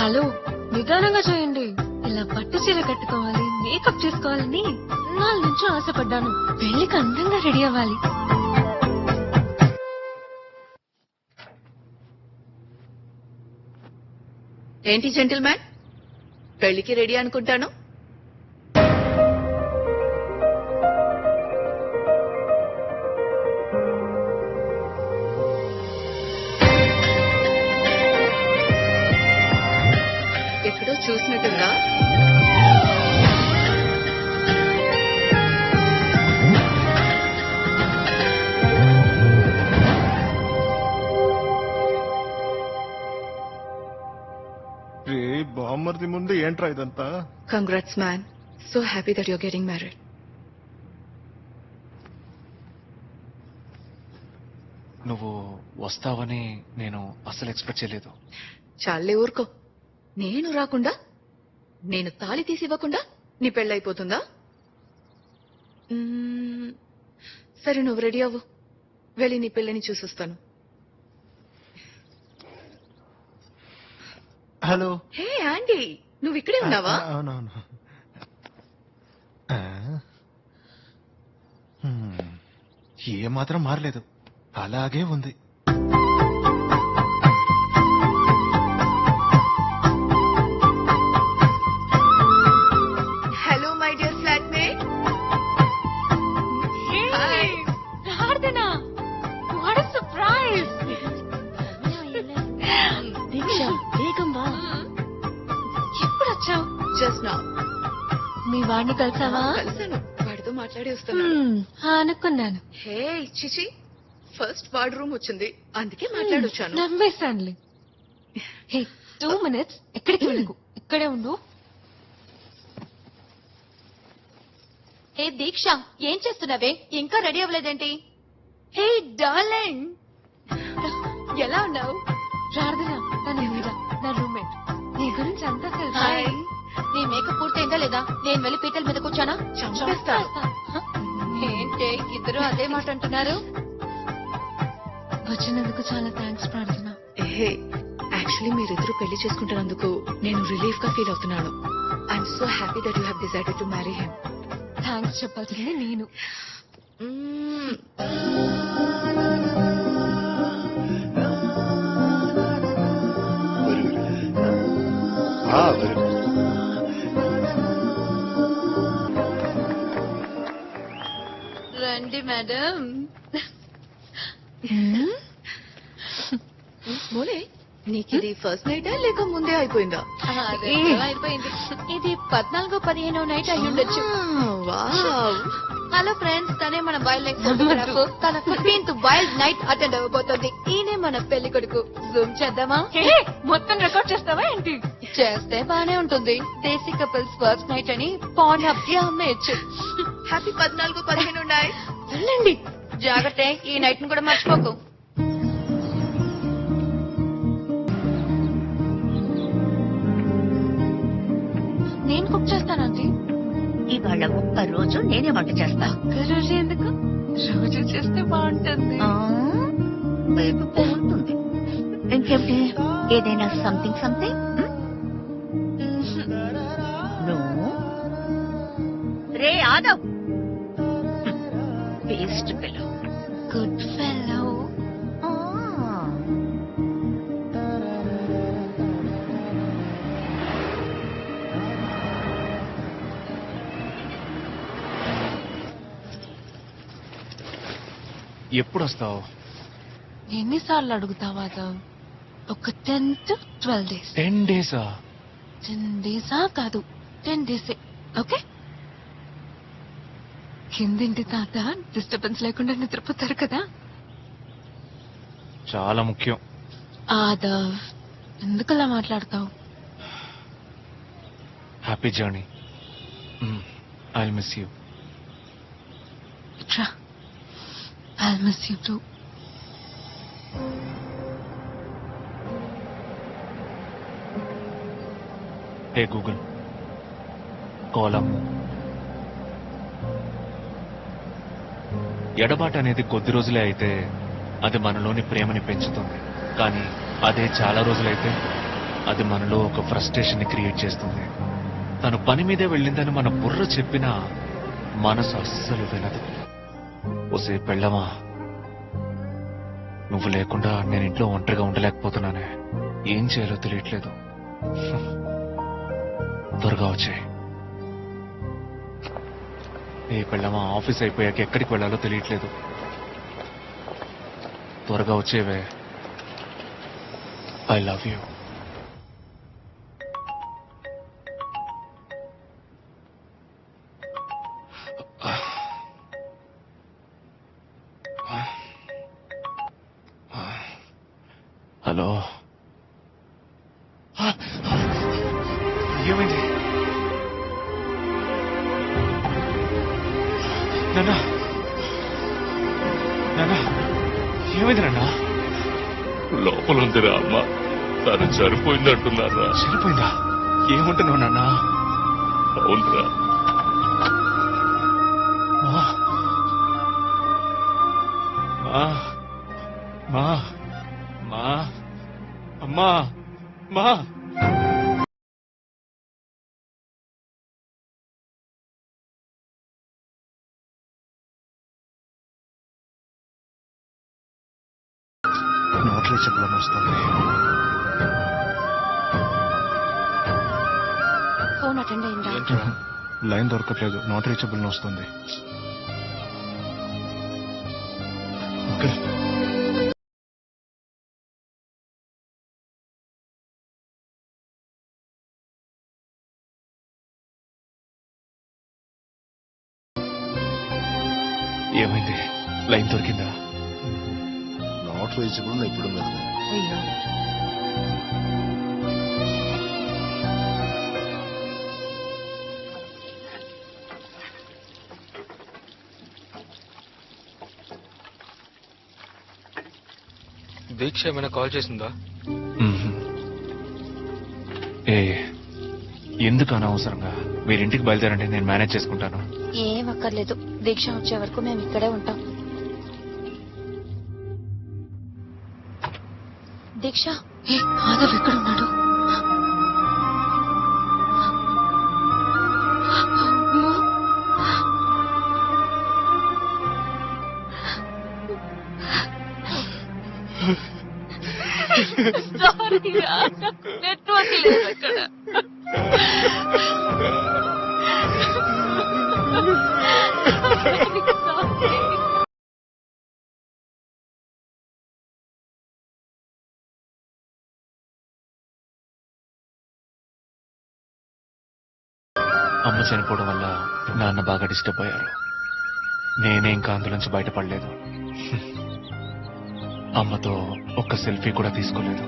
[SPEAKER 5] హలో, నిదానంగా చేయండి. ఇలా పట్టు చీర కట్టుకోవాలి, మేకప్ చేసుకోవాలని నాలుగు నుంచి ఆశపడ్డాను. పెళ్లికి అందంగా రెడీ అవ్వాలి.
[SPEAKER 2] ఏంటి జెంటిల్మ్యాన్, పెళ్లికి రెడీ అనుకుంటాను. ఎక్కడో చూసినట్టుందా?
[SPEAKER 4] బామ్మర్ది ముందు ఏంట్రా ఇదంతా?
[SPEAKER 2] Congrats man, so happy that you're getting married.
[SPEAKER 1] నువ్వు వస్తావని నేను అస్సలు ఎక్స్పెక్ట్ చేయలేదు.
[SPEAKER 2] చాలే ఊరుకో. నేను రాకుండా, నేను తాళి తీసి ఇవ్వకుండా నీ పెళ్ళైపోతుందా? సరే, నువ్వు రెడీ అవ్వు, వెళ్ళి నీ పెళ్ళని చూసొస్తాను.
[SPEAKER 4] హలో.
[SPEAKER 2] హే ఆంటీ, నువ్వు ఇక్కడే ఉన్నావా?
[SPEAKER 4] అవునవును. ఏ మాత్రం మారలేదు, అలాగే ఉంది.
[SPEAKER 2] Hello my dear flatmate.
[SPEAKER 5] ప్రార్థనా, వాట్ ఎ సర్ప్రైజ్.
[SPEAKER 6] దీక్ష, వేగం వా.
[SPEAKER 5] ఎప్పుడు వచ్చావు?
[SPEAKER 2] Just now.
[SPEAKER 5] మీ వాడిని కలిసావా?
[SPEAKER 2] కలిసాను, వాడితో మాట్లాడి వస్తాను.
[SPEAKER 5] అనుకున్నాను.
[SPEAKER 2] హే చిచి, ఫస్ట్ వార్డ్ రూమ్ వచ్చింది, అందుకే మాట్లాడొచ్చాను.
[SPEAKER 5] నమ్మేశానులే. హే, 2 minutes, ఎక్కడికి వెళ్ళకు, ఇక్కడే ఉండు.
[SPEAKER 6] ఏ దీక్ష, ఏం చేస్తున్నావే? ఇంకా రెడీ అవ్వలేదేంటి?
[SPEAKER 5] హే డార్లింగ్, ఎలా ఉన్నావు? ప్రార్థన, తన మీరా, నా రూమ్మేట్. నీ గురించి అంతా తెలుసు.
[SPEAKER 2] హాయ్.
[SPEAKER 6] నీ మేకప్ పూర్తయిందా లేదా? నేను వెళ్ళి పీటల మీద కూర్చోనా?
[SPEAKER 2] చంపేస్తాను.
[SPEAKER 6] ఏంటే ఇద్దరు అదే మాట అంటున్నారు?
[SPEAKER 5] వచ్చినందుకు చాలా థ్యాంక్స్ ప్రార్థన.
[SPEAKER 2] హే, యాక్చువల్లీ మీరిద్దరు పెళ్లి చేసుకుంటున్నందుకు నేను రిలీఫ్ గా ఫీల్ అవుతున్నాను. I'm so happy that you have decided to marry him.
[SPEAKER 5] Thanks చెప్పాల్సింది నేను.
[SPEAKER 6] రండి మేడం.
[SPEAKER 2] మోలే, నీకు ఇది ఫస్ట్ నైటా లేక ముందే అయిపోయిందా?
[SPEAKER 6] అయిపోయింది. ఇది 14-15 నైట్ అయ్యి ఉండొచ్చు.
[SPEAKER 2] వావ్.
[SPEAKER 6] హలో ఫ్రెండ్స్, తనే మన వైల్డ్ లైఫ్ ఫోటోగ్రాఫర్. తన 15th వైల్డ్ నైట్ అటెండ్ అవ్వబోతోంది. ఈయనే మన పెళ్లి కొడుకు. జూమ్ చేద్దామా?
[SPEAKER 5] మొత్తం రికార్డ్ చేస్తావా ఏంటి?
[SPEAKER 6] చేస్తే బానే ఉంటుంది. దేశీ కపుల్స్ ఫస్ట్ నైట్ అని పాన్ హబ్ కి అమ్మేయచ్చు.
[SPEAKER 2] Happy 14-15 night.
[SPEAKER 6] వెళ్ళండి, జాగ్రత్త, ఈ నైట్ ని కూడా మర్చిపోకు.
[SPEAKER 5] నేను కుక్ చేస్తానండి.
[SPEAKER 6] ఇవాళ ఒక్క రోజు నేనే వంట చేస్తా.
[SPEAKER 5] రోజు ఎందుకు? రోజు చేస్తే బాగుంటుంది.
[SPEAKER 6] బాగుంటుంది. ఇంకేమిటి, ఏదైనా సంథింగ్ సంథింగ్? రే ఆదవ్, వేస్ట్ ఫెలో.
[SPEAKER 5] Good fellow.
[SPEAKER 1] ఎప్పుడు వస్తావు?
[SPEAKER 5] ఎన్నిసార్లు అడుగుతావా అదవ్? ఒక 10 to 12 days.
[SPEAKER 1] 10 days?
[SPEAKER 5] 10 days కాదు, 10 days. ఓకే. కిందింటి తాత డిస్టర్బెన్స్ లేకుండా నిద్రపోతారు కదా.
[SPEAKER 1] చాలా ముఖ్యం.
[SPEAKER 5] ఆదవ్, ఎందుకలా మాట్లాడతావు?
[SPEAKER 1] Happy journey. I miss you.
[SPEAKER 5] ఇట్రా, I'll miss you too.
[SPEAKER 1] Hey Google, Kolam. ఎడబాటు అనేది కొద్ది రోజులే అయితే అది మనలోని ప్రేమని పెంచుతుంది. కానీ అదే చాలా రోజులైతే అది మనలో ఒక ఫ్రస్ట్రేషన్ ని క్రియేట్ చేస్తుంది. తను పని మీదే వెళ్ళిందని మన బుర్ర చెప్పినా మనసు అస్సలు వినదు. ఓసే పెళ్ళమా, నువ్వు లేకుండా నేను ఇంట్లో ఒంటరిగా ఉండలేకపోతున్నానే. ఏం చేయాలో తెలియట్లేదు. త్వరగా వచ్చాయి. ఏ పెళ్ళమా, ఆఫీస్ అయిపోయాక ఎక్కడికి వెళ్ళాలో తెలియట్లేదు. త్వరగా వచ్చేవే. I love you. హలో, ఏమైంది నాన్నా? నాన్నా, ఏమైంది నాన్నా?
[SPEAKER 3] లోపల ఉందిరా అమ్మ, తను చనిపోయిందంటున్నారా?
[SPEAKER 1] చనిపోయిందా? ఏముంటున్నావు నాన్నా?
[SPEAKER 3] అవునరా.
[SPEAKER 1] మా మా మా మా అమ్మా మా
[SPEAKER 4] నాట్ రీచబుల్ అని వస్తుంది.
[SPEAKER 5] ఫోన్ అటెండ్ అయిందా?
[SPEAKER 4] లైన్ దొరకట్లేదు. నాట్ రీచబుల్ అని వస్తుంది. అంకుల్,
[SPEAKER 1] ఏమైంది? లైన్ దొరికిందా?
[SPEAKER 8] నాట్ రీచబుల్ ఎప్పుడు
[SPEAKER 5] అయ్యో,
[SPEAKER 7] దీక్ష ఏమైనా కాల్ చేసిందా?
[SPEAKER 1] ఏ, ఎందుకు అనవసరంగా? మీరింటికి బయలుదేరండి, నేను మేనేజ్ చేసుకుంటాను.
[SPEAKER 5] ఏం అక్కర్లేదు. దీక్ష వచ్చే వరకు మేము ఇక్కడే ఉంటాం. దీక్ష, ఏ మాధవ్ ఎక్కడున్నాడు? సారీ రా, నెట్వర్క్ లేదు అక్కడ.
[SPEAKER 1] అమ్మ చనిపోవడం వల్ల నాన్న బాగా డిస్టర్బ్ అయ్యారు. నేనే ఇంకా అందులోంచి బయటపడలేదు. అమ్మతో ఒక్క సెల్ఫీ కూడా తీసుకోలేదు.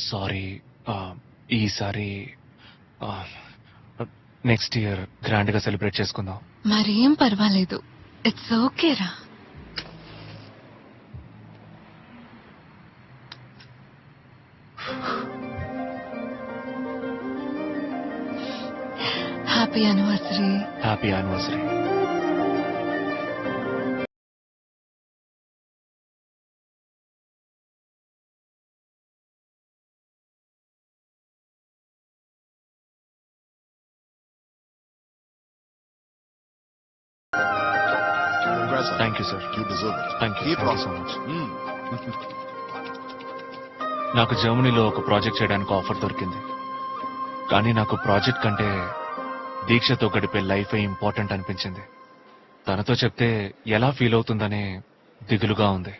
[SPEAKER 1] సారీ. ఈసారి నెక్స్ట్ ఇయర్ గ్రాండ్ గా సెలబ్రేట్ చేసుకుందాం.
[SPEAKER 5] మరేం పర్వాలేదు. ఇట్స్ ఓకే రా. Happy anniversary.
[SPEAKER 1] Happy anniversary. Thank you sir.
[SPEAKER 8] You deserve it.
[SPEAKER 1] Thank you
[SPEAKER 8] keep
[SPEAKER 1] so much. నాకు జర్మనీలో ఒక ప్రాజెక్ట్ చేయడానికి ఆఫర్ దొరికింది. కానీ నాకు ప్రాజెక్ట్ కంటే దీక్షతో గడిపే లైఫే ఇంపార్టెంట్ అనిపించింది. తనతో చెప్తే ఎలా ఫీల్ అవుతుందనే దిగులుగా ఉంది.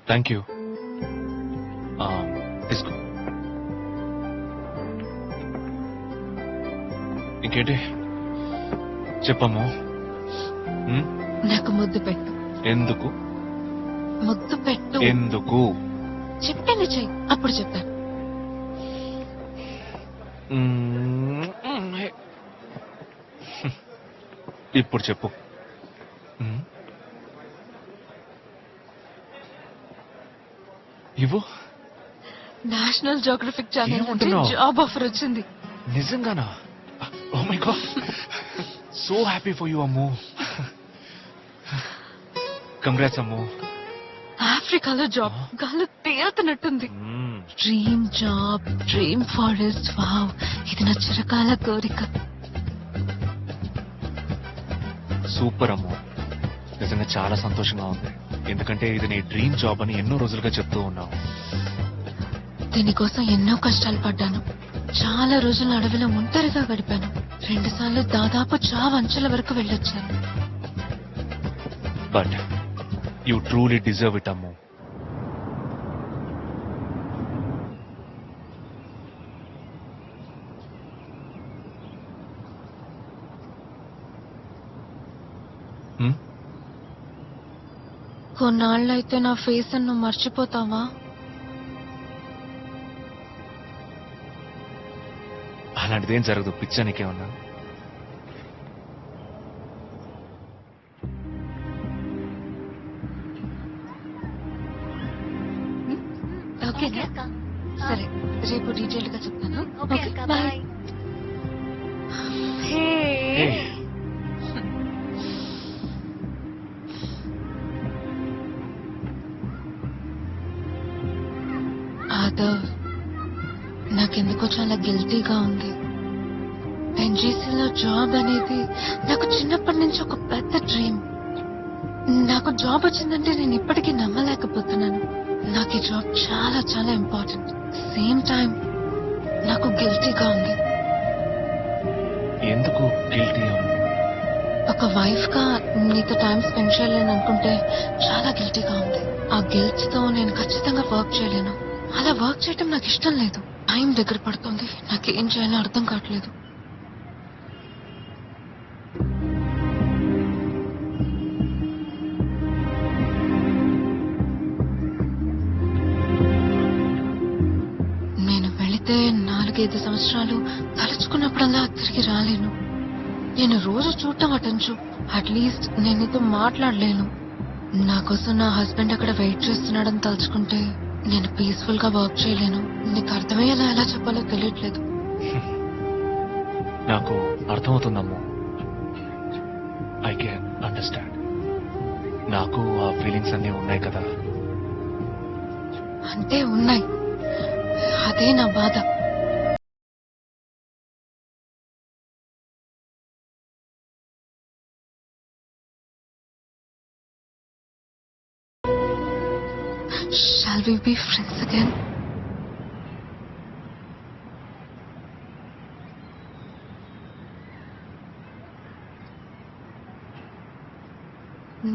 [SPEAKER 1] Thank you. తీసుకో. ఇంకేంటి చెప్పమ్మా?
[SPEAKER 5] నాకు ముద్దు పెట్టు.
[SPEAKER 1] ఎందుకు?
[SPEAKER 5] ముద్దు పెట్టు.
[SPEAKER 1] ఎందుకు?
[SPEAKER 5] చెప్పింది చెయ్యి, అప్పుడు చెప్తాను.
[SPEAKER 1] ఇప్పుడు చెప్పు. ఇవ్వు.
[SPEAKER 5] నేషనల్ జోగ్రఫిక్ ఛానల్ నుంచి
[SPEAKER 1] ఏమంటున్నావ్?
[SPEAKER 5] జాబ్ ఆఫర్ వచ్చింది.
[SPEAKER 1] నిజంగానా? Oh my god, so happy for you Ammu. Congrats Ammu.
[SPEAKER 5] ఆఫ్రికాలో జాబ్ గాలు తేలుతున్నట్టుంది. Dream job, dream forest. Wow, ఇది నా చిరకాల కోరిక.
[SPEAKER 1] సూపర్ అమ్ము, నిజంగా చాలా సంతోషంగా ఉంది. ఎందుకంటే ఇది నీ డ్రీమ్ జాబ్ అని ఎన్నో రోజులుగా చెప్తూ ఉన్నావు.
[SPEAKER 5] దీనికోసం ఎన్నో కష్టాలు పడ్డాను. చాలా రోజులు అడవిలో ఒంటరిగా గడిపాను. 2 సార్లు దాదాపు చావు అంచెల వరకు వెళ్ళొచ్చాను.
[SPEAKER 1] But you truly deserve it Ammu.
[SPEAKER 5] కొన్నాళ్ళైతే నా ఫేస్ నువ్వు మర్చిపోతావా?
[SPEAKER 1] అలాంటిదేం జరగదు, పిచ్చా నీకేమన్నా?
[SPEAKER 5] ఓకేనా? సరే, రేపు డీటెయిల్ గా చెప్తాను. Okay, bye. ఆదవ్, నాకెందుకో చాలా గిల్టీగా ఉంది. ఎన్జీసీలో జాబ్ అనేది నాకు చిన్నప్పటి నుంచి ఒక పెద్ద డ్రీమ్. నాకు జాబ్ వచ్చిందంటే నేను ఇప్పటికీ నమ్మలేకపోతున్నాను. నాకు ఈ జాబ్ చాలా చాలా ఇంపార్టెంట్. సేమ్ టైం నాకు గిల్టీగా ఉంది.
[SPEAKER 1] ఎందుకు గిల్టీ?
[SPEAKER 5] ఒక వైఫ్ గా నీతో టైం స్పెండ్ చేయాలని అనుకుంటే చాలా గిల్టీగా ఉంది. ఆ గిల్ట్ తో నేను ఖచ్చితంగా వర్క్ చేయలేను. అలా వర్క్ చేయటం నాకు ఇష్టం లేదు. టైం దగ్గర పడుతుంది, నాకేం చేయాలో అర్థం కావట్లేదు. నేను వెళితే 4-5 సంవత్సరాలు తలుచుకున్నప్పుడల్లా తిరిగి రాలేను. నేను రోజు చూడటం అటెంచు, అట్లీస్ట్ నేను నీతో మాట్లాడలేను. నా కోసం నా హస్బెండ్ అక్కడ వెయిట్ చేస్తున్నాడని తలుచుకుంటే నేను పీస్ఫుల్ గా వర్క్ చేయలేను. నీకు అర్థమయ్యేలా ఎలా చెప్పాలో తెలియట్లేదు.
[SPEAKER 1] నాకు అర్థమవుతుందమ్మో. I can understand. నాకు ఆ ఫీలింగ్స్ అన్నీ ఉన్నాయి కదా.
[SPEAKER 5] అంటే ఉన్నాయి, అదే నా బాధ. Shall we be friends again?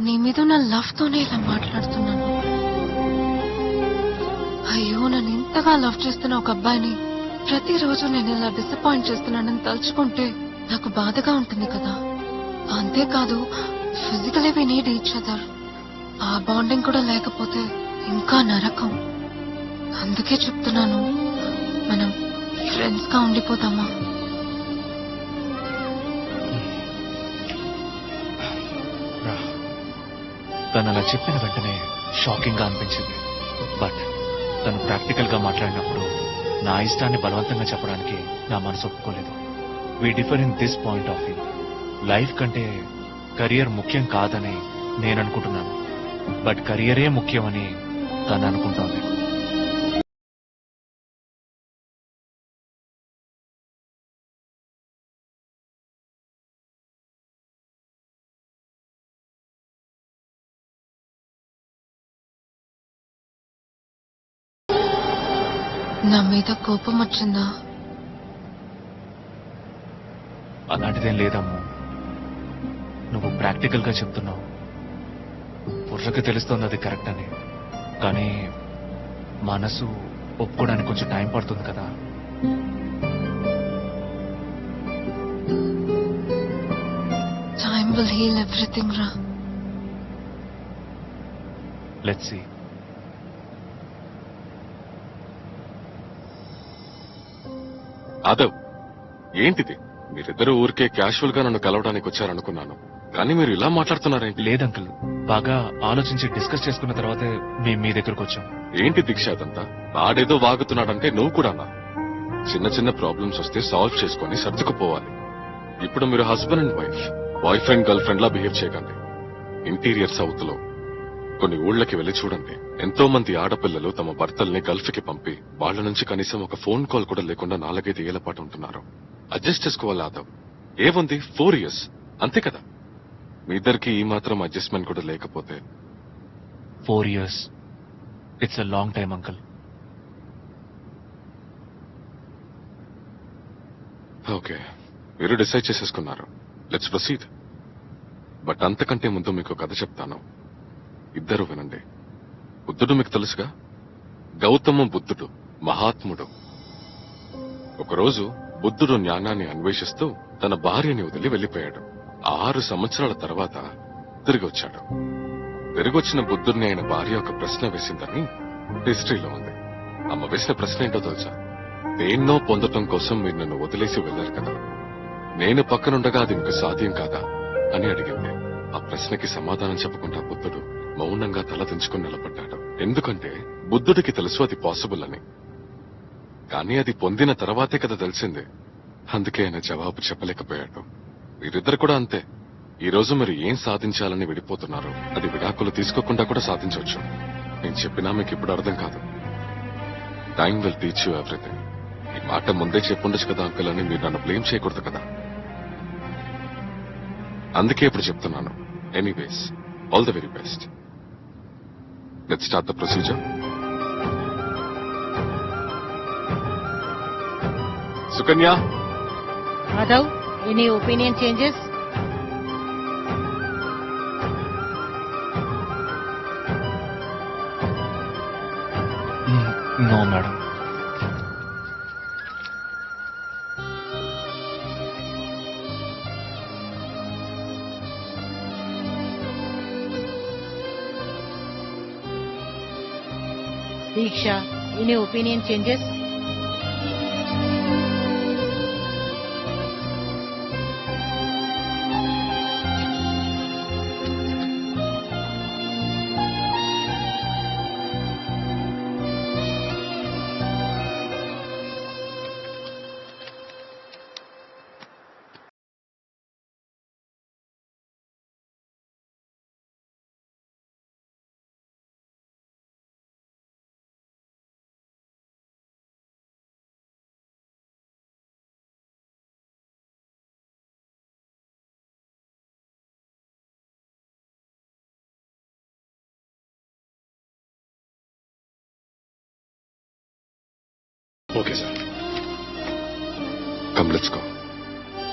[SPEAKER 5] నీ మీద నా లవ్ తోనే ఇలా మాట్లాడుతున్నాను. అయ్యో, నన్ను ఇంతగా లవ్ చేస్తున్న ఒక అబ్బాయిని ప్రతిరోజు నేను ఇలా డిసప్పాయింట్ చేస్తున్నానని తలుచుకుంటే నాకు బాధగా ఉంటుంది కదా. అంతేకాదు, physically we need each other. ఆ బాండింగ్ కూడా లేకపోతే ఇంకా నరకం. అందుకే చెప్తున్నాను, మనం ఫ్రెండ్స్ గా ఉండిపోతామా?
[SPEAKER 1] తను అలా చెప్పిన వెంటనే షాకింగ్ గా అనిపించింది. బట్ తను ప్రాక్టికల్ గా మాట్లాడినప్పుడు నా ఇష్టాన్ని బలవంతంగా చెప్పడానికి నా మనసు ఒప్పుకోలేదు. We differ in this point of view. Life కంటే కెరియర్ ముఖ్యం కాదని నేను అనుకుంటున్నాను, బట్ కెరియరే ముఖ్యమని తను అనుకుంటోంది.
[SPEAKER 5] నా మీద కోపం వచ్చిందా?
[SPEAKER 1] అలాంటిదేం లేదమ్మా. నువ్వు ప్రాక్టికల్ గా చెప్తున్నావు. బుర్రకి తెలుస్తోంది అది కరెక్ట్ అని. కానీ మనసు ఒప్పుకోవడానికి కొంచెం టైం పడుతుంది కదా.
[SPEAKER 5] టైం విల్ హీల్ ఎవ్రీథింగ్ రా.
[SPEAKER 1] Let's see.
[SPEAKER 3] ఆదవ్, ఏంటిది? మీరిద్దరూ ఊరికే క్యాషువల్ గా నన్ను కలవడానికి వచ్చారనుకున్నాను, కానీ మీరు ఇలా మాట్లాడుతున్నారేంటి?
[SPEAKER 1] లేదంకుల్, బాగా ఆలోచించి డిస్కస్ చేసుకున్న తర్వాతే మేము మీ దగ్గరకు వచ్చాం.
[SPEAKER 3] ఏంటి దీక్ష అదంతా? వాడేదో వాగుతున్నాడంటే నువ్వు కూడానా? చిన్న చిన్న ప్రాబ్లమ్స్ వస్తే సాల్వ్ చేసుకొని సర్దుకుపోవాలి. ఇప్పుడు మీరు husband and wife, boy friend girl friend law behave చేయకండి. ఇంటీరియర్ సౌత్ లో కొన్ని ఊళ్ళకి వెళ్లి చూడండి. ఎంతో మంది ఆడపిల్లలు తమ భర్తల్ని గల్ఫ్ కి పంపి వాళ్ల నుంచి కనీసం ఒక ఫోన్ కాల్ కూడా లేకుండా 4-5 ఏళ్ల పాటు ఉంటున్నారు. అడ్జస్ట్ చేసుకోవాలి ఆదవ్. ఏముంది 4 years అంతే కదా. మీ ఇద్దరికి ఈ మాత్రం అడ్జస్ట్మెంట్ కూడా లేకపోతే
[SPEAKER 1] 4 years. It's a long time uncle.
[SPEAKER 3] Okay, మీరు డిసైడ్ చేసేసుకున్నారు. Let's proceed. బట్ అంతకంటే ముందు మీకు కథ చెప్తాను, ఇద్దరు వినండి. బుద్ధుడు మీకు తెలుసుగా, గౌతమ బుద్ధుడు మహాత్ముడు. ఒకరోజు బుద్ధుడు జ్ఞానాన్ని అన్వేషిస్తూ తన భార్యని వదిలి వెళ్లిపోయాడు. 6 సంవత్సరాల తర్వాత తిరిగి వచ్చాడు. తిరిగొచ్చిన బుద్ధుడిని ఆయన భార్య ఒక ప్రశ్న వేసిందని హిస్టరీలో ఉంది. ఆమె వేసిన ప్రశ్న ఏంటో తెలుసా? దేన్నో పొందటం కోసం మీరు నన్ను వదిలేసి వెళ్లారు కదా, నేను పక్కనుండగా అది మీకు సాధ్యం కాదా అని అడిగింది. ఆ ప్రశ్నకి సమాధానం చెప్పకుండా బుద్ధుడు మౌనంగా తల దించుకుని నిలబడ్డాడు. ఎందుకంటే బుద్ధుడికి తెలుసు అది పాసిబుల్ అని, కానీ అది పొందిన తర్వాతే కదా తెలిసింది. అందుకే ఆయన జవాబు చెప్పలేకపోయాడు. వీరిద్దరు కూడా అంతే. ఈ రోజు మీరు ఏం సాధించాలని విడిపోతున్నారు, అది విడాకులు తీసుకోకుండా కూడా సాధించవచ్చు. నేను చెప్పినా మీకు ఇప్పుడు అర్థం కాదు. Time will teach you everything. ఈ మాట ముందే చెప్పుండొచ్చు కదా అంకుల్ అని మీరు నన్ను బ్లేమ్ చేయకూడదు కదా. అందుకే ఇప్పుడు చెప్తున్నాను. Anyways, all the very best. Let's start the procedure. Sukanya.
[SPEAKER 12] Madhav, any opinion changes?
[SPEAKER 1] No madam.
[SPEAKER 12] Deeksha, any opinion changes?
[SPEAKER 3] Okay sir, come let's go.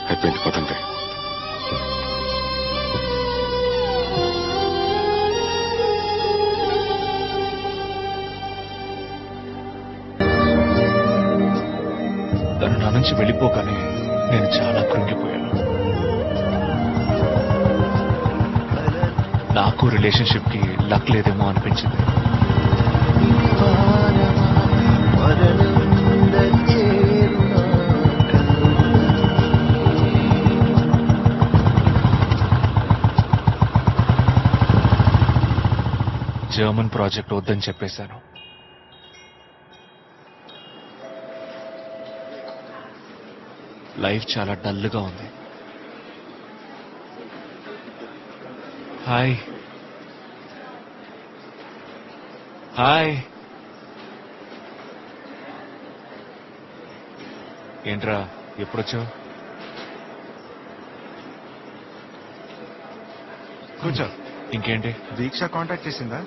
[SPEAKER 3] అయిపోయింది, పదండి.
[SPEAKER 1] తను నా నుంచి వెళ్ళిపోగానే నేను చాలా కృంగిపోయాను. నాకు రిలేషన్షిప్ కి లక్ లేదేమో అనిపించింది. జర్మన్ ప్రాజెక్ట్ వద్దని చెప్పేశాను. లైఫ్ చాలా డల్గా ఉంది. Hi hi. ఏంట్రా ఎప్పుడొచ్చావు?
[SPEAKER 4] కూర్చో.
[SPEAKER 1] ఇంకేంటి?
[SPEAKER 4] దీక్ష కాంటాక్ట్ చేసిందా?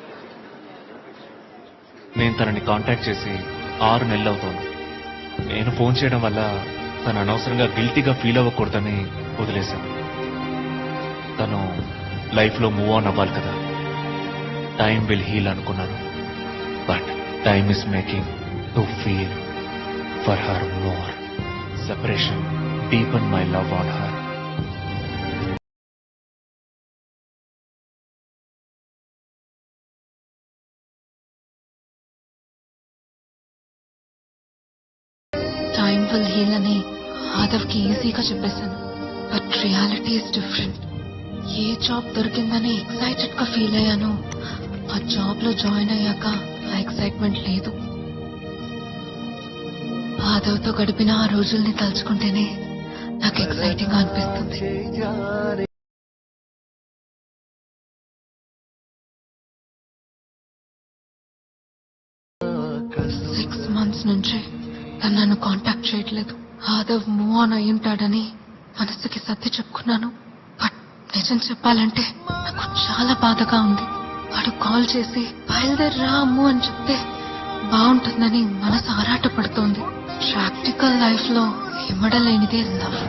[SPEAKER 1] నేను తనని కాంటాక్ట్ చేసి 6 నెలలు అవుతోంది. నేను ఫోన్ చేయడం వల్ల తను అనవసరంగా గిల్టీగా ఫీల్ అవ్వకూడదని వదిలేశాను. తను లైఫ్ లో మూవ్ ఆన్ అవ్వాలి కదా. టైం విల్ హీల్ అనుకున్నాను. But time is making to feel for her more. Separation deepen my love on her.
[SPEAKER 5] Time will heal అని ఆదవ్కి ఈజీగా చెప్పేశాను. But reality is different. A job దొరికిందని ఎక్సైటెడ్ గా ఫీల్ అయ్యాను, ఆ జాబ్ లో జాయిన్ అయ్యాక ఆ ఎక్సైట్మెంట్ లేదు. ఆదవ్తో గడిపిన ఆ రోజుల్ని తలుచుకుంటేనే నాకు ఎక్సైటింగ్ గా అనిపిస్తుంది. సిక్స్ మంత్స్ నుంచి తను నన్ను కాంటాక్ట్ చేయట్లేదు. ఆదవ్ మూవ్ ఆన్ అయి ఉంటాడని మనసుకి సర్ది చెప్పుకున్నాను. బట్ నిజం చెప్పాలంటే నాకు చాలా బాధగా ఉంది. వాడు కాల్ చేసి బయలుదేరి రాము అని చెప్తే బాగుంటుందని మనసు ఆరాటపడుతోంది. ప్రాక్టికల్ లైఫ్ లో ఇమ్మడలేనిదే లవ్.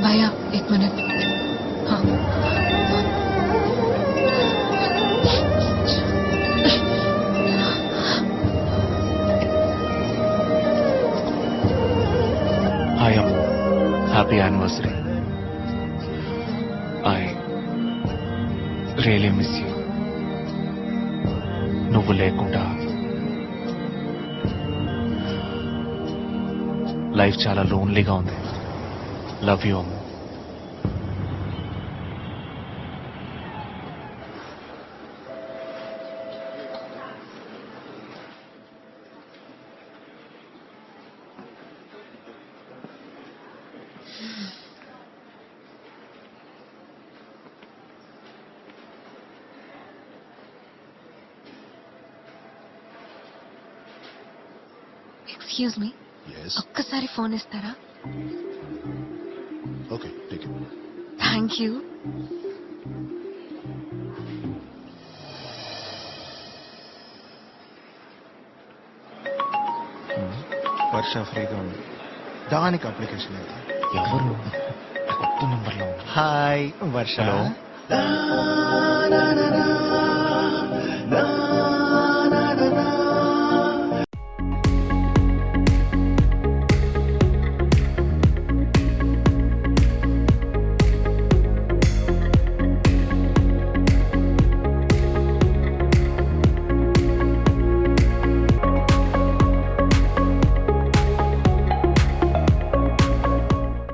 [SPEAKER 5] भैया एक मिनट. हाँ
[SPEAKER 1] I am happy anniversary. I really miss you. నువ్వు లేకుండా లైఫ్ చాలా లోన్లీగా ఉంది. Love you Ammu.
[SPEAKER 5] Excuse me, ఒక్కసారి ఫోన్ ఇస్తారా?
[SPEAKER 8] Okay, take it.
[SPEAKER 5] Thank you.
[SPEAKER 4] Varsha ఫ్రీగా ఉంది, దానికి అప్లికేషన్ ఎంత?
[SPEAKER 1] ఎవరు కొత్త నెంబర్లో?
[SPEAKER 4] హాయ్ వర్ష.
[SPEAKER 1] హలో.